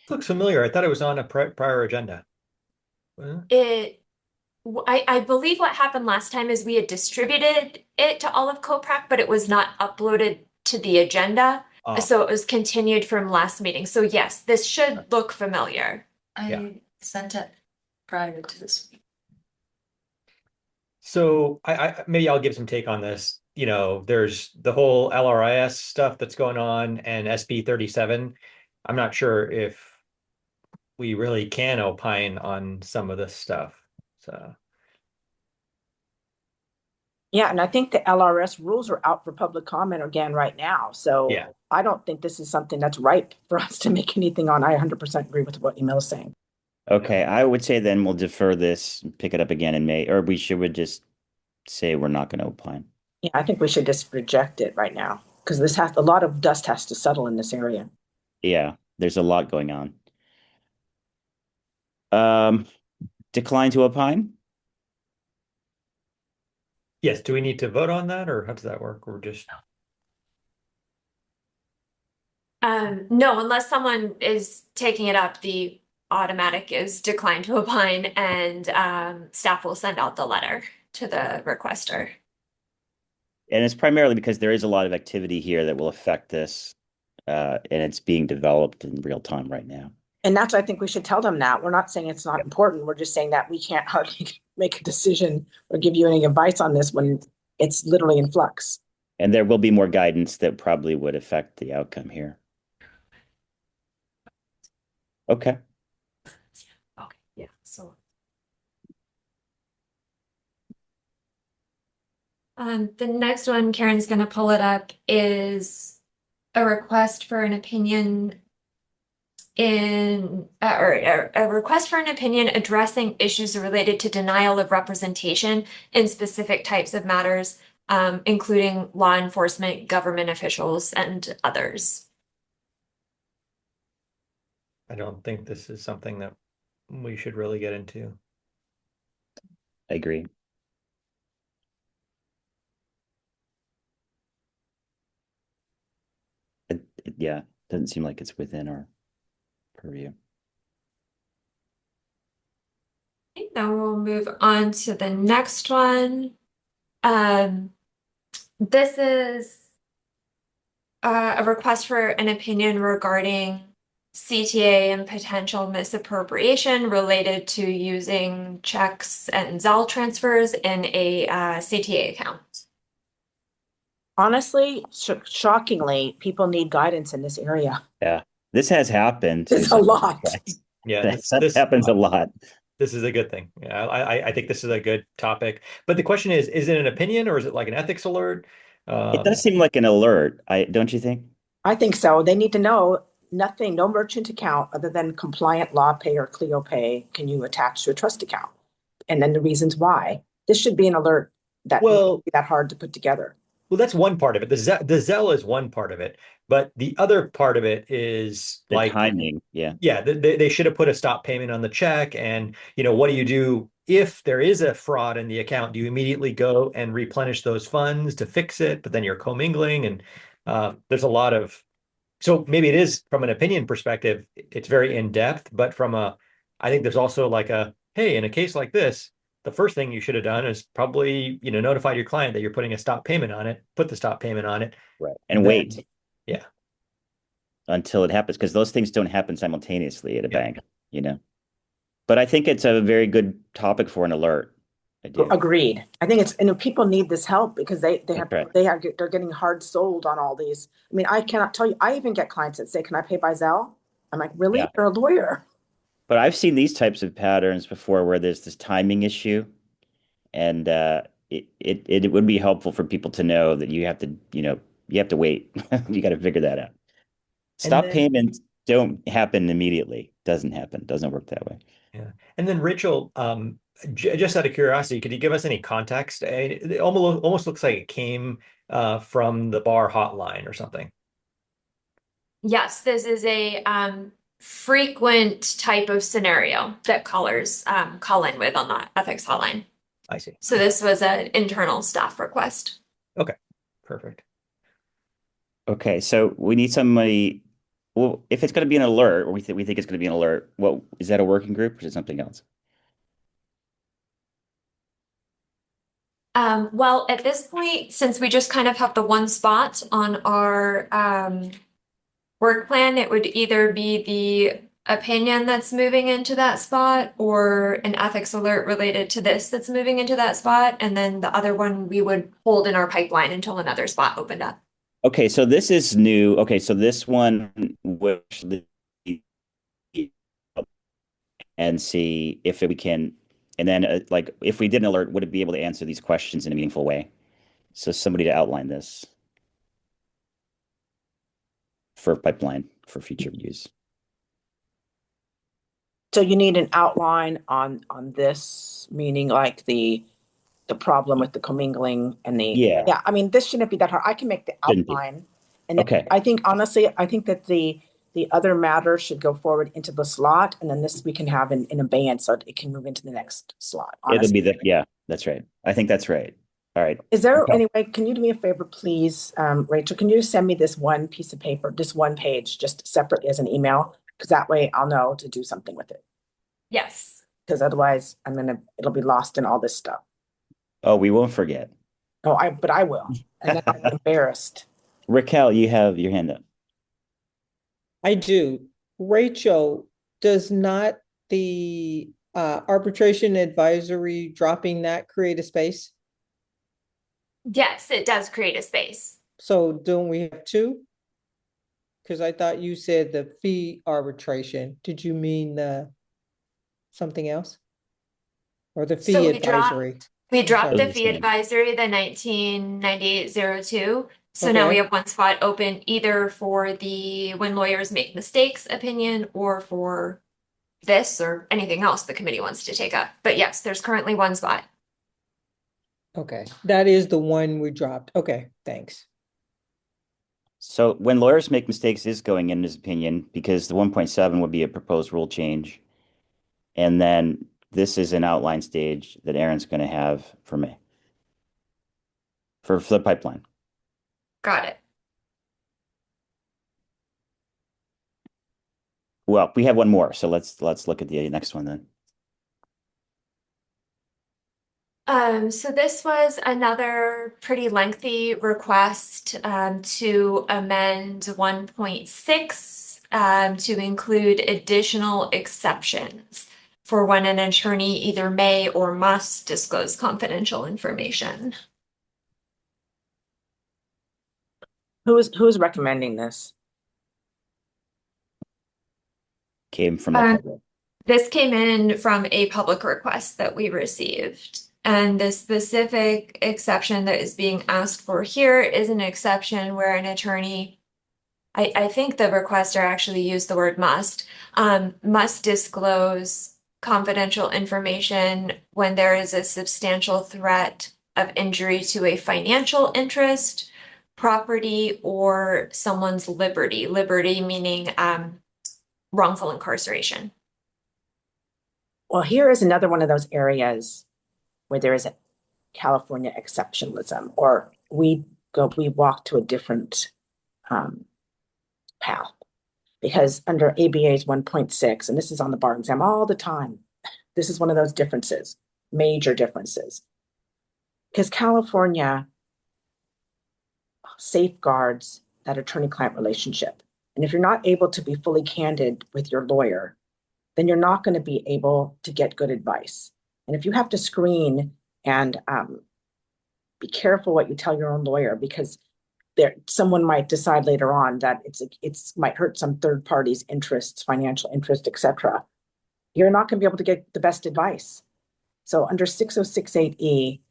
Looks familiar. I thought it was on a prior agenda. I believe what happened last time is we had distributed it to all of COPRAC, but it was not uploaded to the agenda. Oh. So it was continued from last meeting. So yes, this should look familiar. I sent it prior to this week. So I maybe I'll give some take on this. There's the whole LRIS stuff that's going on and SB 37. I'm not sure if we really can opine on some of this stuff. So Yeah, and I think the LRS rules are out for public comment again right now. So Yeah. I don't think this is something that's ripe for us to make anything on. I 100% agree with what Emil is saying. Okay, I would say then we'll defer this, pick it up again in May, or would just say we're not going to opine. Yeah, I think we should just reject it right now because a lot of dust has to settle in this area. Yeah, there's a lot going on. Decline to opine? Yes. Do we need to vote on that, or how does that work? Or just No, unless someone is taking it up, the automatic is decline to opine, and staff will send out the letter to the requester. And it's primarily because there is a lot of activity here that will affect this, and it's being developed in real time right now. And that's, I think we should tell them that. We're not saying it's not important. We're just saying that we can't hardly make a decision or give you any advice on this when it's literally in flux. And there will be more guidance that probably would affect the outcome here. Okay. Okay, yeah, so. The next one, Karen's gonna pull it up, is a request for an opinion or a request for an opinion addressing issues related to denial of representation in specific types of matters, including law enforcement, government officials, and others. I don't think this is something that we should really get into. I agree. Yeah, doesn't seem like it's within our purview. Okay, then we'll move on to the next one. This is a request for an opinion regarding CTA and potential misappropriation related to using checks and Zelle transfers in a CTA account. Honestly, shockingly, people need guidance in this area. Yeah, this has happened. It's a lot. Yeah, This happens a lot. This is a good thing. Yeah, I think this is a good topic. But the question is it an opinion or is it like an ethics alert? It does seem like an alert. Don't you think? I think so. They need to know nothing, no merchant account other than compliant law pay or Clio pay can you attach to a trust account. And then the reasons why. This should be an alert that won't be that hard to put together. Well, that's one part of it. The Zelle is one part of it, but the other part of it is The like timing. Yeah. Yeah, they should have put a stop payment on the check. And, what do you do if there is a fraud in the account? Do you immediately go and replenish those funds to fix it? But then you're commingling, and there's a lot of. So maybe it is from an opinion perspective, it's very in depth. But I think there's also like hey, in a case like this, the first thing you should have done is probably notified your client that you're putting a stop payment on it. Put the stop payment on it, right, and wait. Yeah. Until it happens, because those things don't happen simultaneously at a bank, But I think it's a very good topic for an alert. I do. Agreed. I think people need this help because they're getting hard sold on all these. I mean, I cannot tell you. I even get clients that say, "Can I pay by Zelle?" I'm like, "Really? Yeah. You're a lawyer." But I've seen these types of patterns before where there's this timing issue, and it would be helpful for people to know that you have to wait. You got to figure that out. Stop payments don't happen immediately. Doesn't happen. Doesn't work that way. Yeah. And then Rachel, just out of curiosity, could you give us any context? It almost looks like it came from the bar hotline or something. Yes, this is a frequent type of scenario that callers call in with on the ethics hotline. I see. So this was an internal staff request. Okay, perfect. Okay, so we need somebody. Well, if it's going to be an alert, or we think it's going to be an alert, what is that, a working group or is it something else? Well, at this point, since we just kind of have the one spot on our work plan, it would either be the opinion that's moving into that spot or an ethics alert related to this that's moving into that spot. And then the other one we would hold in our pipeline until another spot opened up. Okay, so this is new. Okay, so this one will and see if we can, and then if we did an alert, would it be able to answer these questions in a meaningful way? So somebody to outline this for pipeline for future use. So you need an outline on this, meaning like the problem with the commingling and the Yeah. I mean, this shouldn't be that hard. I can make the Shouldn't be. outline. And then Okay. I think honestly, I think that the other matter should go forward into the slot, and then this we can have in abeyance so it can move into the next slot. It'll Honestly. be yeah, that's right. I think that's right. All right. Is there Okay. any way, can you do me a favor, please, Rachel, can you send me this one piece of paper, this one page, just separately as an email? Because that way I'll know to do something with it. Yes. Because otherwise it'll be lost in all this stuff. Oh, we won't forget. Oh, but I will. And then I'll be embarrassed. Raquel, you have your hand up. I do. Rachel, does not the arbitration advisory dropping that create a space? Yes, it does create a space. So don't we have two? Because I thought you said the fee arbitration. Did you mean something else? Or the fee So advisory? we dropped sorry. the fee advisory, the 1998-02. So now we Okay. have one spot open either for the when lawyers make mistakes opinion or for this or anything else the committee wants to take up. But yes, there's currently one spot. Okay, that is the one we dropped. Okay, thanks. So when lawyers make mistakes is going in his opinion, because the 1.7 would be a proposed rule change. And then this is an outline stage that Aaron's going to have for me. For the pipeline. Got it. Well, we have one more, so let's look at the next one then. So this was another pretty lengthy request to amend 1.6 to include additional exceptions for when an attorney either may or must disclose confidential information. Who's recommending this? Came from the public. This came in from a public request that we received. And the specific exception that is being asked for here is an exception where an attorney, I think the requester actually used the word must disclose confidential information when there is a substantial threat of injury to a financial interest, property, or someone's liberty. Liberty meaning wrongful incarceration. Well, here is another one of those areas where there is a California exceptionalism, or we walk to a different path. Because under ABA's 1.6, and this is on the bar exam all the time, this is one of those differences, major differences. Because California safeguards that attorney-client relationship. And if you're not able to be fully candid with your lawyer, then you're not going to be able to get good advice. And if you have to screen and be careful what you tell your own lawyer, because someone might decide later on that it's might hurt some third party's interests, financial interest, etc. You're not going to be able to get the best advice. So under 6068E,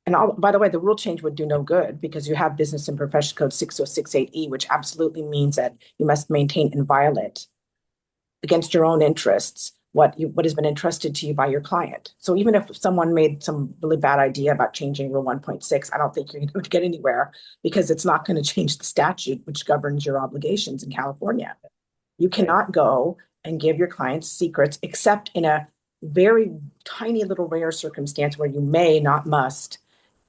and by the way, the rule change would do no good because you have Business and Profession Code 6068E, which absolutely means that you must maintain inviolate against your own interests what has been entrusted to you by your client. So even if someone made some really bad idea about changing Rule 1.6, I don't think you're going to get anywhere because it's not going to change the statute which governs your obligations in California. You cannot go and give your clients secrets except in a very tiny little rare circumstance where you may, not must,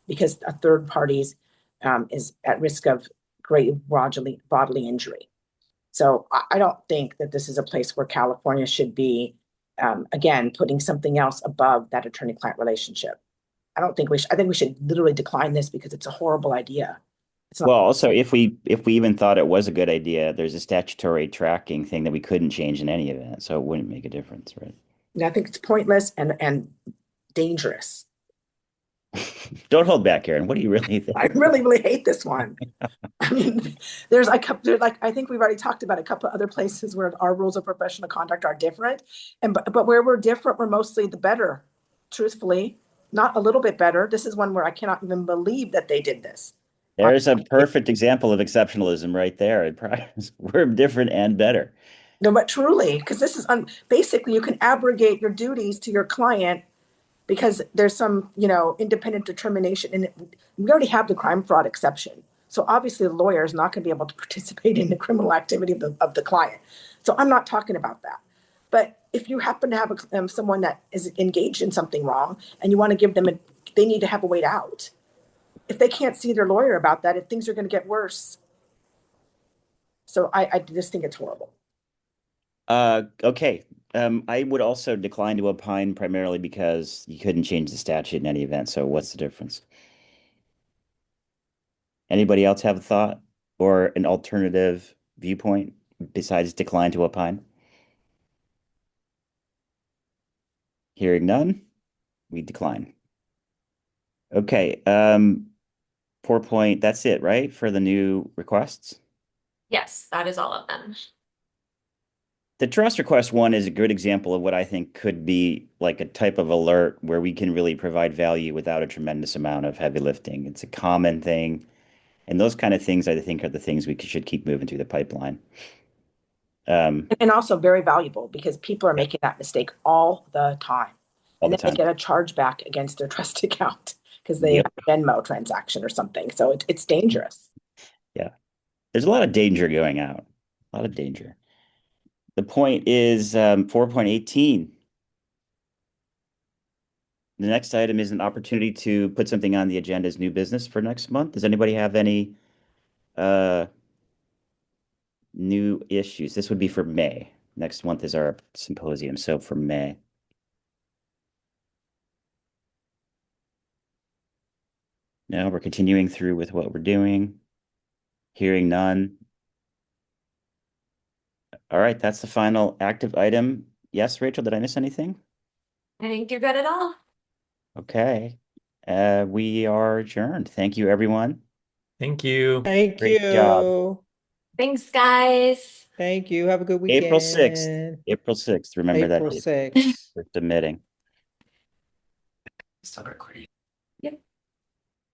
because a third party is at risk of great bodily injury. So I don't think that this is a place where California should be, again, putting something else above that attorney-client relationship. I think we should literally decline this because it's a horrible idea. Well, also, if we even thought it was a good idea, there's a statutory tracking thing that we couldn't change in any event, so it wouldn't make a difference, right? I think it's pointless and dangerous. Don't hold back, Aaron. What do you really think? I really, really hate this one. I mean, I think we've already talked about a couple of other places where our rules of professional conduct are different, but where we're different, we're mostly the better. Truthfully, not a little bit better. This is one where I cannot even believe that they did this. There's a perfect example of exceptionalism right there. We're different and better. No, but truly, because this is basically you can abrogate your duties to your client because there's some, independent determination, and we already have the crime fraud exception. So obviously, the lawyer is not going to be able to participate in the criminal activity of the client. So I'm not talking about that. But if you happen to have someone that is engaged in something wrong, and you want to give them they need to have a way out. If they can't see their lawyer about that, if things are going to get worse. So I just think it's horrible. Okay. I would also decline to opine primarily because you couldn't change the statute in any event. So what's the difference? Anybody else have a thought or an alternative viewpoint besides decline to opine? Hearing none, we decline. Okay. 4 point, that's it, right? For the new requests? Yes, that is all of them. The trust request one is a good example of what I think could be like a type of alert where we can really provide value without a tremendous amount of heavy lifting. It's a common thing. And those kind of things, I think, are the things we should keep moving through the pipeline. And also very valuable because people are making that mistake all the time. All And the then they time. get a chargeback against their trust account because they Yep. have a Venmo transaction or something. So it's dangerous. Yeah. There's a lot of danger going out. A lot of danger. The point is 4.18. The next item is an opportunity to put something on the agenda as new business for next month. Does anybody have any new issues? This would be for May. Next month is our symposium, so for May. No, we're continuing through with what we're doing. Hearing none. All right, that's the final active item. Yes, Rachel, did I miss anything? I think you're good at all. Okay. We are adjourned. Thank you, everyone. Thank you. Thank Great you. job. Thanks, guys. Thank you. Have a good weekend. April 6th. April 6th. Remember that April date 6th. for submitting. Stop recording.